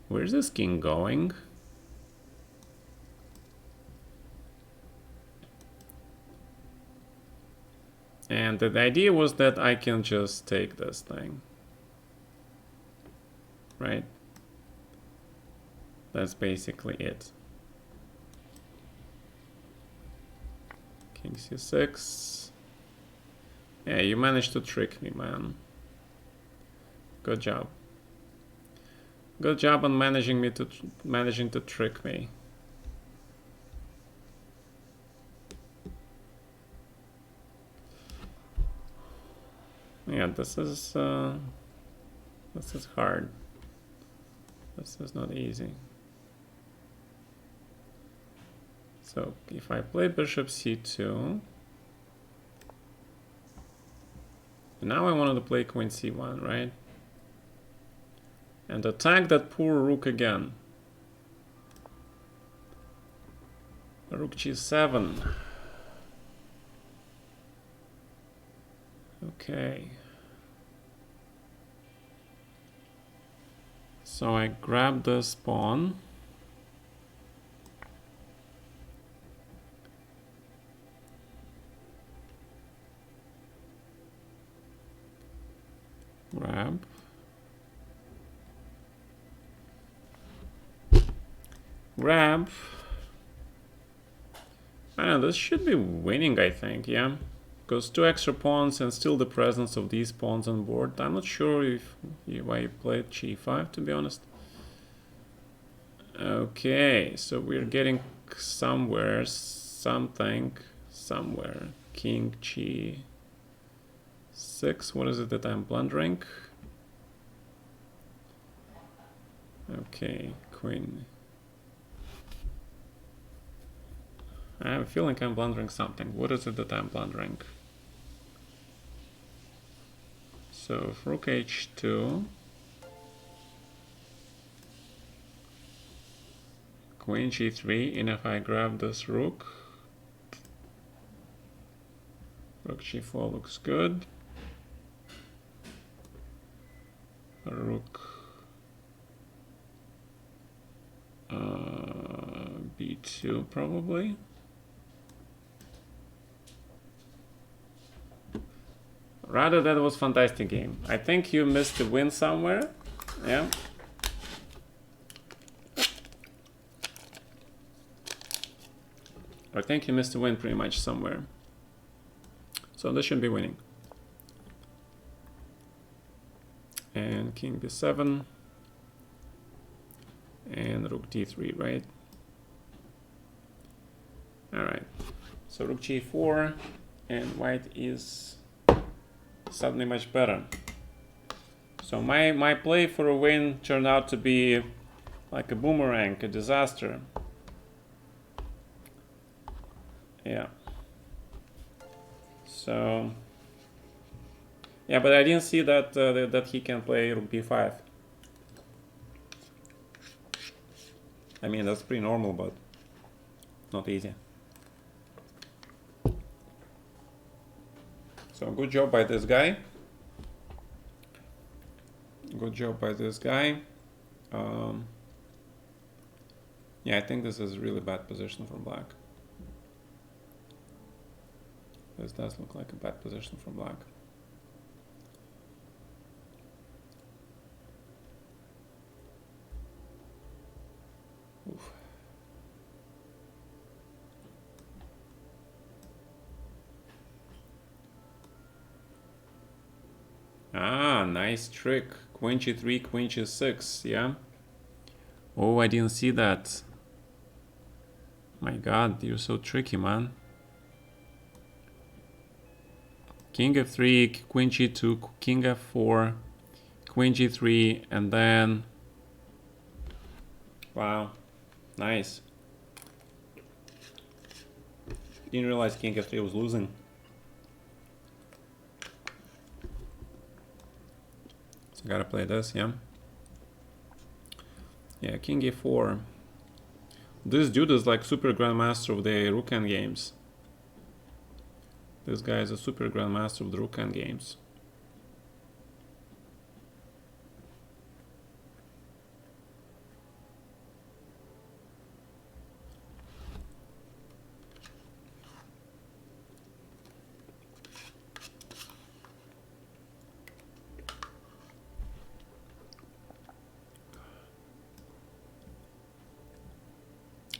Where's this king going? And the idea was that I can just take this thing, right? That's basically it. King c6. Yeah, you managed to trick me, man. Good job. Good job on managing to trick me. Yeah, this is hard. This is not easy. So if I play bishop c2, now I wanted to play queen c1, right? And attack that poor rook again. Rook g7. Okay. So I grab this pawn. Grab. Grab. I don't know, this should be winning, I think, yeah? Because 2 extra pawns and still the presence of these pawns on board. I'm not sure why you played g5, to be honest. Okay, so we're getting somewhere, somewhere. King g6. What is it that I'm blundering? Okay, queen. I have a feeling I'm blundering something. What is it that I'm blundering? So rook h2. Queen g3, and if I grab this rook, rook g4 looks good. Rook b2 probably. Rather, that was fantastic game. I think you missed the win somewhere. Yeah. I think you missed the win pretty much somewhere. So this should be winning. And king b7. And rook d3, right? Alright. So rook g4. And white is suddenly much better. So my play for a win turned out to be like a boomerang, a disaster. Yeah. So yeah, but I didn't see that that he can play rook b5. I mean, that's pretty normal, but not easy. So good job by this guy. Good job by this guy. Yeah, I think this is a really bad position for black. This does look like a bad position for black. Oof. Ah, nice trick. Queen g3, queen g6, yeah? Oh, I didn't see that. My god, you're so tricky, man. King f3, queen g2, king f4, queen g3, and then... Wow, nice. Didn't realize king f3 was losing. Gotta play this, yeah. Yeah, king e4. This dude is like super grandmaster of the rook end games. This guy is a super grandmaster of the rook end games.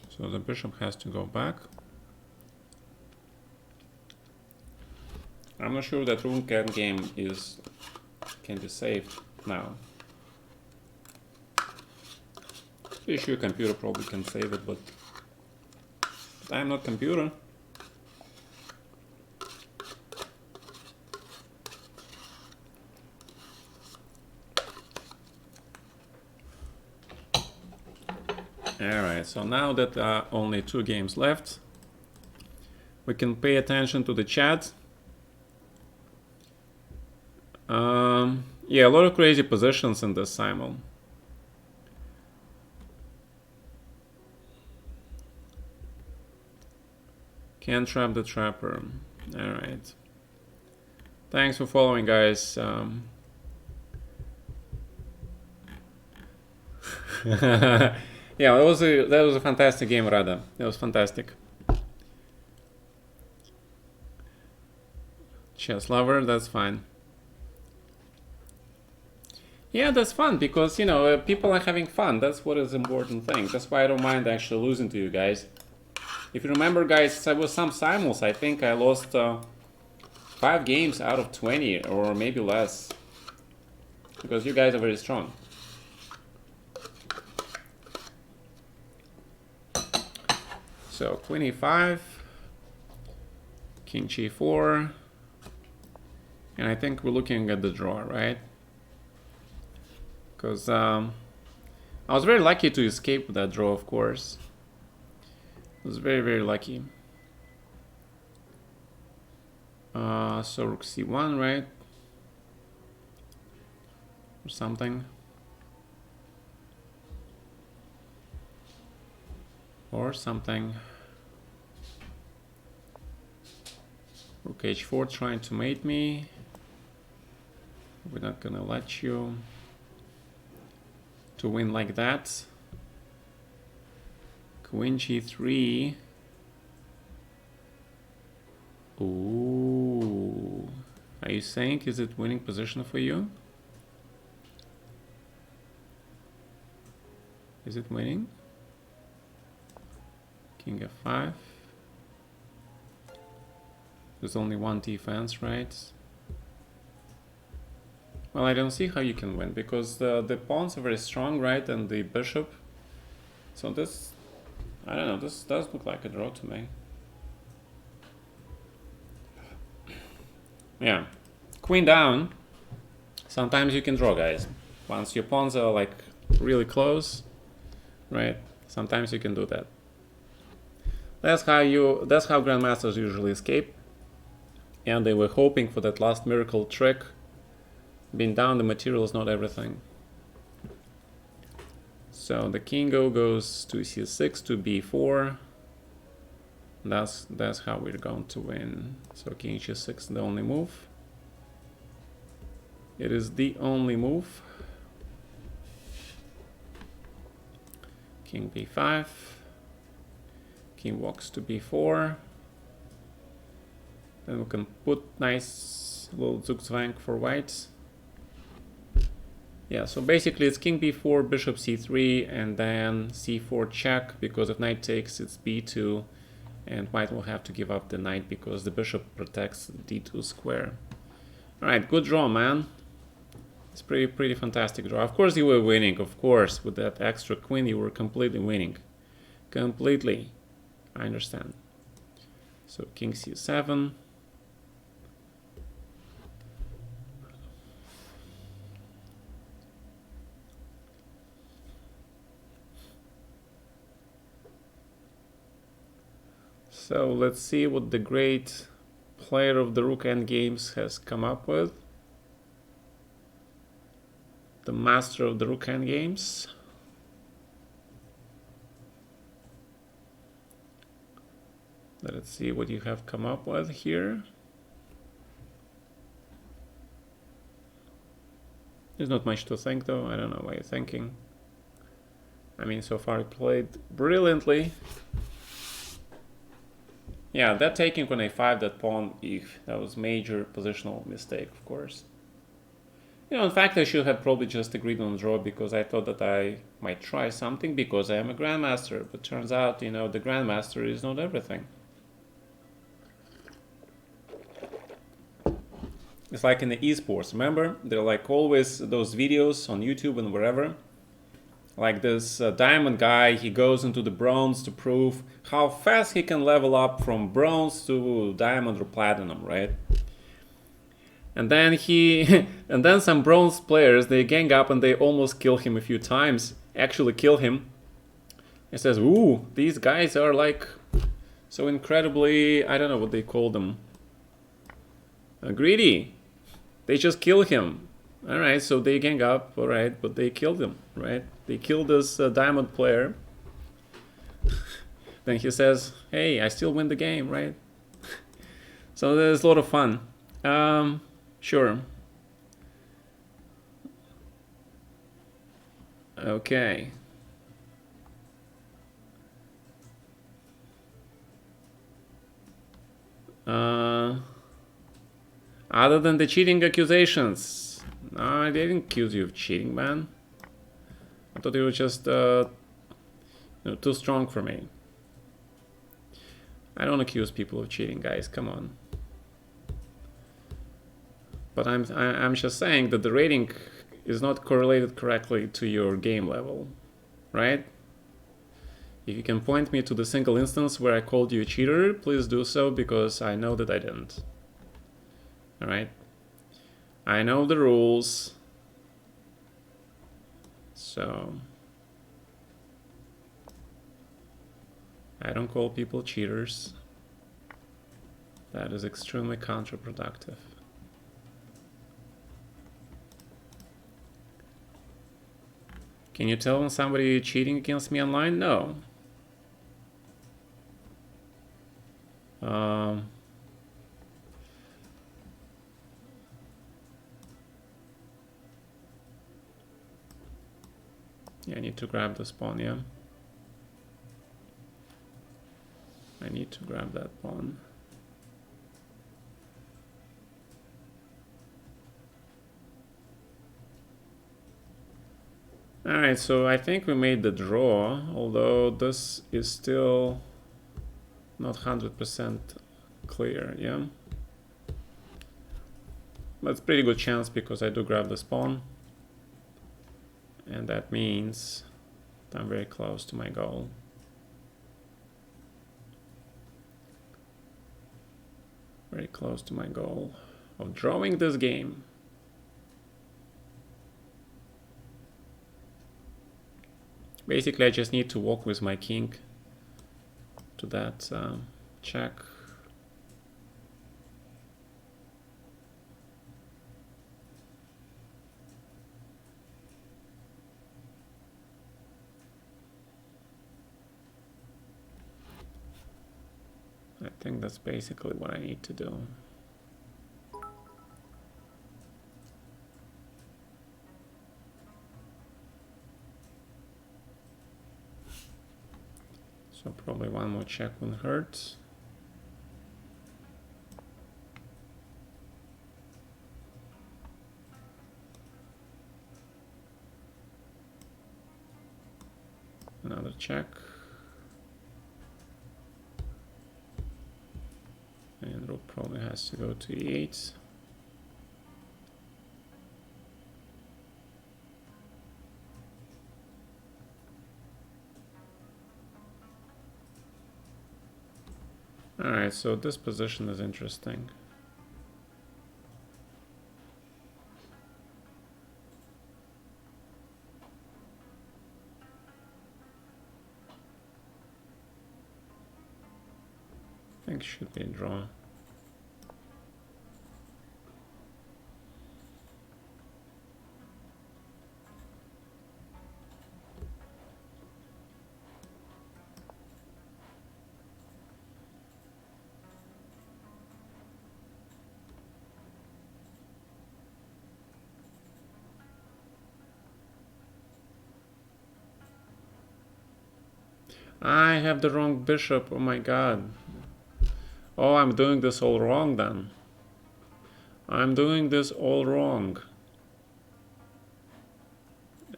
So the bishop has to go back. I'm not sure that rook end game can be saved now. Pretty sure computer probably can save it, but I'm not computer. Alright, so now that only 2 games left, we can pay attention to the chat. Yeah, a lot of crazy positions in this Simul. Can't trap the trapper. Alright. Thanks for following, guys. Yeah, that was a fantastic game, Rada. That was fantastic. Chess lover, that's fine. Yeah, that's fun because, you know, people are having fun. That's what is the important thing. That's why I don't mind actually losing to you guys. If you remember, guys, there was some simuls. I think I lost 5 games out of 20 or maybe less because you guys are very strong. So queen e5, king g4, and I think we're looking at the draw, right? Because I was very lucky to escape with that draw, of course. I was very, very lucky. So rook c1, right? Or something. Or something. Rook h4 trying to mate me. We're not gonna let you to win like that. Queen g3. Ooh. Are you saying is it winning position for you? Is it winning? King f5. There's only one defense, right? Well, I don't see how you can win because the pawns are very strong, right? And the bishop. So this, I don't know, this does look like a draw to me. Yeah. Queen down. Sometimes you can draw, guys. Once your pawns are like really close, right? Sometimes you can do that. That's how grandmasters usually escape. And they were hoping for that last miracle trick. Being down the material is not everything. So the king goes to c6 to b4. That's how we're going to win. So king g6, the only move. It is the only move. King b5. King walks to b4. Then we can put nice little zugzwang for white. Yeah, so basically it's king b4, bishop c3, and then c4 check, because if knight takes, it's b2, and white will have to give up the knight because the bishop protects the d2 square. Alright, good draw, man. It's pretty fantastic draw. Of course you were winning, of course. With that extra queen, you were completely winning. Completely. I understand. So king c7. So let's see what the great player of the rook endgames has come up with. the master of the rook endgames. Let's see what you have come up with here. There's not much to think though. I don't know what you're thinking. I mean, so far he played brilliantly. Yeah, that taking on a5, that pawn, that was major positional mistake, of course. You know, in fact, I should have probably just agreed on a draw because I thought that I might try something because I am a grandmaster. But turns out, you know, the grandmaster is not everything. It's like in the esports, remember? There are like always those videos on YouTube and wherever. Like this diamond guy, he goes into the bronze to prove how fast he can level up from bronze to diamond or platinum, right? And then and then some bronze players, they gang up and they almost kill him a few times, actually kill him. He says, ooh, these guys are like so incredibly, I don't know what they call them, greedy. They just kill him. All right, so they gang up, all right, but they killed him, right? They killed this diamond player. Then he says, hey, I still win the game, right? So there's a lot of fun. Sure. Okay. Other than the cheating accusations. No, I didn't accuse you of cheating, man. I thought you were just you know, too strong for me. I don't accuse people of cheating, guys. Come on. But I'm just saying that the rating is not correlated correctly to your game level, right? If you can point me to the single instance where I called you a cheater, please do so, because I know that I didn't. All right? I know the rules. So I don't call people cheaters. That is extremely counterproductive. Can you tell when somebody cheating against me online? No. Yeah, I need to grab this pawn, yeah. I need to grab that pawn. Alright, so I think we made the draw, although this is still not 100% clear, yeah? But it's a pretty good chance because I do grab this pawn. And that means I'm very close to my goal. Very close to my goal of drawing this game. Basically, I just need to walk with my king to that check. I think that's basically what I need to do. So probably one more check wouldn't hurt. Another check. And rook probably has to go to e8. Alright, so this position is interesting. I think it should be a draw. I have the wrong bishop. Oh my god. Oh, I'm doing this all wrong then. I'm doing this all wrong.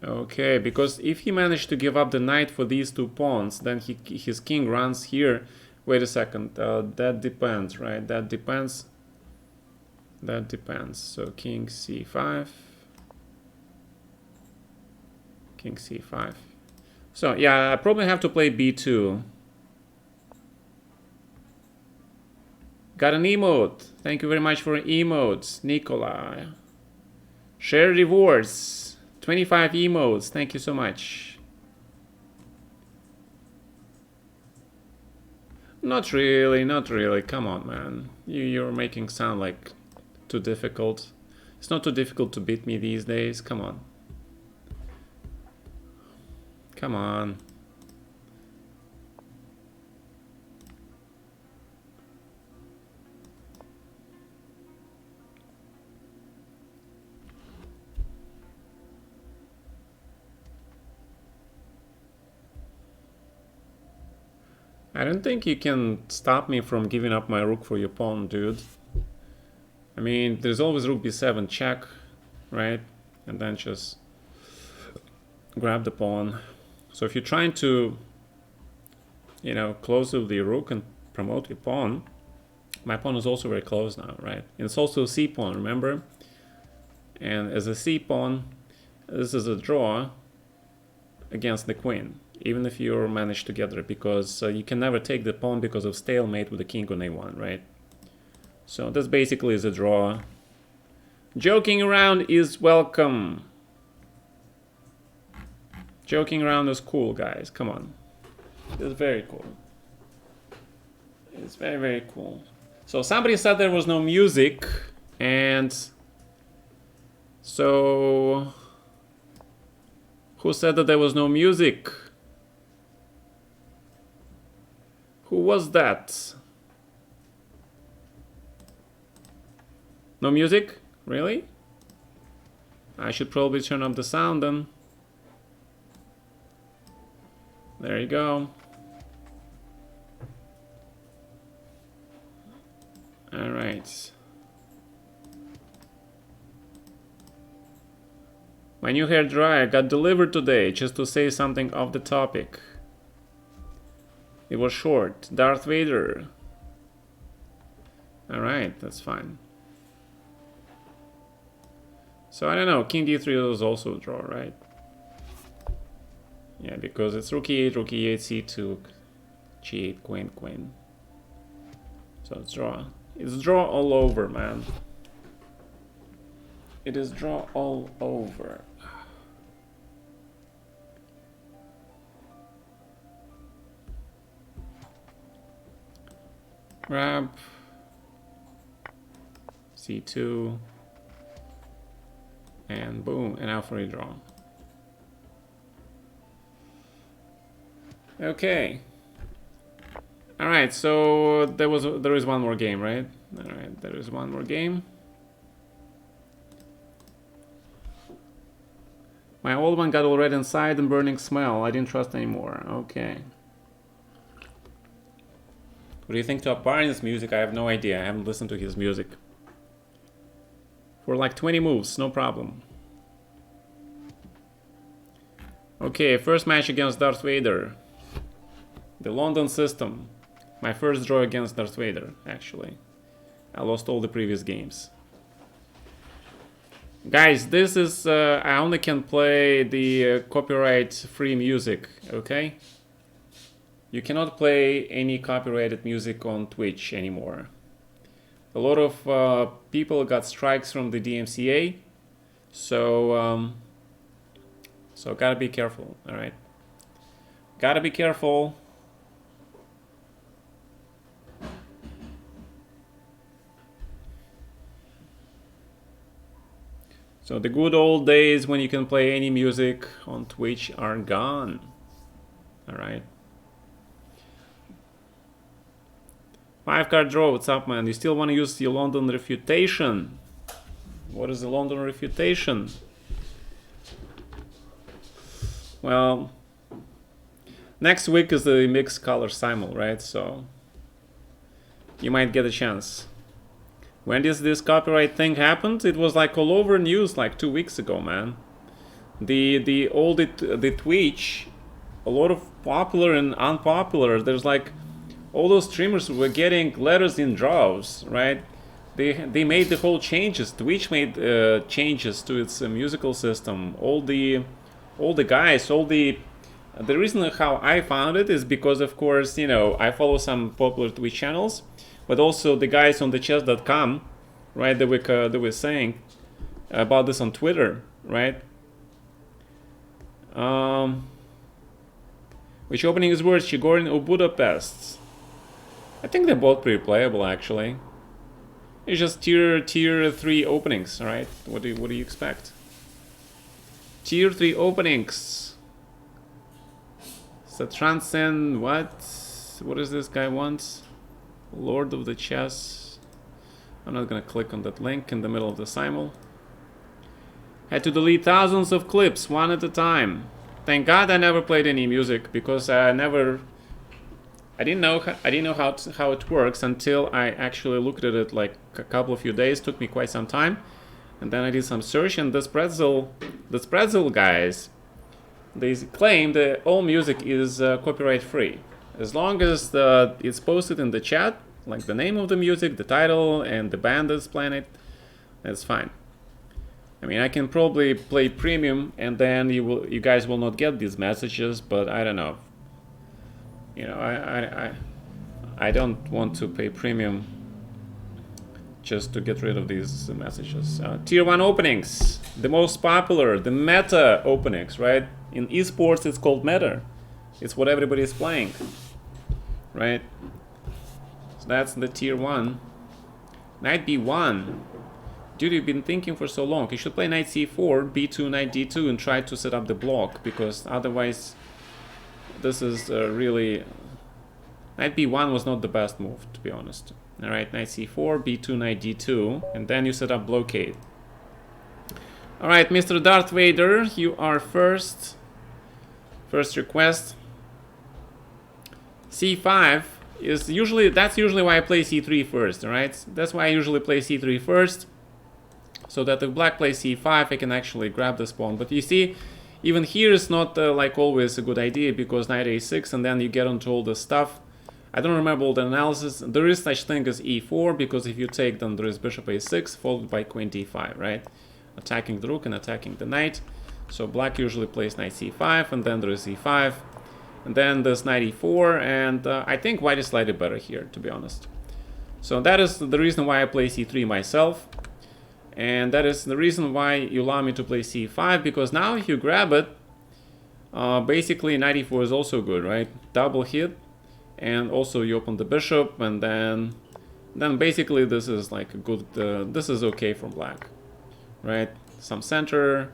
Okay, because if he managed to give up the knight for these two pawns, then his king runs here. Wait a second. That depends, right? That depends. That depends. So king c5. King c5. So yeah, I probably have to play b2. Got an emote. Thank you very much for emotes, Nikolai. Share rewards. 25 emotes. Thank you so much. Not really, not really. Come on, man. You're making sound like too difficult. It's not too difficult to beat me these days. Come on. Come on. I don't think you can stop me from giving up my rook for your pawn, dude. I mean, there's always rook b7 check, right? And then just grab the pawn. So if you're trying to, you know, close with the rook and promote your pawn, my pawn is also very close now, right? And it's also a c pawn, remember? And as a c pawn, this is a draw against the queen, even if you manage to get there, because you can never take the pawn because of stalemate with the king on a1, right? So this basically is a draw. Joking around is welcome. Joking around is cool, guys. Come on. It's very cool. It's very, very cool. So somebody said there was no music, and so who said that there was no music? Who was that? No music? Really? I should probably turn up the sound then. There you go. All right. My new hair dryer got delivered today, just to say something off the topic. It was short. Darth Vader. All right, that's fine. So I don't know. King d3 was also a draw, right? Yeah, because it's rook e8, c2, g8, queen, queen. So it's draw. It's draw all over, man. It is draw all over. Grab. c2. And boom, and now for a draw. Okay. All right, so there is one more game, right? All right, there is one more game. My old one got all red inside and burning smell. I didn't trust anymore. Okay. What do you think to Aparin's music? I have no idea. I haven't listened to his music. For like 20 moves, no problem. Okay, first match against Darth Vader. The London system. My first draw against Darth Vader, actually. I lost all the previous games. Guys, this is... I only can play the copyright-free music, okay? You cannot play any copyrighted music on Twitch anymore. A lot of people got strikes from the DMCA, so gotta be careful, all right? Gotta be careful. So the good old days when you can play any music on Twitch are gone, all right? 5-card draw, what's up, man? You still want to use the London refutation? What is the London refutation? Well, Next week is the mixed color Simul, right? So you might get a chance. When did this copyright thing happened? It was like all over news like 2 weeks ago, man. The Twitch, a lot of popular and unpopular. There's like all those streamers were getting letters in droves, right? They made the whole changes. Twitch made changes to its musical system. All the guys, the reason how I found it is because, of course, you know, I follow some popular Twitch channels, but also the guys on the chess.com, right? They were saying about this on Twitter, right? Which opening is worse, Chigorin or Budapest? I think they're both pretty playable, actually. It's just tier 3 openings, right? What do you expect? Tier 3 openings. So transcend what? What does this guy want? Lord of the Chess. I'm not gonna click on that link in the middle of the Simul. Had to delete thousands of clips one at a time. Thank God I never played any music because I didn't know how it works until I actually looked at it like a couple of few days. Took me quite some time, and then I did some search. And the Pretzel guys, they claim that all music is copyright free as long as it's posted in the chat, like the name of the music, the title, and the band that's playing it. That's fine. I mean, I can probably play premium, and then you guys will not get these messages, but I don't know. You know, I don't want to pay premium just to get rid of these messages. Tier 1 openings, the most popular, the meta openings, right? In esports, it's called meta. It's what everybody is playing, right? So that's the tier 1. Knight b1. Dude, you've been thinking for so long. You should play knight c4, b2, knight d2, and try to set up the block, because otherwise this is really... Knight b1 was not the best move, to be honest. Alright, knight c4, b2, knight d2, and then you set up blockade. Alright, Mr. Darth Vader, you are first. First request. c5 is usually... That's usually why I play c3 first, alright? That's why I usually play c3 first. So that if black plays c5, I can actually grab this pawn. But you see, even here is not like always a good idea, because knight a6, and then you get onto all this stuff. I don't remember all the analysis. There is such thing as e4, because if you take, then there is bishop a6, followed by queen d5, right? Attacking the rook and attacking the knight. So black usually plays knight c5, and then there is e5. And then there's knight e4, and I think white is slightly better here, to be honest. So that is the reason why I play c3 myself. And that is the reason why you allow me to play c5, because now if you grab it, basically knight e4 is also good, right? Double hit, and also you open the bishop, and then basically this is like a good, this is okay for black, right? Some center,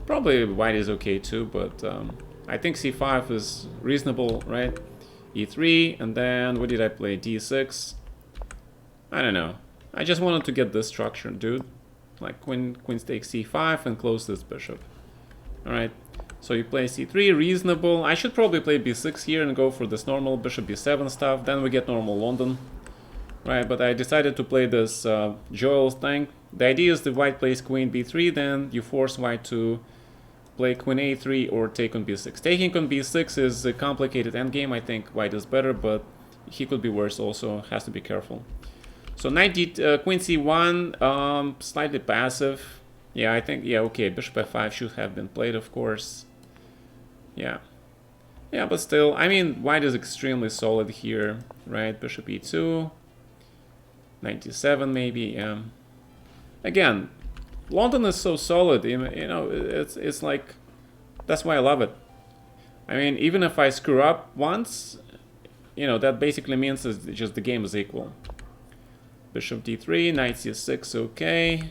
probably white is okay too, but I think c5 is reasonable, right? e3, and then what did I play? d6. I don't know. I just wanted to get this structure, dude. Like queen takes c5 and close this bishop. Alright, so you play c3, reasonable. I should probably play b6 here and go for this normal bishop b7 stuff. Then we get normal London. Right, but I decided to play this Joel thing. The idea is the white plays queen b3, then you force white to play queen a3 or take on b6. Taking on b6 is a complicated endgame. I think white is better, but he could be worse also. Has to be careful. So knight queen c1, slightly passive. Yeah, I think, yeah, okay, bishop f5 should have been played, of course. Yeah. Yeah, but still, I mean, white is extremely solid here, right? Bishop e2, knight d7 maybe, yeah. Again, London is so solid, you know, it's like, that's why I love it. I mean, even if I screw up once, you know, that basically means it's just the game is equal. Bishop d3, knight c6, okay.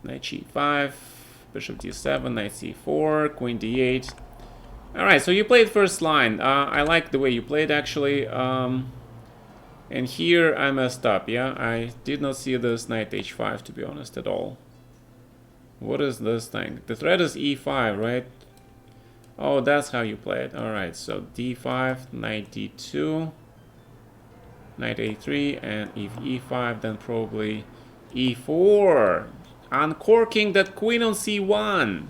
Knight g5, bishop d7, knight c4, queen d8. Alright, so you played first line. I like the way you played, actually. And here I messed up, yeah? I did not see this knight h5, to be honest, at all. What is this thing? The threat is e5, right? Oh, that's how you play it. All right, so d5, knight d2, knight a3, and if e5, then probably e4. Uncorking that queen on c1.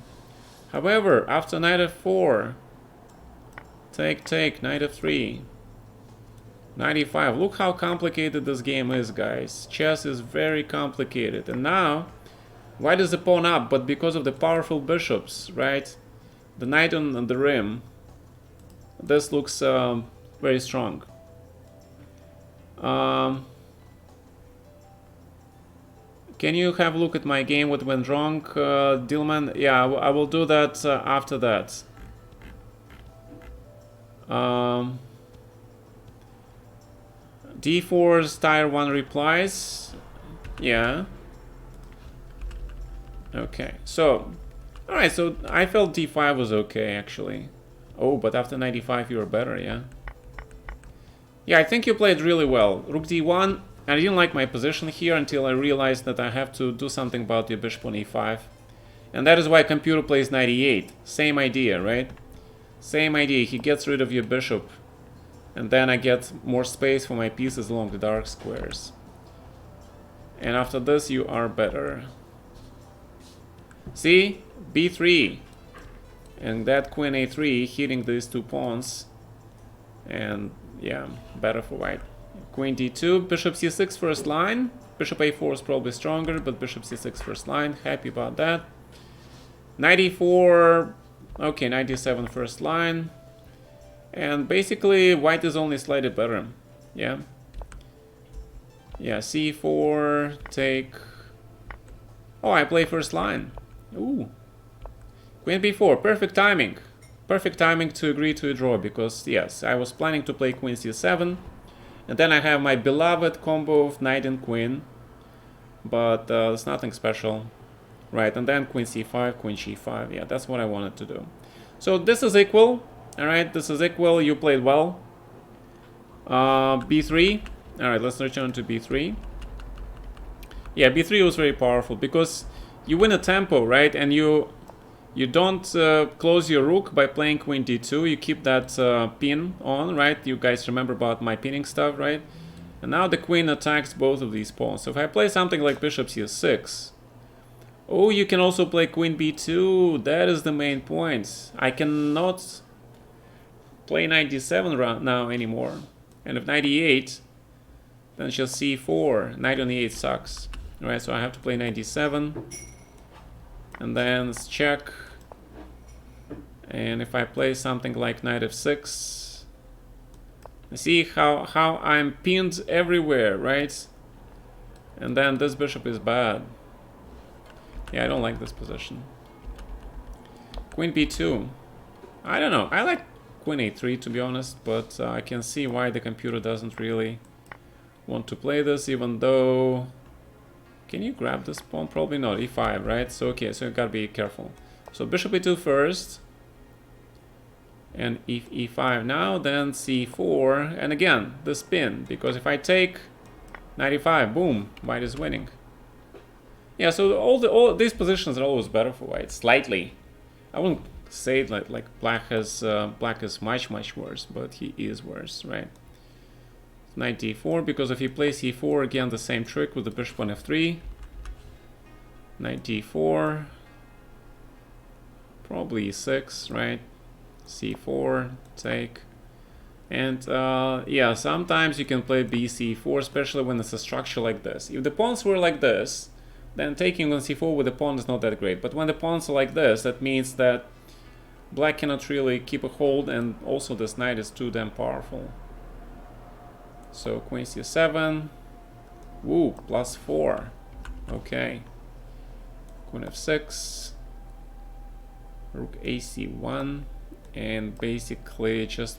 However, after knight f4, take, knight f3, knight e5. Look how complicated this game is, guys. Chess is very complicated. And now, white is the pawn up, but because of the powerful bishops, right? The knight on the rim, this looks very strong. Can you have a look at my game, what went wrong, Dillman? Yeah, I will do that after that. D4's tier 1 replies. Yeah. Okay, so... Alright, so I felt d5 was okay, actually. Oh, but after 95 you were better, yeah? Yeah, I think you played really well. Rook d1. I didn't like my position here until I realized that I have to do something about the bishop on e5. And that is why computer plays knight e8. Same idea, right? Same idea. He gets rid of your bishop. And then I get more space for my pieces along the dark squares. And after this, you are better. See? b3. And that queen a3 hitting these two pawns. And yeah, better for white. Queen d2, bishop c6 first line. Bishop a4 is probably stronger, but bishop c6 first line. Happy about that. Knight e4. Okay, knight d7 first line. And basically, white is only slightly better. Yeah. Yeah, c4, take... Oh, I play first line. Ooh. Queen b4, perfect timing. Perfect timing to agree to a draw, because, yes, I was planning to play queen c7. And then I have my beloved combo of knight and queen. But it's nothing special. Right, and then queen c5, queen g5. Yeah, that's what I wanted to do. So this is equal. Alright, this is equal. You played well. b3. Alright, let's return to b3. Yeah, b3 was very powerful because you win a tempo, right? And you don't close your rook by playing queen d2. You keep that pin on, right? You guys remember about my pinning stuff, right? And now the queen attacks both of these pawns. So if I play something like bishop c6... Oh, you can also play queen b2. That is the main point. I cannot play knight d7 now anymore. And if knight e8, then she'll c4. Knight on e8 sucks. Alright, so I have to play knight d7. And then let's check. And if I play something like knight f6, see how I'm pinned everywhere, right? And then this bishop is bad. Yeah, I don't like this position. Queen b2. I don't know. I like queen a3 to be honest, but I can see why the computer doesn't really want to play this, even though... Can you grab this pawn? Probably not. e5, right? So okay, so you gotta be careful. So bishop e2 first. And if e5 now, then c4. And again, the spin. Because if I take knight e5, boom, white is winning. Yeah, so all these positions are always better for white, slightly. I wouldn't say it like black is much worse, but he is worse, right? Knight d4, because if he plays e4, again the same trick with the bishop on f3. Knight d4, probably e6, right? c4, take. And yeah, sometimes you can play bc4, especially when it's a structure like this. If the pawns were like this, then taking on c4 with the pawn is not that great. But when the pawns are like this, that means that black cannot really keep a hold, and also this knight is too damn powerful. So queen c7. Woo, +4. Okay. Queen f6. Rook ac1. And basically just...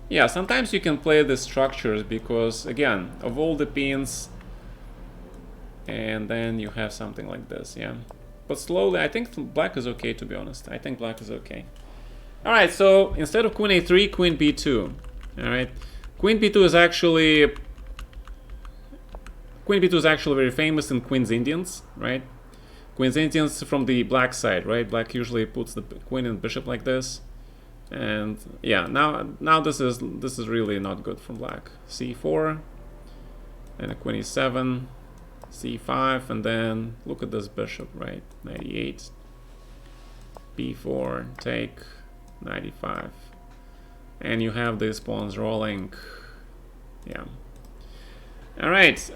Yeah, sometimes you can play the structures because, again, of all the pins... And then you have something like this, yeah. But slowly, I think black is okay, to be honest. I think black is okay. Alright, so instead of queen a3, queen b2. Alright. Queen b2 is actually... Queen b2 is actually very famous in Queen's Indians, right? Queen's Indians from the black side, right? Black usually puts the queen and bishop like this. And yeah, now this is really not good from black. c4 and a queen e7, c5, and then look at this bishop, right? 98, b4, take, 95, and you have these pawns rolling. Yeah. All right.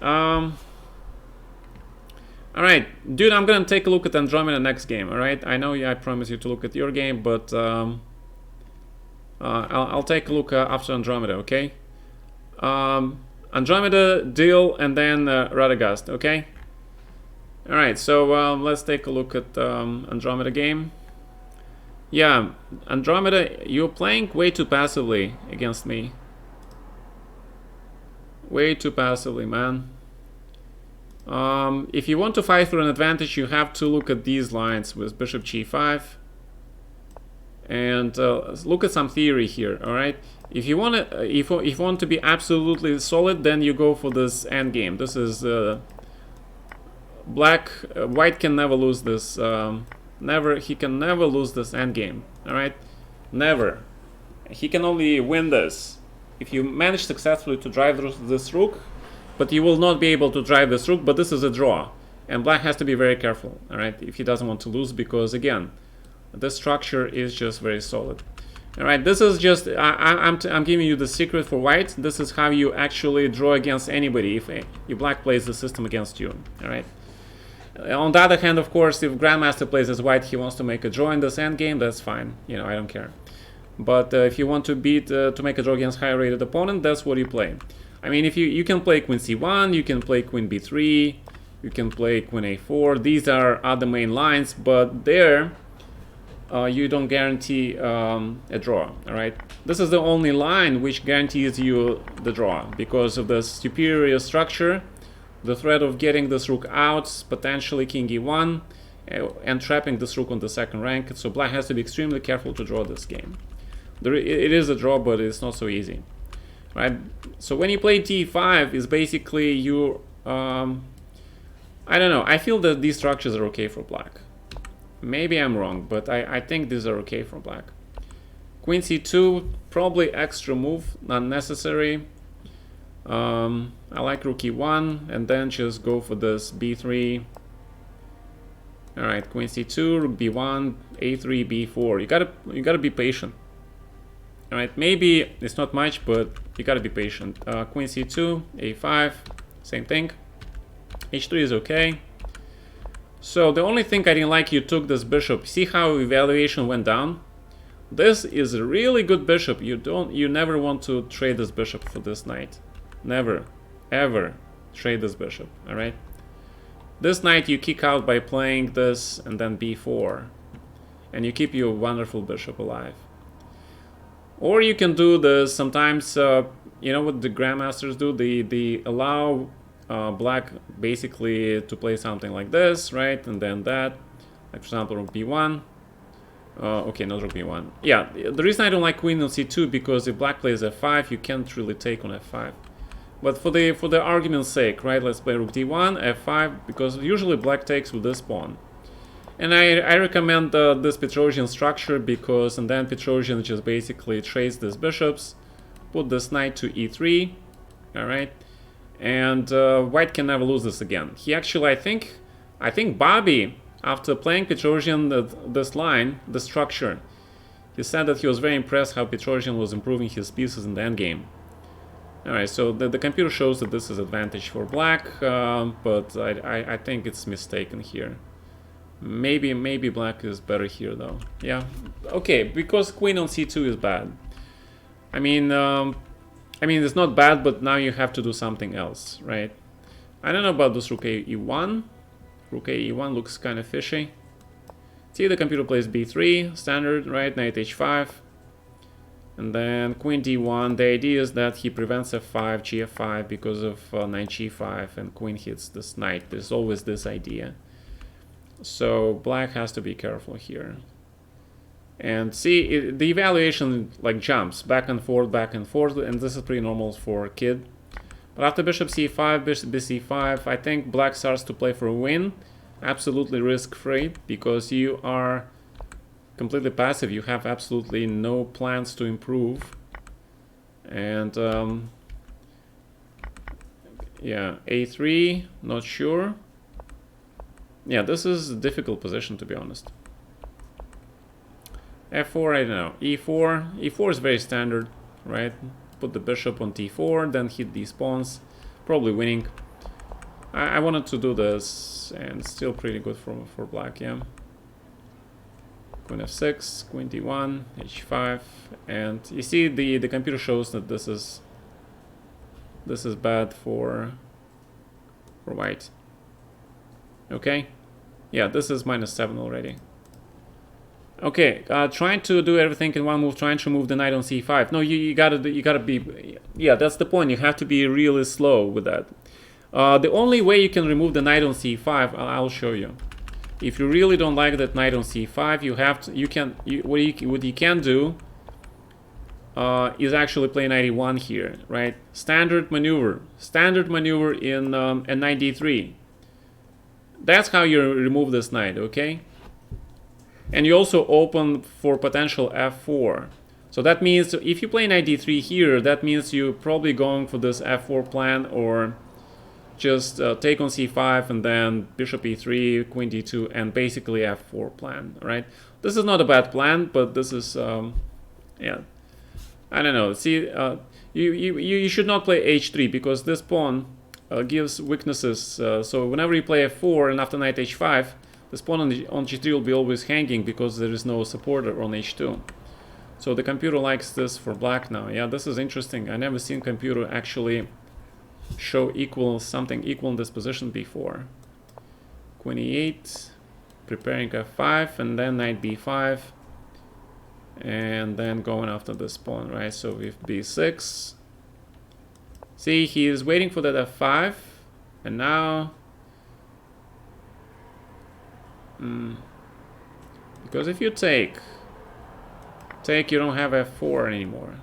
All right, dude, I'm gonna take a look at Andromeda next game. All right, I know I promised you to look at your game, but I'll take a look after Andromeda. Okay. Andromeda, deal, and then Radagast. Okay. All right, so let's take a look at Andromeda game. Yeah, Andromeda, you're playing way too passively against me. Way too passively, man. If you want to fight for an advantage, you have to look at these lines with bishop g5 and look at some theory here. All right, if you want to, if you want to be absolutely solid, then you go for this endgame. This is white can never lose this. He can never lose this endgame. All right, never. He can only win this if you manage successfully to drive this rook. But you will not be able to drive this rook, but this is a draw. And black has to be very careful, all right, if he doesn't want to lose, because, again, this structure is just very solid. All right, this is just, I'm giving you the secret for white. This is how you actually draw against anybody if black plays the system against you, all right? On the other hand, of course, if Grandmaster plays as white, he wants to make a draw in this endgame, that's fine. You know, I don't care. But if you want to to make a draw against higher rated opponent, that's what you play. I mean, if you can play queen c1, you can play queen b3, you can play queen a4. These are other main lines, but there you don't guarantee a draw. All right, this is the only line which guarantees you the draw because of the superior structure, the threat of getting this rook out, potentially king e1, and trapping this rook on the second rank. So black has to be extremely careful to draw this game. It is a draw, but it's not so easy. Right, so when you play d5, is basically you, I don't know, I feel that these structures are okay for black. Maybe I'm wrong, but I think these are okay for black. Queen c2, probably extra move, not necessary. I like rook e1, and then just go for this b3. All right, queen c2, rook b1, a3, b4. You gotta be patient. All right, maybe it's not much, but you gotta be patient. Queen c2, a5, same thing. h3 is okay. So the only thing I didn't like, you took this bishop. See how evaluation went down? This is a really good bishop. You never want to trade this bishop for this knight. Never, ever trade this bishop. All right. This knight you kick out by playing this and then b4, and you keep your wonderful bishop alive. Or you can do this sometimes, you know what the grandmasters do? They allow black basically to play something like this, right? And then that, like for example, rook b1. Okay, not rook b1. Yeah, the reason I don't like queen on c2 because if black plays f5, you can't really take on f5. But for the argument's sake, right? Let's play rook d1, f5, because usually black takes with this pawn. And I recommend this Petrosian structure because, and then Petrosian just basically trades these bishops, put this knight to e3, all right, and white can never lose this again. He actually, I think Bobby, after playing Petrosian this line, the structure, he said that he was very impressed how Petrosian was improving his pieces in the endgame. All right, so the computer shows that this is advantage for black, but I think it's mistaken here. Maybe black is better here though. Yeah, okay, because queen on c2 is bad. I mean it's not bad, but now you have to do something else, right? I don't know about this rook e1. Rook e1 looks kind of fishy. See, the computer plays b3, standard, right? Knight h5, and then queen d1. The idea is that he prevents f5, gf5 because of knight g5, and queen hits this knight. There's always this idea. So black has to be careful here. And see, the evaluation like jumps back and forth, and this is pretty normal for a kid. But after bishop c5, bishop bc5, I think black starts to play for a win, absolutely risk-free, because you are completely passive. You have absolutely no plans to improve. And yeah, a3, not sure. Yeah, this is a difficult position, to be honest. f4, I don't know. e4 is very standard, right? Put the bishop on t4, then hit these pawns, probably winning. I wanted to do this, and still pretty good for black, yeah. Queen f6, queen d1, h5, and you see the computer shows that this is bad for white. Okay, yeah, this is -7 already. Okay, trying to do everything in one move, trying to move the knight on c5. No, you gotta be, yeah, that's the point. You have to be really slow with that. The only way you can remove the knight on c5, I'll show you. If you really don't like that knight on c5, what you can do is actually play knight e1 here, right? Standard maneuver in a knight d3. That's how you remove this knight, okay? And you also open for potential f4. So that means if you play knight d3 here, that means you're probably going for this f4 plan, or just take on c5 and then bishop e3, queen d2, and basically f4 plan, right? This is not a bad plan, but this is, yeah, I don't know. See, you should not play h3 because this pawn gives weaknesses. So whenever you play f4 and after knight h5, this pawn on g3 will be always hanging because there is no supporter on h2. So the computer likes this for black now. Yeah, this is interesting. I never seen computer actually show something equal in this position before. Queen e8, preparing f5, and then knight b5, and then going after this pawn, right? So with b6, see, he is waiting for that f5, and now because if you take, you don't have f4 anymore,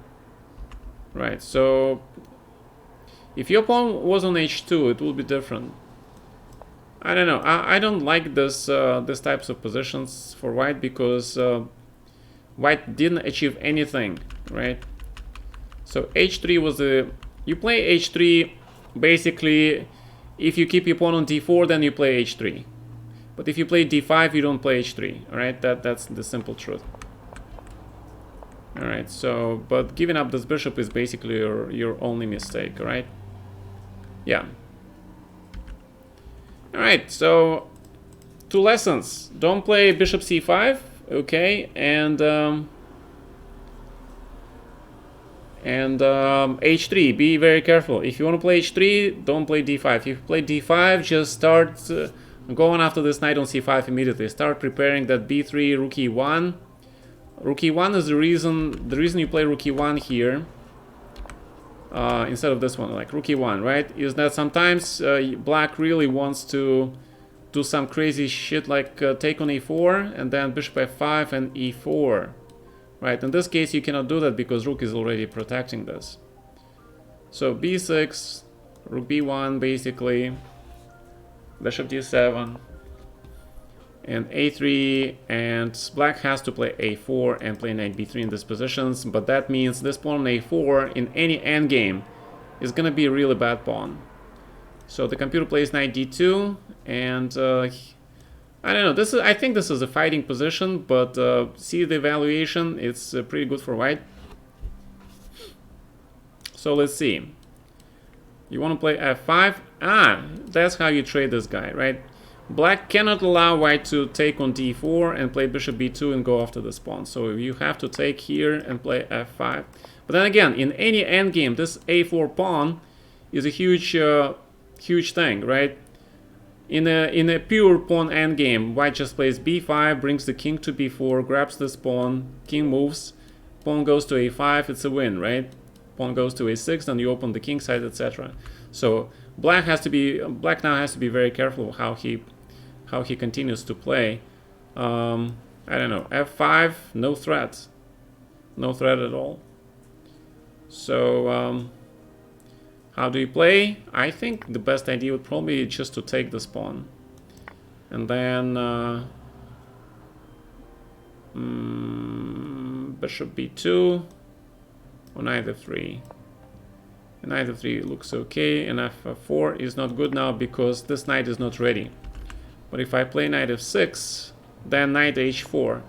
right? So if your pawn was on h2, it will be different. I don't know. I don't like this types of positions for white because white didn't achieve anything, right? So h3 was you play h3 basically. If you keep your pawn on d4, then you play h3. But if you play d5, you don't play h3. All right, that's the simple truth. All right. So, but giving up this bishop is basically your only mistake, right? Yeah. All right. So, 2 lessons. Don't play bishop c5. Okay, and h3. Be very careful. If you want to play h3, don't play d5. If you play d5, just start going after this knight on c5 immediately. Start preparing that b3, rook e1. Rook e1 is the reason you play rook e1 here instead of this one, like rook e1, right? Is that sometimes black really wants to do some crazy shit like take on e4 and then bishop f5 and e4, right? In this case, you cannot do that because rook is already protecting this. So b6, rook b1, basically, bishop d7, and a3, and black has to play a4 and play knight b3 in these positions, but that means this pawn on a4 in any endgame is gonna be a really bad pawn. So the computer plays knight d2, and I don't know. I think this is a fighting position, but see the evaluation. It's pretty good for white. So let's see. You want to play f5? That's how you trade this guy, right? Black cannot allow white to take on d4 and play bishop b2 and go after this pawn. So you have to take here and play f5. But then again, in any endgame, this a4 pawn is a huge thing, right? In a pure pawn endgame, white just plays b5, brings the king to b4, grabs this pawn, king moves, pawn goes to a5, it's a win, right? Pawn goes to a6, then you open the king side, etc. So black now has to be very careful how he continues to play. I don't know, f5, no threat at all. So how do you play? I think the best idea would probably be just to take this pawn, and then Bishop b2 or knight f3. And knight f3 looks okay, and f4 is not good now because this knight is not ready. But if I play knight f6, then knight h4.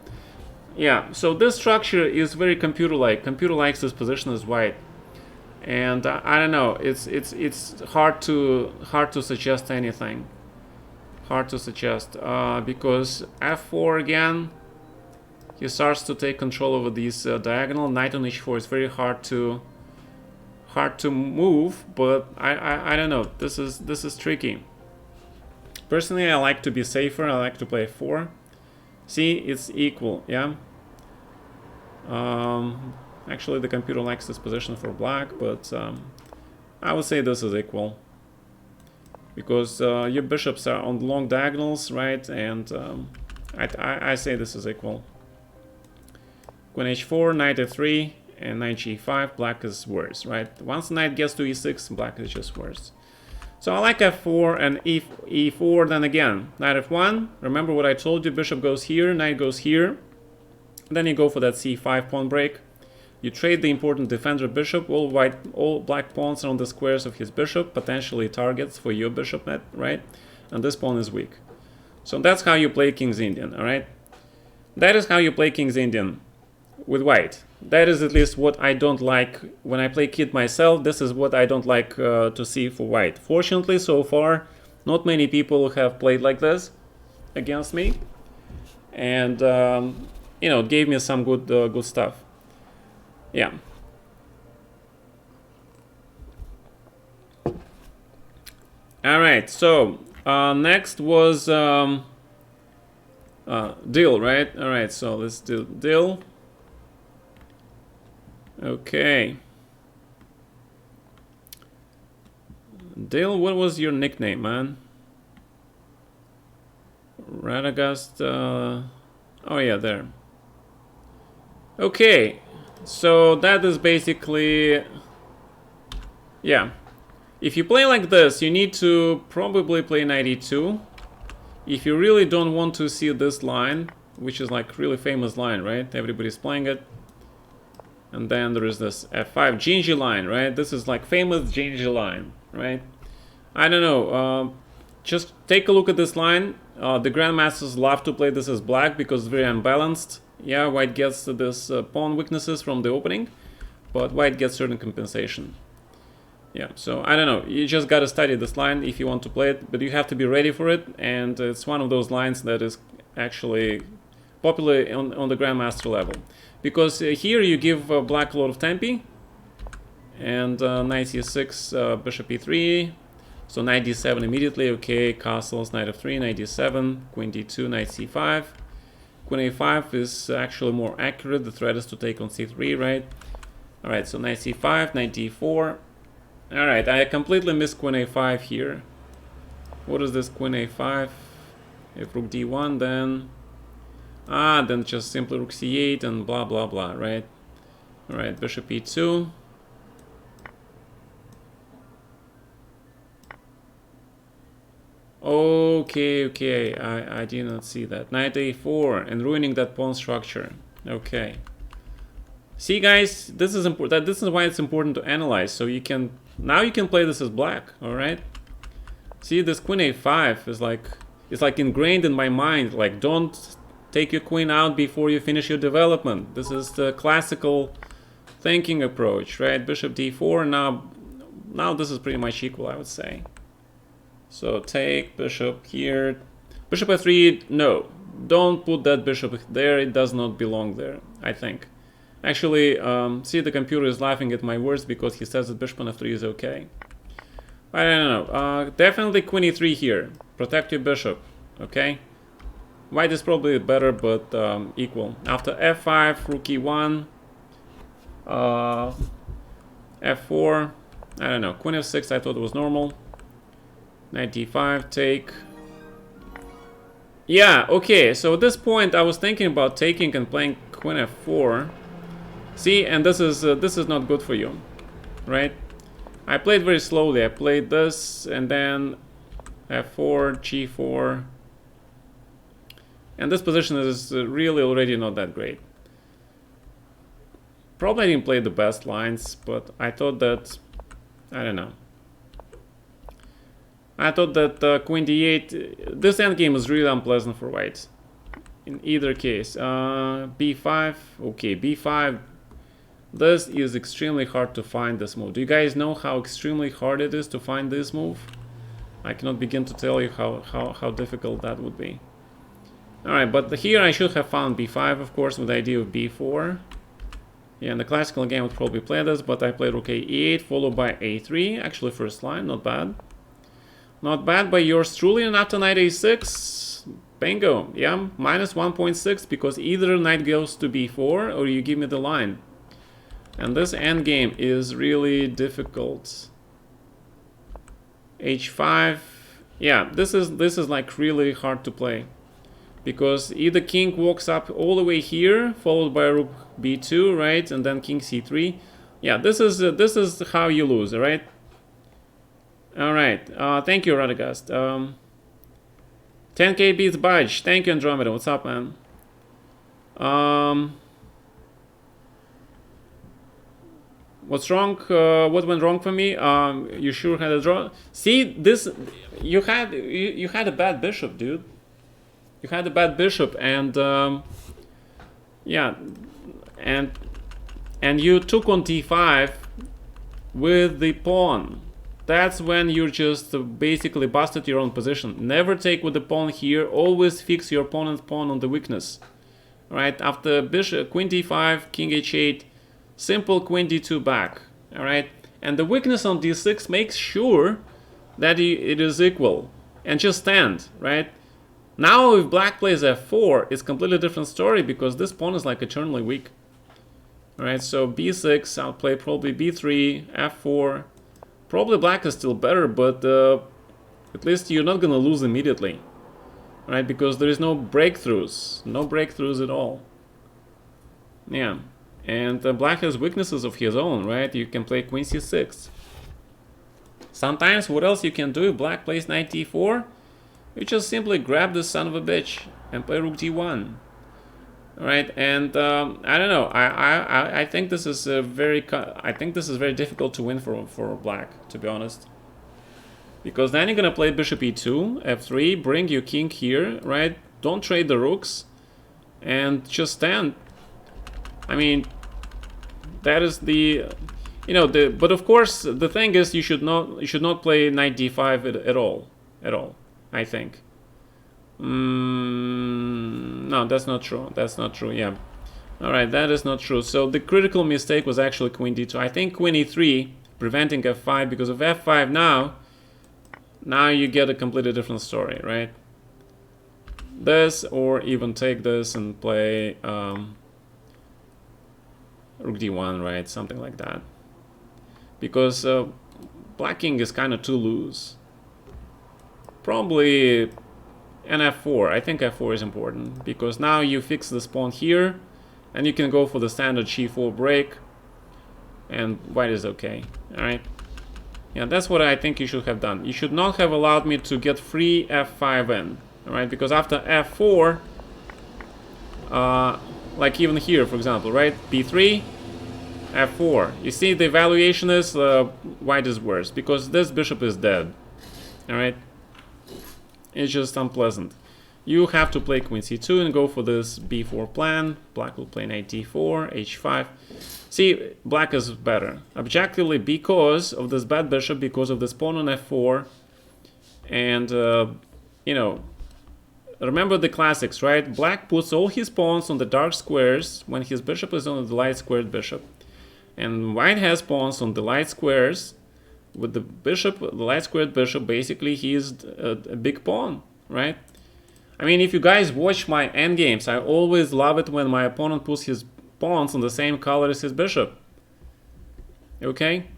Yeah, so this structure is very computer-like. Computer likes this position as white, and I don't know. It's hard to suggest anything. Hard to suggest because f4 again. He starts to take control over these diagonal. Knight on h4 is very hard to move, but I don't know. This is tricky. Personally, I like to be safer. I like to play 4. See, it's equal, yeah. Actually, the computer likes this position for black, but I would say this is equal because your bishops are on long diagonals, right? And I say this is equal. Queen h4, knight f3, and knight g5. Black is worse, right? Once the knight gets to e6, black is just worse. So I like f4 and e4. Then again, knight f1. Remember what I told you, bishop goes here, knight goes here. Then you go for that c5 pawn break. You trade the important defender bishop. All black pawns are on the squares of his bishop, potentially targets for your bishop, right? And this pawn is weak. So that's how you play King's Indian, all right? That is how you play King's Indian with white. That is at least what I don't like when I play kid myself. This is what I don't like to see for white. Fortunately, so far, not many people have played like this against me, and you know, gave me some good stuff. Yeah. All right. So next was Dill, right? All right. So let's do Dill. Okay. Dale, what was your nickname, man? Radagast. Oh yeah, there. Okay. So that is basically... Yeah. If you play like this, you need to probably play knight e2. If you really don't want to see this line, which is like really famous line, right? Everybody's playing it. And then there is this f5 Gingy line, right? This is like famous Gingy line, right? I don't know. Just take a look at this line. The grandmasters love to play this as black because it's very unbalanced. Yeah, white gets this pawn weaknesses from the opening, but white gets certain compensation. Yeah, so I don't know. You just gotta study this line if you want to play it, but you have to be ready for it. And it's one of those lines that is actually popular on the grandmaster level. Because here you give black a lot of tempi, and knight c6, bishop e3, so knight d7 immediately, okay, castles, knight f3, knight d7, queen d2, knight c5, queen a5 is actually more accurate, the threat is to take on c3, right? Alright, so knight c5, knight d4, alright, I completely missed queen a5 here. What is this queen a5? If rook d1, then... then just simply rook c8 and blah blah blah, right? Alright, bishop e2. Okay, I did not see that. Knight a4 and ruining that pawn structure. Okay. See guys, this is important. This is why it's important to analyze. So you can now you can play this as black, alright? See, this queen a5 is like, it's like ingrained in my mind, like don't take your queen out before you finish your development. This is the classical thinking approach, right? Bishop d4, now this is pretty much equal, I would say. So take bishop here. Bishop f3, no. Don't put that bishop there, it does not belong there, I think. Actually, see, the computer is laughing at my words because he says that bishop on f3 is okay. I don't know. Definitely queen e3 here. Protect your bishop, okay? White is probably better, but equal. After f5, rook e1, f4, I don't know. Queen f6, I thought it was normal. Knight d5, take. Yeah, okay. So at this point, I was thinking about taking and playing queen f4. See, and this is not good for you, right? I played very slowly. I played this, and then f4, g4. And this position is really already not that great. Probably didn't play the best lines, but I thought that, I don't know. I thought that queen d8, this endgame is really unpleasant for white. In either case. b5, okay, b5. This is extremely hard to find this move. Do you guys know how extremely hard it is to find this move? I cannot begin to tell you how difficult that would be. Alright, but here I should have found b5, of course, with the idea of b4. Yeah, in the classical game I would probably play this, but I played rook e8 followed by a3. Actually, first line, not bad. Not bad by yours truly, and after knight a6, bingo. Yeah, minus 1.6, because either knight goes to b4 or you give me the line. And this endgame is really difficult. h5, yeah, this is like really hard to play, because either king walks up all the way here, followed by rook b2, right, and then king c3. Yeah, this is how you lose, right? All right, thank you, Radagast. 10k beats Budge. Thank you, Andromeda. What's up, man? What's wrong? What went wrong for me? You sure had a draw? See, this you had a bad bishop, dude. You had a bad bishop, and yeah, and you took on d5 with the pawn. That's when you just basically busted your own position. Never take with the pawn here. Always fix your opponent's pawn on the weakness. Right after bishop, queen d5, king h8, simple queen d2 back. All right, and the weakness on d6 makes sure that it is equal and just stand. Right now, if black plays f4, it's a completely different story, because this pawn is like eternally weak. All right, so b6, I'll play probably b3, f4. Probably black is still better, but at least you're not gonna lose immediately, right? Because there is no breakthroughs at all. Yeah, and black has weaknesses of his own, right? You can play queen c6. Sometimes what else you can do if black plays knight d4? You just simply grab this son of a bitch and play rook d1. Right, and I don't know. I think this is very difficult to win for black, to be honest. Because then you're gonna play bishop e2, f3, bring your king here, right? Don't trade the rooks, and just stand. I mean, that is the, but of course the thing is you should not play knight d5 at all. I think. No, that's not true. That's not true. Yeah. All right, that is not true. So the critical mistake was actually queen d2. I think queen e3, preventing f5, because of f5 now you get a completely different story, right? This, or even take this and play rook d1, right? Something like that. Because black king is kind of too loose. Probably. And f4, I think f4 is important, because now you fix this pawn here, and you can go for the standard g4 break, and white is okay. All right, yeah, that's what I think you should have done. You should not have allowed me to get free f5 in, all right, because after f4, like even here, for example, right, b3, f4, you see the evaluation is white is worse, because this bishop is dead. All right. It's just unpleasant. You have to play queen c2 and go for this b4 plan. Black will play knight d4, h5. See, black is better objectively because of this bad bishop, because of this pawn on f4. And, remember the classics, right? Black puts all his pawns on the dark squares when his bishop is on the light squared bishop. And white has pawns on the light squares. With the bishop, the light squared bishop, basically he is a big pawn, right? I mean, if you guys watch my endgames, I always love it when my opponent puts his pawns on the same color as his bishop. Okay?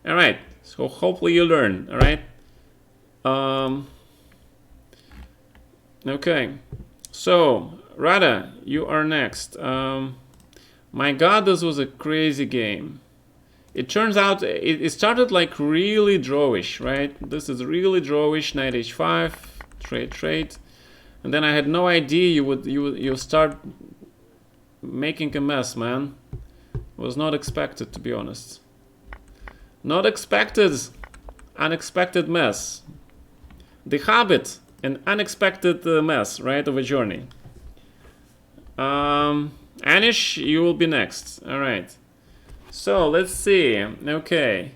Alright, so hopefully you learn, alright? Okay, so, Rada, you are next. My god, this was a crazy game. It turns out it started like really drawish, right? This is really drawish, knight h5, trade. And then I had no idea you start making a mess, man. Was not expected, to be honest. Not expected. Unexpected mess. The habit, an unexpected mess, right, of a journey. Anish, you will be next. All right. So let's see. Okay.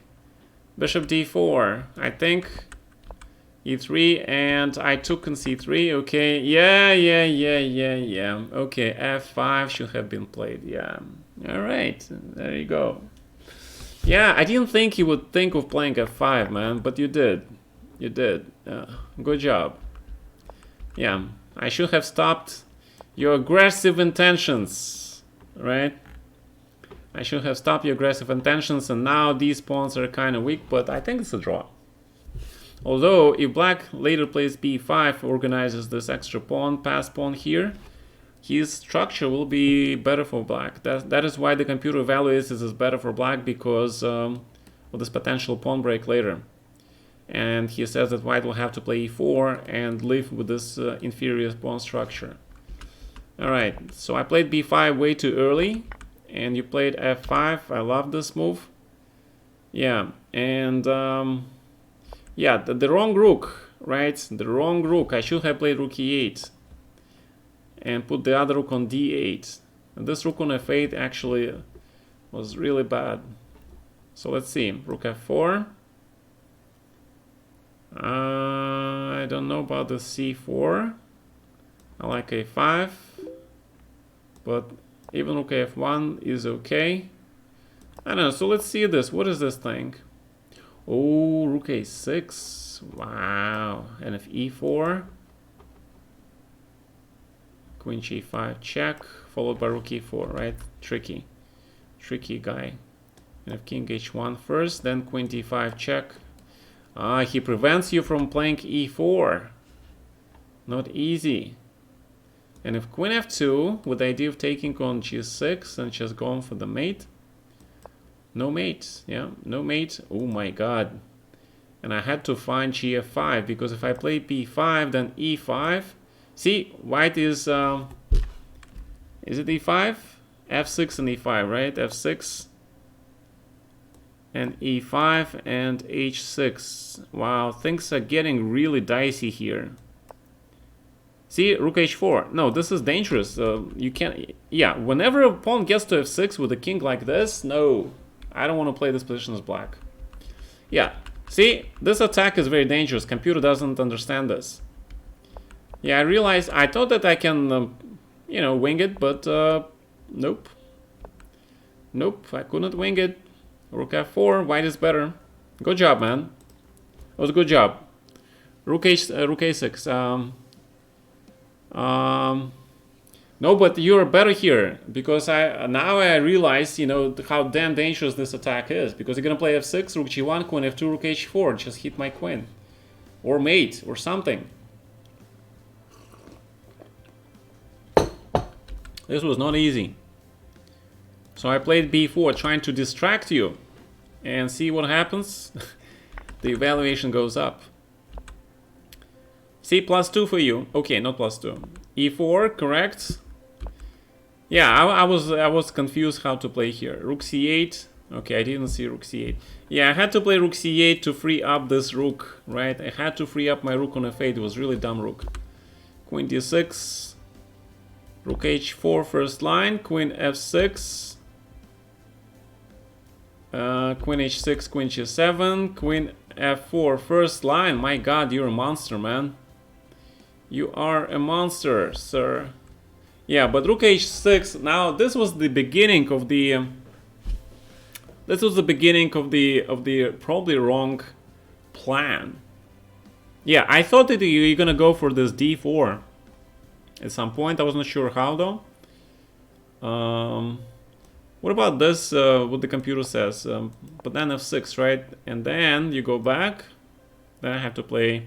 Bishop d4. I think e3, and I took on c3. Okay. Yeah. Okay. f5 should have been played. Yeah. All right. There you go. Yeah, I didn't think you would think of playing f5, man, but you did. You did. Good job. Yeah, I should have stopped your aggressive intentions, right? I should have stopped your aggressive intentions, and now these pawns are kind of weak, but I think it's a draw. Although, if black later plays b5, organizes this extra pawn, pass pawn here, his structure will be better for black. That is why the computer evaluates this as better for black, because of this potential pawn break later. And he says that white will have to play e4 and live with this inferior pawn structure. Alright, so I played b5 way too early, and you played f5. I love this move. Yeah, and yeah, the wrong rook, right? The wrong rook. I should have played rook e8 and put the other rook on d8. And this rook on f8 actually was really bad. So let's see, rook f4. I don't know about the c4. I like a5, but even rook f1 is okay. I don't know, so let's see this. What is this thing? Oh, rook a6. Wow. And if e4, queen g5 check, followed by rook e4, right? Tricky guy. And if king h1 first, then queen d5 check. He prevents you from playing e4. Not easy. And if queen f2, with the idea of taking on g6 and just going for the mate. No mate, yeah, no mate. Oh my god. And I had to find gf5, because if I play b5, then e5. See, white is it e5? f6 and e5, right? f6 and e5 and h6. Wow, things are getting really dicey here. See, rook h4. No, this is dangerous. You can't. Yeah, whenever a pawn gets to f6 with a king like this, no, I don't want to play this position as black. Yeah, see, this attack is very dangerous. Computer doesn't understand this. Yeah, I realized. I thought that I can, you know, wing it, but nope. Nope, I couldn't wing it. Rook f4, white is better. Good job, man. It was a good job. Rook a6. No, but you're better here, because now I realize, you know, how damn dangerous this attack is, because you're gonna play f6, rook g1, queen f2, rook h4, just hit my queen, or mate, or something. This was not easy. So I played b4, trying to distract you, and see what happens. The evaluation goes up. See, +2 for you. Okay, not +2. e4, correct. Yeah, I was confused how to play here. Rook c8. Okay, I didn't see rook c8. Yeah, I had to play rook c8 to free up this rook, right? I had to free up my rook on f8. It was really dumb rook. Queen d6. Rook h4 first line. Queen f6. Queen h6, queen g7. Queen f4 first line. My god, you're a monster, man. You are a monster, sir. Yeah, but rook h6. Now this was the beginning of the. This was the beginning of the probably wrong plan. Yeah, I thought that you're gonna go for this d4 at some point. I wasn't sure how though. What about this? What the computer says? But then f6, right? And then you go back. Then I have to play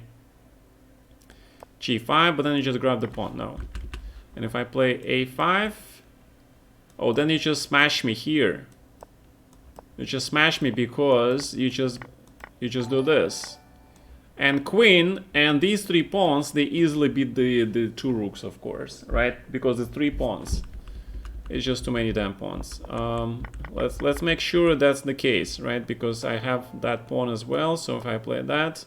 g5, but then you just grab the pawn. No. And if I play a5, oh, then you just smash me here. You just smash me because you just do this. and queen, and these 3 pawns, they easily beat the 2 rooks, of course, right? Because it's 3 pawns. It's just too many damn pawns. Let's make sure that's the case, right? Because I have that pawn as well. So if I play that,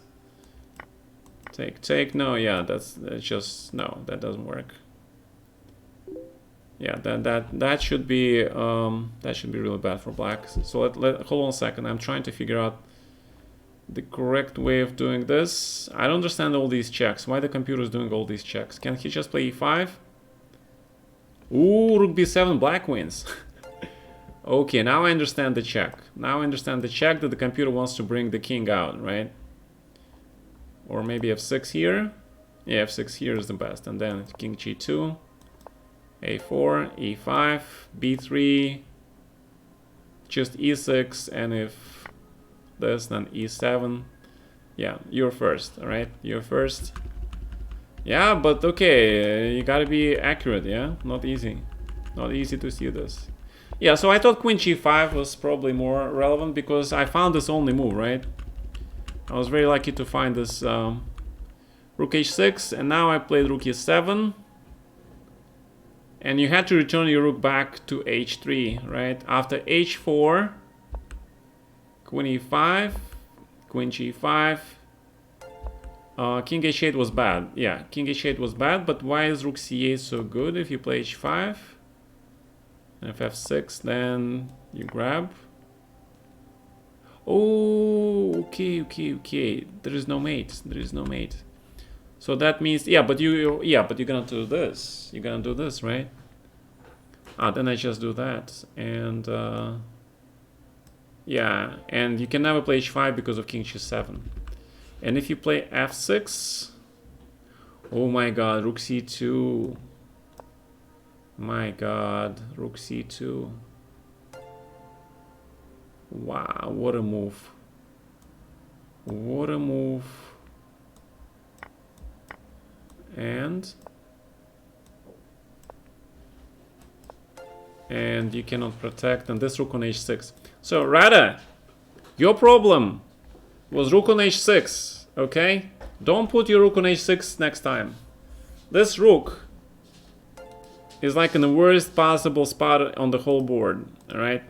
take. No, yeah, that's just no. That doesn't work. Yeah, that should be really bad for black. So hold on a second. I'm trying to figure out the correct way of doing this. I don't understand all these checks. Why the computer is doing all these checks? Can he just play e5? Ooh, rook b7, black wins. Okay, now I understand the check. Now I understand the check that the computer wants to bring the king out, right? Or maybe f6 here. Yeah, f6 here is the best. And then king g2, a4, e5, b3, just e6, and if this, then e7. Yeah, you're first, all right? You're first. Yeah, but okay, you gotta be accurate, yeah? Not easy. Not easy to see this. Yeah, so I thought queen g5 was probably more relevant because I found this only move, right? I was very lucky to find this rook h6, and now I played rook e7. And you had to return your rook back to h3, right? After h4, queen e5, queen g5. King h8 was bad. Yeah, king h8 was bad, but why is rook c8 so good? If you play h5 and f6, then you grab. Oh, okay. There is no mate. There is no mate. So that means, yeah, but you're gonna do this. You're gonna do this, right? Then I just do that, and yeah, and you can never play h5 because of king g7. And if you play f6, oh my god, rook c2. My god, rook c2. Wow, what a move. What a move. And you cannot protect, and this rook on h6. So Rada, your problem was rook on h6, okay? Don't put your rook on h6 next time. This rook is like in the worst possible spot on the whole board, all right?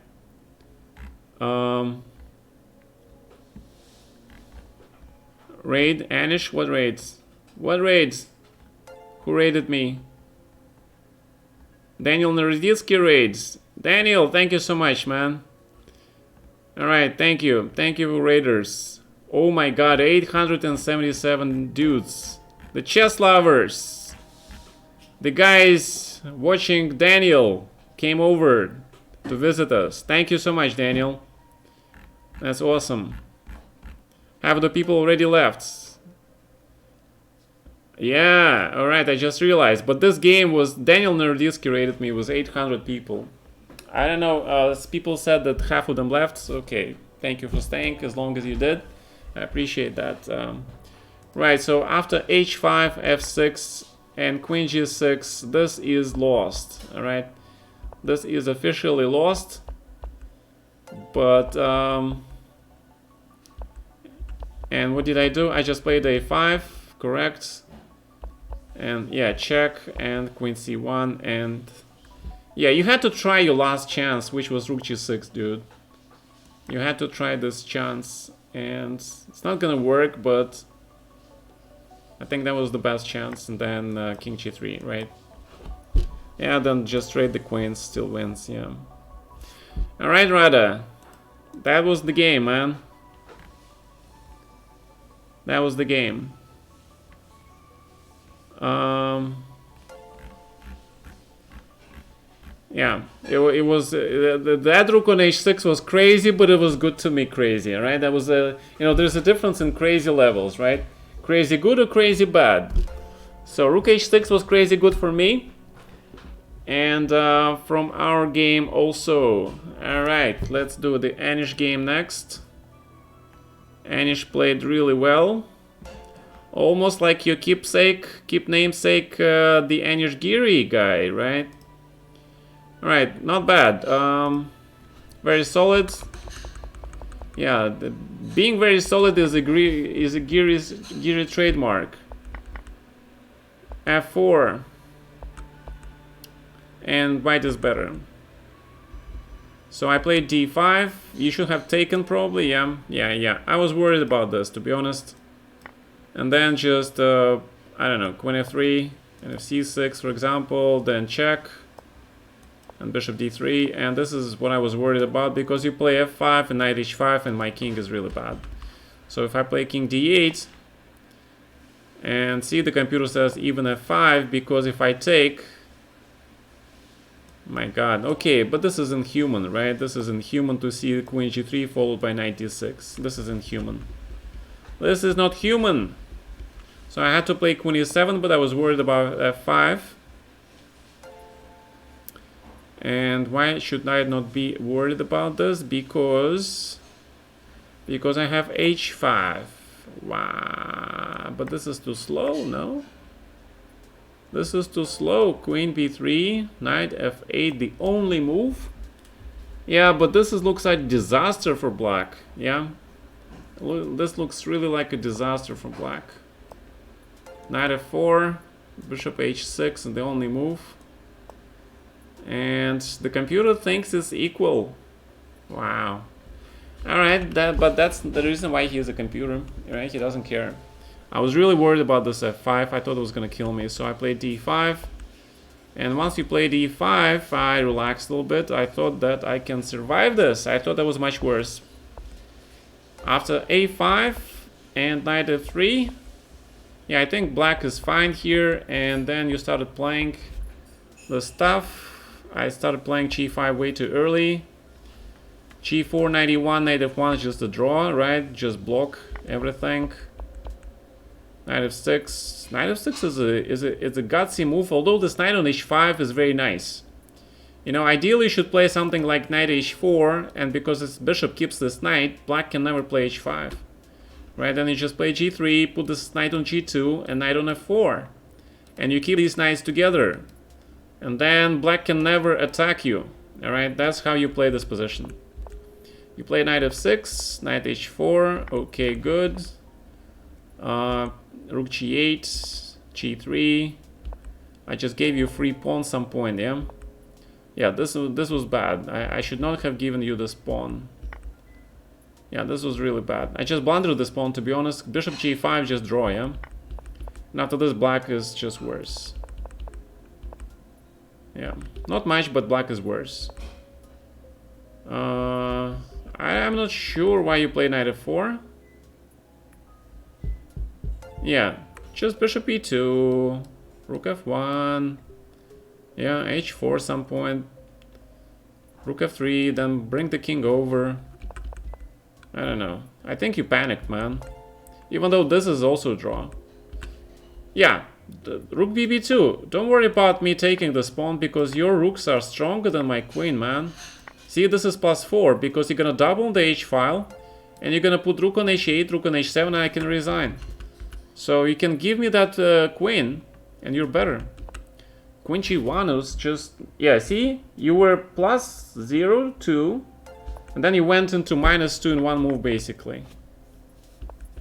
Raid, Anish, what raids? What raids? Who raided me? Daniel Naroditsky raids. Daniel, thank you so much, man. All right, thank you. Thank you, raiders. Oh my god, 877 dudes. The chess lovers. The guys watching Daniel came over to visit us. Thank you so much, Daniel. That's awesome. Have the people already left? Yeah, alright, I just realized. But this game was, Daniel Naroditsky rated me, was 800 people. I don't know, people said that half of them left. So okay, thank you for staying as long as you did. I appreciate that. Right, so after h5, f6, and queen g6, this is lost, alright? This is officially lost. But, and what did I do? I just played a5, correct? And yeah, check, and queen c1, and yeah, you had to try your last chance, which was rook g6, dude. You had to try this chance, and it's not gonna work, but I think that was the best chance. And then king g3, right? Yeah, then just trade the queens, still wins, yeah. Alright, Rada. That was the game, man. That was the game. Yeah, it was that rook on h6 was crazy, but it was good to me crazy, right? That was a, you know, there's a difference in crazy levels, right? Crazy good or crazy bad. So rook h6 was crazy good for me, and from our game also. All right, let's do the Anish game next. Anish played really well. Almost like your keep namesake, the Anish Giri guy, right? Alright, not bad. Very solid. Yeah, being very solid is a Geary trademark. F4. And white is better. So I played d5. You should have taken probably, yeah. I was worried about this, to be honest. And then just, I don't know, queen f3, and c6, for example, then check, and bishop d3. And this is what I was worried about, because you play f5 and knight h5, and my king is really bad. So if I play king d8, and see, the computer says even f5, because if I take... My god, okay, but this is inhuman, right? This is inhuman to see queen g3 followed by knight d6. This is inhuman. This is not human. So I had to play queen e7, but I was worried about f5. And why should I not be worried about this? Because I have h5. Wow, but this is too slow, no? This is too slow. Queen b3, knight f8, the only move. Yeah, but this looks like disaster for black. Yeah, this looks really like a disaster for black. Knight f4, bishop h6, and the only move. And the computer thinks it's equal. Wow. All right, but that's the reason why he is a computer. Right? He doesn't care. I was really worried about this f5. I thought it was going to kill me, so I played d5. And once you play d5, I relaxed a little bit. I thought that I can survive this. I thought that was much worse. After a5 and knight f3, yeah, I think black is fine here. And then you started playing the stuff. I started playing g5 way too early. g4, knight e1, knight f1 is just a draw, right? Just block everything. Knight f6. Knight f6 is a gutsy move, although this knight on h5 is very nice. You know, ideally you should play something like knight h4, and because this bishop keeps this knight, black can never play h5. Right, then you just play g3, put this knight on g2, and knight on f4. And you keep these knights together. And then black can never attack you. Alright, that's how you play this position. You play knight f6, knight h4, okay, good. Rook g8, g3. I just gave you free pawn some point, yeah? Yeah, this was bad. I should not have given you this pawn. Yeah, this was really bad. I just blundered this pawn, to be honest. Bishop g5, just draw, yeah? And after this, black is just worse. Yeah, not much, but black is worse. I'm not sure why you play knight f4. Yeah, just bishop e2, rook f1, yeah, h4 some point, rook f3, then bring the king over. I don't know. I think you panicked, man. Even though this is also a draw. Yeah, rook bb2. Don't worry about me taking this pawn, because your rooks are stronger than my queen, man. See, this is +4, because you're gonna double the h file, and you're gonna put rook on h8, rook on h7, and I can resign. So you can give me that queen, and you're better. Queen g1 is just... Yeah, see? You were +0, 2, and then you went into -2 in one move, basically.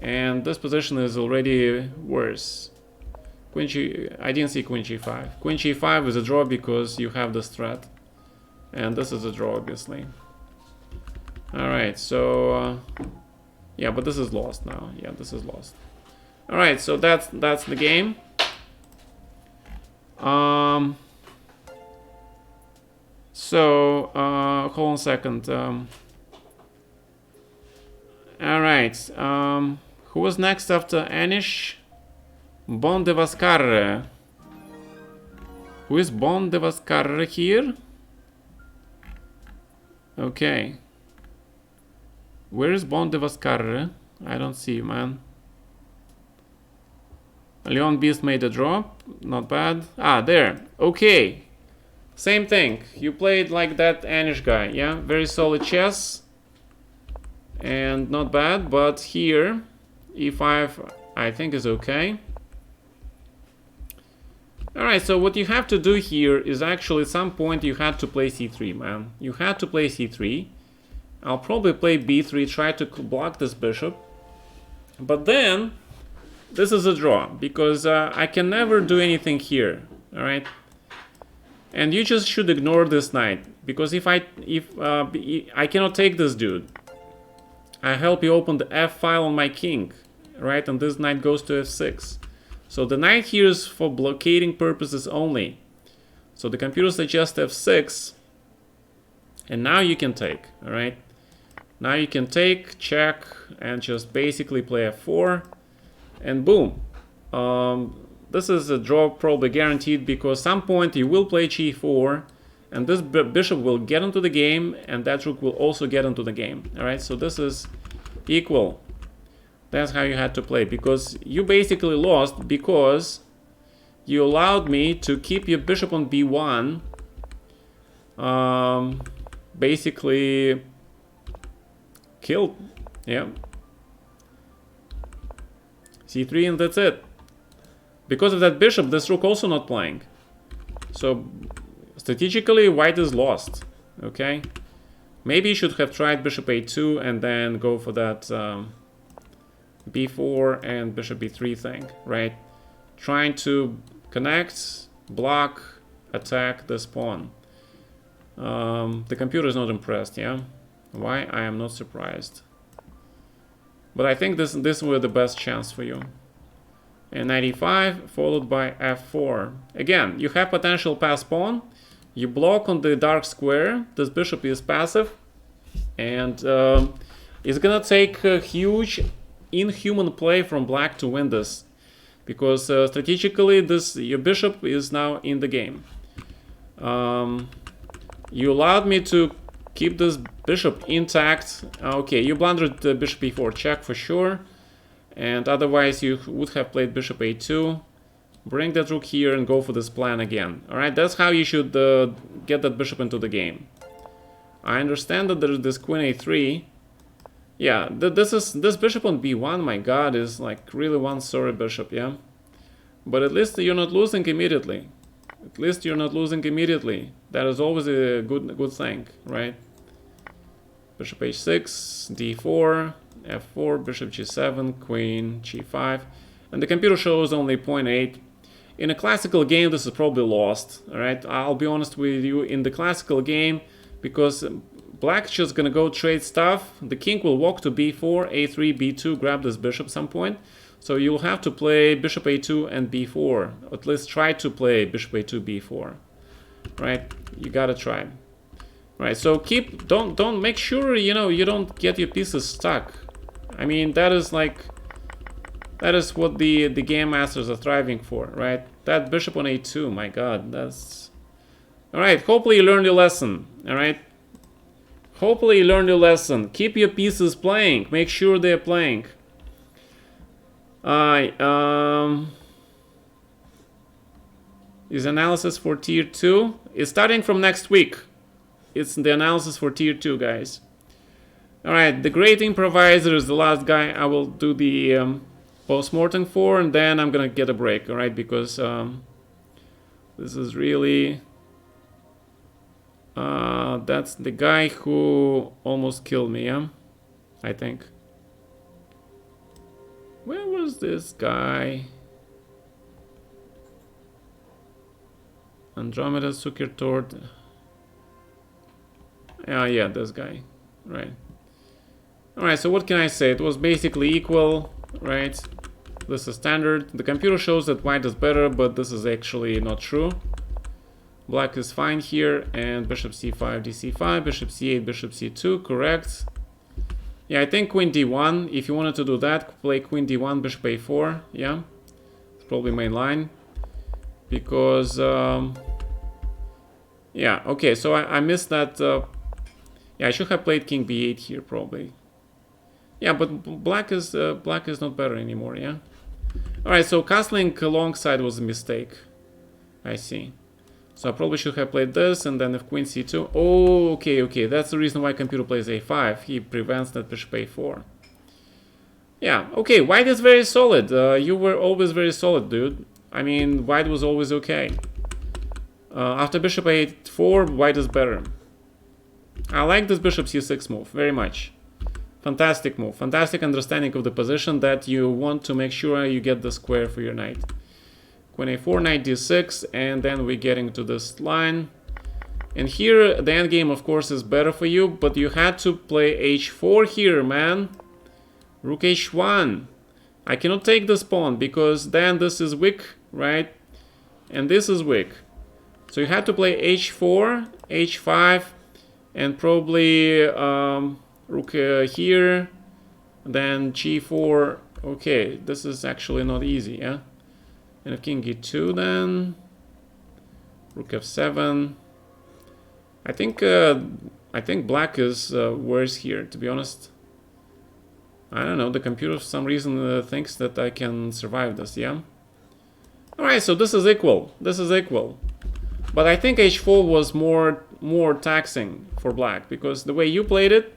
And this position is already worse. Queen g... I didn't see queen g5. Queen g5 is a draw because you have this threat. And this is a draw, obviously. Alright, so... yeah, but this is lost now. Yeah, this is lost. Alright, so that's the game. Hold on a second. Alright, who was next after Anish? Bon de Vascarre. Who is Bon de Vascarre here? Okay. Where is Bon de Vascarre? I don't see you, man. Leon Beast made a drop. Not bad. Ah, there. Okay. Same thing. You played like that Anish guy, yeah? Very solid chess. And not bad, but here, e5, I think is okay. Alright, so what you have to do here is actually at some point you had to play c3, man. You had to play c3. I'll probably play b3, try to block this bishop. But then, this is a draw, because I can never do anything here, alright? And you just should ignore this knight, because if I cannot take this dude. I help you open the f file on my king, right? And this knight goes to f6. So the knight here is for blockading purposes only. So the computer suggests f6, and now you can take, alright? Now you can take, check, and just basically play f4, and boom. This is a draw probably guaranteed, because some point you will play g4, and this bishop will get into the game, and that rook will also get into the game. Alright, so this is equal. That's how you had to play, because you basically lost because you allowed me to keep your bishop on b1. Basically killed. Yeah. c3, and that's it. Because of that bishop, this rook also not playing. So strategically, white is lost. Okay, maybe you should have tried bishop a2 and then go for that b4 and bishop b3 thing, right? Trying to connect, block, attack this pawn. The computer is not impressed. Yeah, why? I am not surprised. But I think this were the best chance for you. And knight e5 followed by f4. Again, you have potential pass pawn. You block on the dark square. This bishop is passive, and it's gonna take a huge inhuman play from black to win this, because strategically your bishop is now in the game. You allowed me to keep this bishop intact. Okay, you blundered the bishop e4 check for sure. And otherwise you would have played bishop a2, bring that rook here and go for this plan again. Alright, that's how you should get that bishop into the game. I understand that there's this queen a3. Yeah, this bishop on b1, my god, is like really one sorry bishop, yeah? But at least you're not losing immediately. At least you're not losing immediately. That is always a good thing, right? Bishop h6, d4, f4, bishop g7, queen g5, and the computer shows only 0.8. In a classical game, this is probably lost. All right, I'll be honest with you. In the classical game, because black's just gonna go trade stuff, the king will walk to b4, a3, b2, grab this bishop some point. So you'll have to play bishop a2 and b4. At least try to play bishop a2, b4. Right? You gotta try. Right, so don't make sure, you know, you don't get your pieces stuck. I mean, that is what the game masters are thriving for, right? That bishop on a2, my god, that's... Alright, hopefully you learned your lesson, alright? Hopefully you learned your lesson. Keep your pieces playing, make sure they're playing. Is analysis for tier 2? It's starting from next week. It's the analysis for tier 2, guys. Alright, the great improviser is the last guy I will do the post-mortem for, and then I'm gonna get a break, alright, because this is really... that's the guy who almost killed me, yeah? I think. Where was this guy? Andromeda Sukirtord. Yeah, this guy, right. Alright, so what can I say? It was basically equal, right? This is standard. The computer shows that white is better, but this is actually not true. Black is fine here, and bishop c5, dc5, bishop c8, bishop c2, correct. Yeah, I think queen d1, if you wanted to do that, play queen d1, bishop a4, yeah. It's probably main line. Because, yeah, okay, so I missed that. Yeah, I should have played king b8 here, probably. Yeah, but black is not better anymore, yeah? Alright, so castling alongside was a mistake. I see. So I probably should have played this, and then if queen c2... Oh, okay, that's the reason why computer plays a5. He prevents that bishop a4. Yeah, okay, white is very solid. You were always very solid, dude. I mean, white was always okay. After bishop a4, white is better. I like this bishop c6 move very much. Fantastic move. Fantastic understanding of the position that you want to make sure you get the square for your knight. Queen a4, knight d6, and then we're getting to this line. And here, the endgame, of course, is better for you, but you had to play h4 here, man. Rook h1. I cannot take this pawn, because then this is weak, right? And this is weak. So you had to play h4, h5, and probably rook here, then g4. Okay, this is actually not easy, yeah? And if king e2, then rook f7. I think black is worse here, to be honest. I don't know, the computer for some reason thinks that I can survive this, yeah? Alright, so this is equal. This is equal. But I think h4 was more taxing for black, because the way you played it,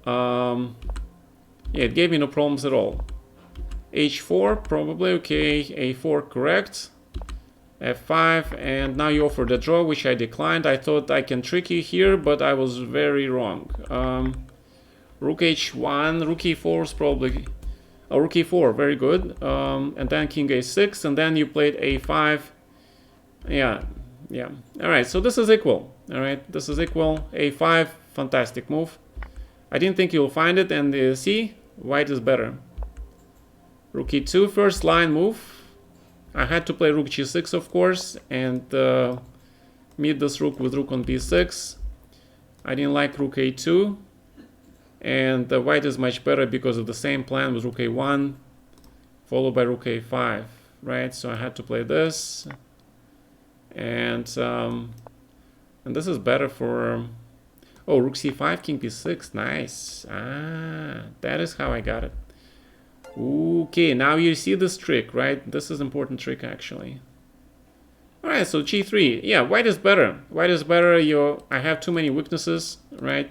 yeah, it gave me no problems at all. h4, probably, okay, a4 correct. f5, and now you offered a draw, which I declined. I thought I can trick you here, but I was very wrong. Rook h1, rook e4 is probably... Oh, rook e4, very good. And then king a6, and then you played a5. Yeah. Alright, so this is equal. Alright, this is equal. a5, fantastic move. I didn't think you'll find it, and see, white is better. Rook e2, first line move. I had to play rook g6, of course, and meet this rook with rook on b6. I didn't like rook a2, and white is much better because of the same plan with rook a1, followed by rook a5, right? So I had to play this, and this is better for... Oh, rook c5, king b6, nice. Ah, that is how I got it. Okay, now you see this trick, right? This is important trick, actually. Alright, so g3. Yeah, white is better. White is better. I have too many weaknesses, right?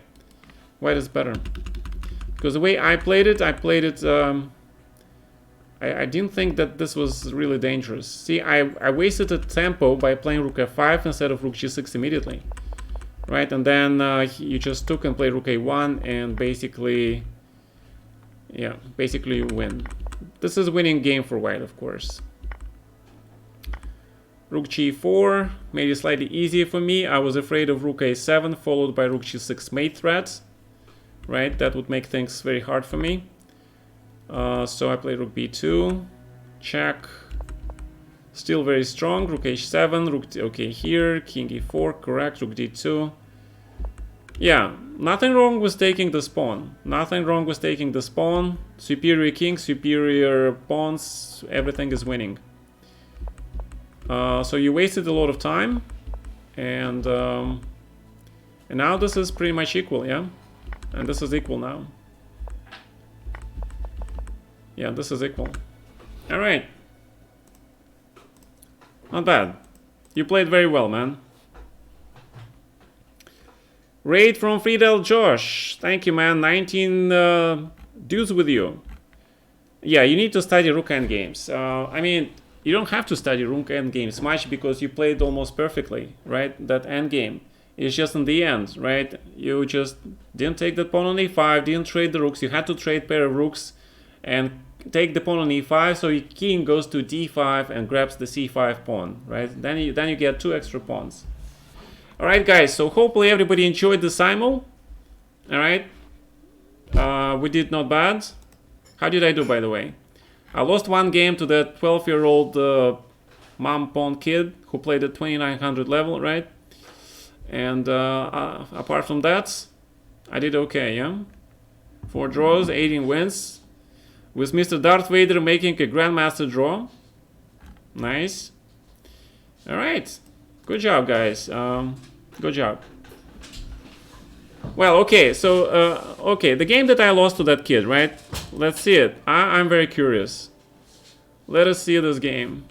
White is better. Because the way I played it, I didn't think that this was really dangerous. See, I wasted a tempo by playing rook f5 instead of rook g6 immediately. Right, and then you just took and played rook a1, and basically... Yeah, basically you win. This is a winning game for white, of course. Rook g4 made it slightly easier for me. I was afraid of rook a7 followed by rook g6 mate threat. Right, that would make things very hard for me. So I played rook b2, check. Still very strong. Rook h7, rook okay here, king e4, correct. Rook d2. Yeah, nothing wrong with taking this pawn. Nothing wrong with taking this pawn. Superior king, superior pawns, everything is winning. So you wasted a lot of time, and now this is pretty much equal, yeah? And this is equal now. Yeah, this is equal. Alright. Not bad. You played very well, man. Raid from Friedel Josh. Thank you, man. 19 dudes with you. Yeah, you need to study rook endgames. I mean, you don't have to study rook endgames much because you played almost perfectly, right? That endgame is just in the end, right? You just didn't take the pawn on e5, didn't trade the rooks. You had to trade pair of rooks and take the pawn on e5, so your king goes to d5 and grabs the c5 pawn, right? Then you get 2 extra pawns. Alright guys, so hopefully everybody enjoyed the Simul. Alright. We did not bad. How did I do, by the way? I lost one game to that 12-year-old mom pawn kid who played at 2900 level, right? And apart from that, I did okay, yeah? 4 draws, 18 wins. With Mr. Darth Vader making a Grandmaster draw. Nice. Alright. Good job, guys. Good job. Well, okay, so, okay, the game that I lost to that kid, right? Let's see it. I'm very curious. Let us see this game.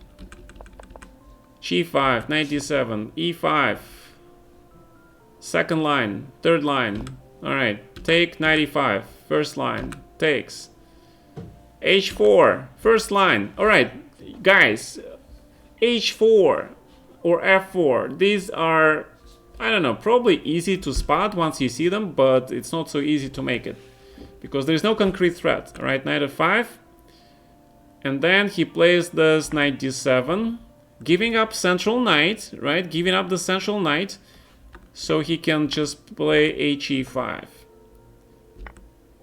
G5, 97, E5. Second line, third line. Alright, take 95, first line, takes. H4, first line. Alright, guys, H4 or F4, these are I don't know, probably easy to spot once you see them, but it's not so easy to make it. Because there's no concrete threat, right? Knight f5. And then he plays this knight d7, giving up central knight, right? Giving up the central knight, so he can just play he5.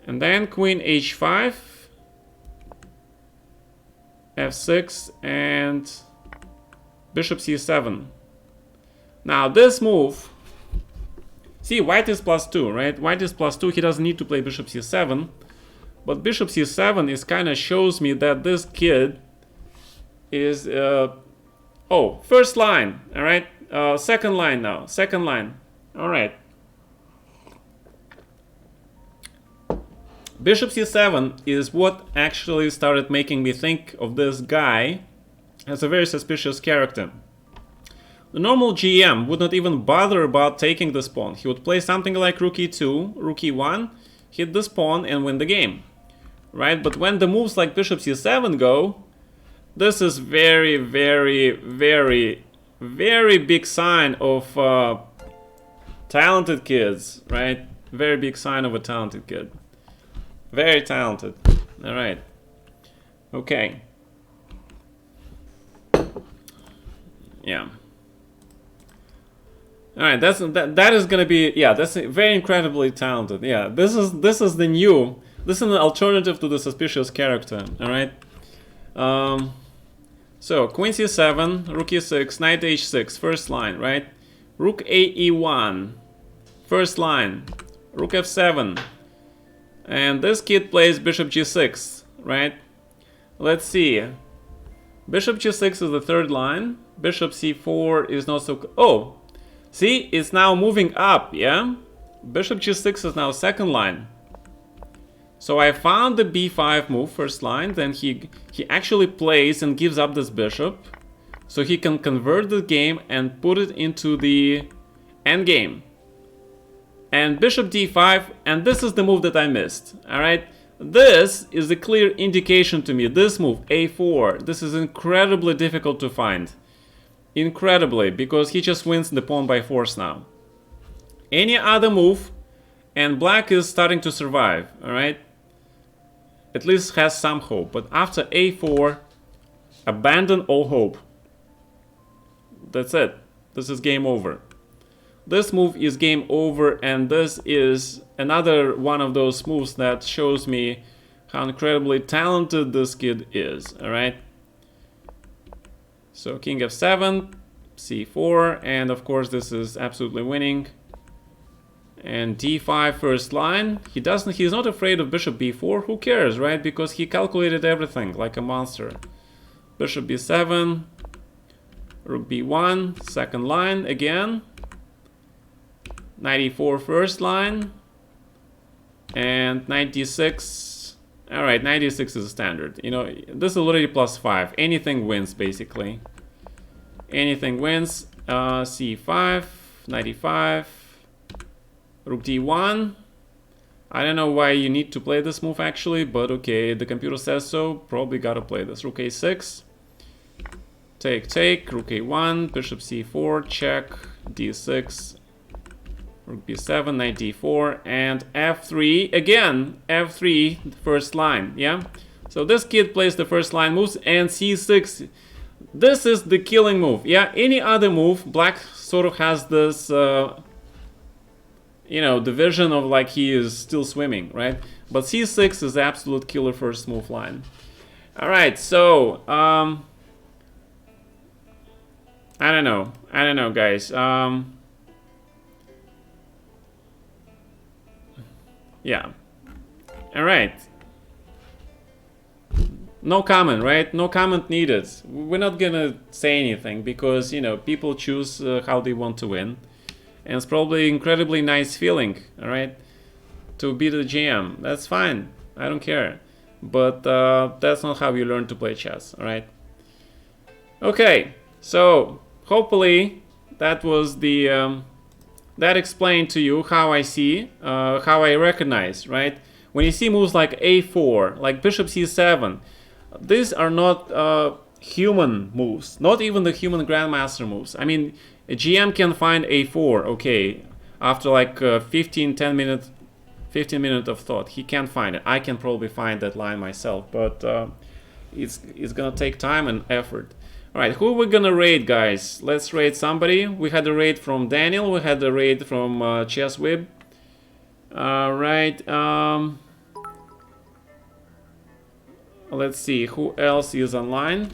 And then queen h5, f6, and bishop c7. Now this move, see, white is +2, right? White is +2, he doesn't need to play bishop c7. But bishop c7 is kind of shows me that this kid is, oh, first line, all right? Second line now, second line, all right. Bishop c7 is what actually started making me think of this guy as a very suspicious character. The normal GM would not even bother about taking this pawn. He would play something like rook e2, rook e1, hit this pawn and win the game. Right? But when the moves like bishop c7 go, this is very, very, very, very big sign of talented kids, right? Very big sign of a talented kid. Very talented. All right. Okay. Yeah. All right. That is gonna be, yeah. That's very incredibly talented. Yeah. This is the new. This is an alternative to the suspicious character. All right. So queen c7, rook e6, knight h6, first line, right? Rook a e1, first line. Rook f7. And this kid plays bishop g6, right? Let's see. Bishop g6 is the third line. Bishop c4 is not so... Oh! See? It's now moving up, yeah? Bishop g6 is now second line. So I found the b5 move, first line. Then he actually plays and gives up this bishop. So he can convert the game and put it into the endgame. And bishop d5, and this is the move that I missed, alright? This is a clear indication to me, this move, a4, this is incredibly difficult to find. Incredibly, because he just wins the pawn by force now. Any other move, and black is starting to survive, alright? At least has some hope, but after a4, abandon all hope. That's it, this is game over. This move is game over, and this is another one of those moves that shows me how incredibly talented this kid is, alright? So king f7, c4, and of course this is absolutely winning. And d5 first line. He's not afraid of bishop b4, who cares, right? Because he calculated everything like a monster. Bishop b7, rook b1, second line again. Knight e4 first line, and knight d6. All right, knight d6 is a standard. You know, this is already +5. Anything wins, basically. Anything wins. c5, knight e5, rook d1. I don't know why you need to play this move actually, but okay, the computer says so. Probably gotta play this. Rook a6. Take, rook a1, bishop c4, check, d6. Rook b7, knight d4, and f3. Again, f3, first line, yeah? So this kid plays the first line moves, and c6. This is the killing move, yeah? Any other move, black sort of has this, you know, division of like he is still swimming, right? But c6 is absolute killer first move line. All right, so, I don't know, guys. Yeah. All right. No comment, right? No comment needed. We're not gonna say anything because, you know, people choose how they want to win. And it's probably incredibly nice feeling, all right? To be the GM. That's fine. I don't care. But that's not how you learn to play chess, all right? Okay. So, hopefully that was the... that explained to you how I see, how I recognize, right? When you see moves like a4, like bishop c7, these are not human moves, not even the human grandmaster moves. I mean, a GM can find a4, okay, after like 15 minutes of thought. He can't find it. I can probably find that line myself, but it's gonna take time and effort. All right, who are we gonna raid, guys? Let's raid somebody. We had a raid from Daniel. We had a raid from Chesswib. All right. Let's see who else is online.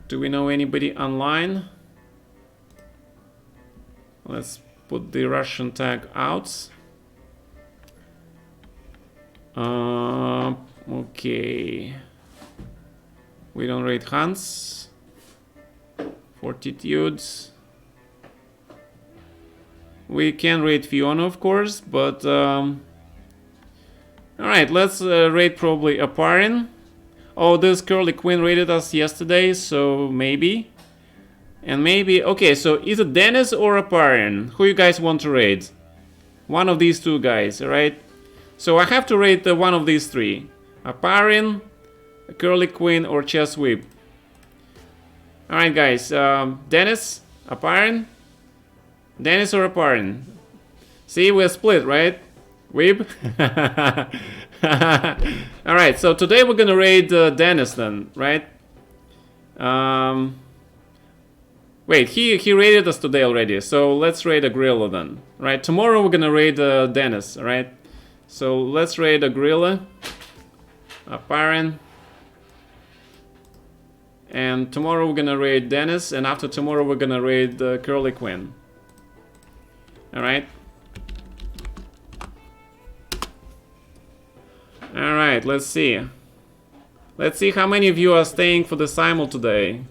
Do we know anybody online? Let's put the Russian tag out. Okay. We don't rate Hans. Fortitudes. We can rate Fiona, of course, but alright, let's rate probably Aparin. Oh, this Curly Queen rated us yesterday, so maybe. And maybe, okay, so is it Dennis or Aparin? Who you guys want to rate? One of these two guys, alright? So I have to rate one of these three. Aparin, Curly Queen, or Chess Whip. Alright guys, Dennis, Aparin? Dennis or Aparin? See, we're split, right? Whip? Alright, so today we're gonna raid Dennis then, right? Wait, he raided us today already, so let's raid a gorilla then, right? Tomorrow we're gonna raid Dennis, right? So let's raid a gorilla, Aparin. And tomorrow we're gonna raid Dennis, and after tomorrow we're gonna raid Curly Quinn. Alright? Alright, let's see. Let's see how many of you are staying for the Simul today.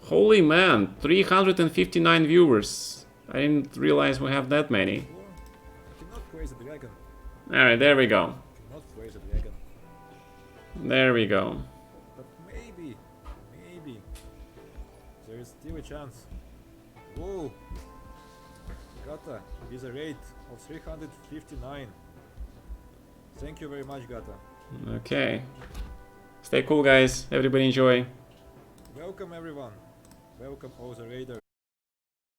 Holy man, 359 viewers. I didn't realize we have that many. Alright, there we go. There we go. But maybe, there is still a chance. Whoa! Gata, with a rate of 359. Thank you very much, Gata. Okay. Stay cool, guys. Everybody enjoy. Welcome, everyone. Welcome all the raiders.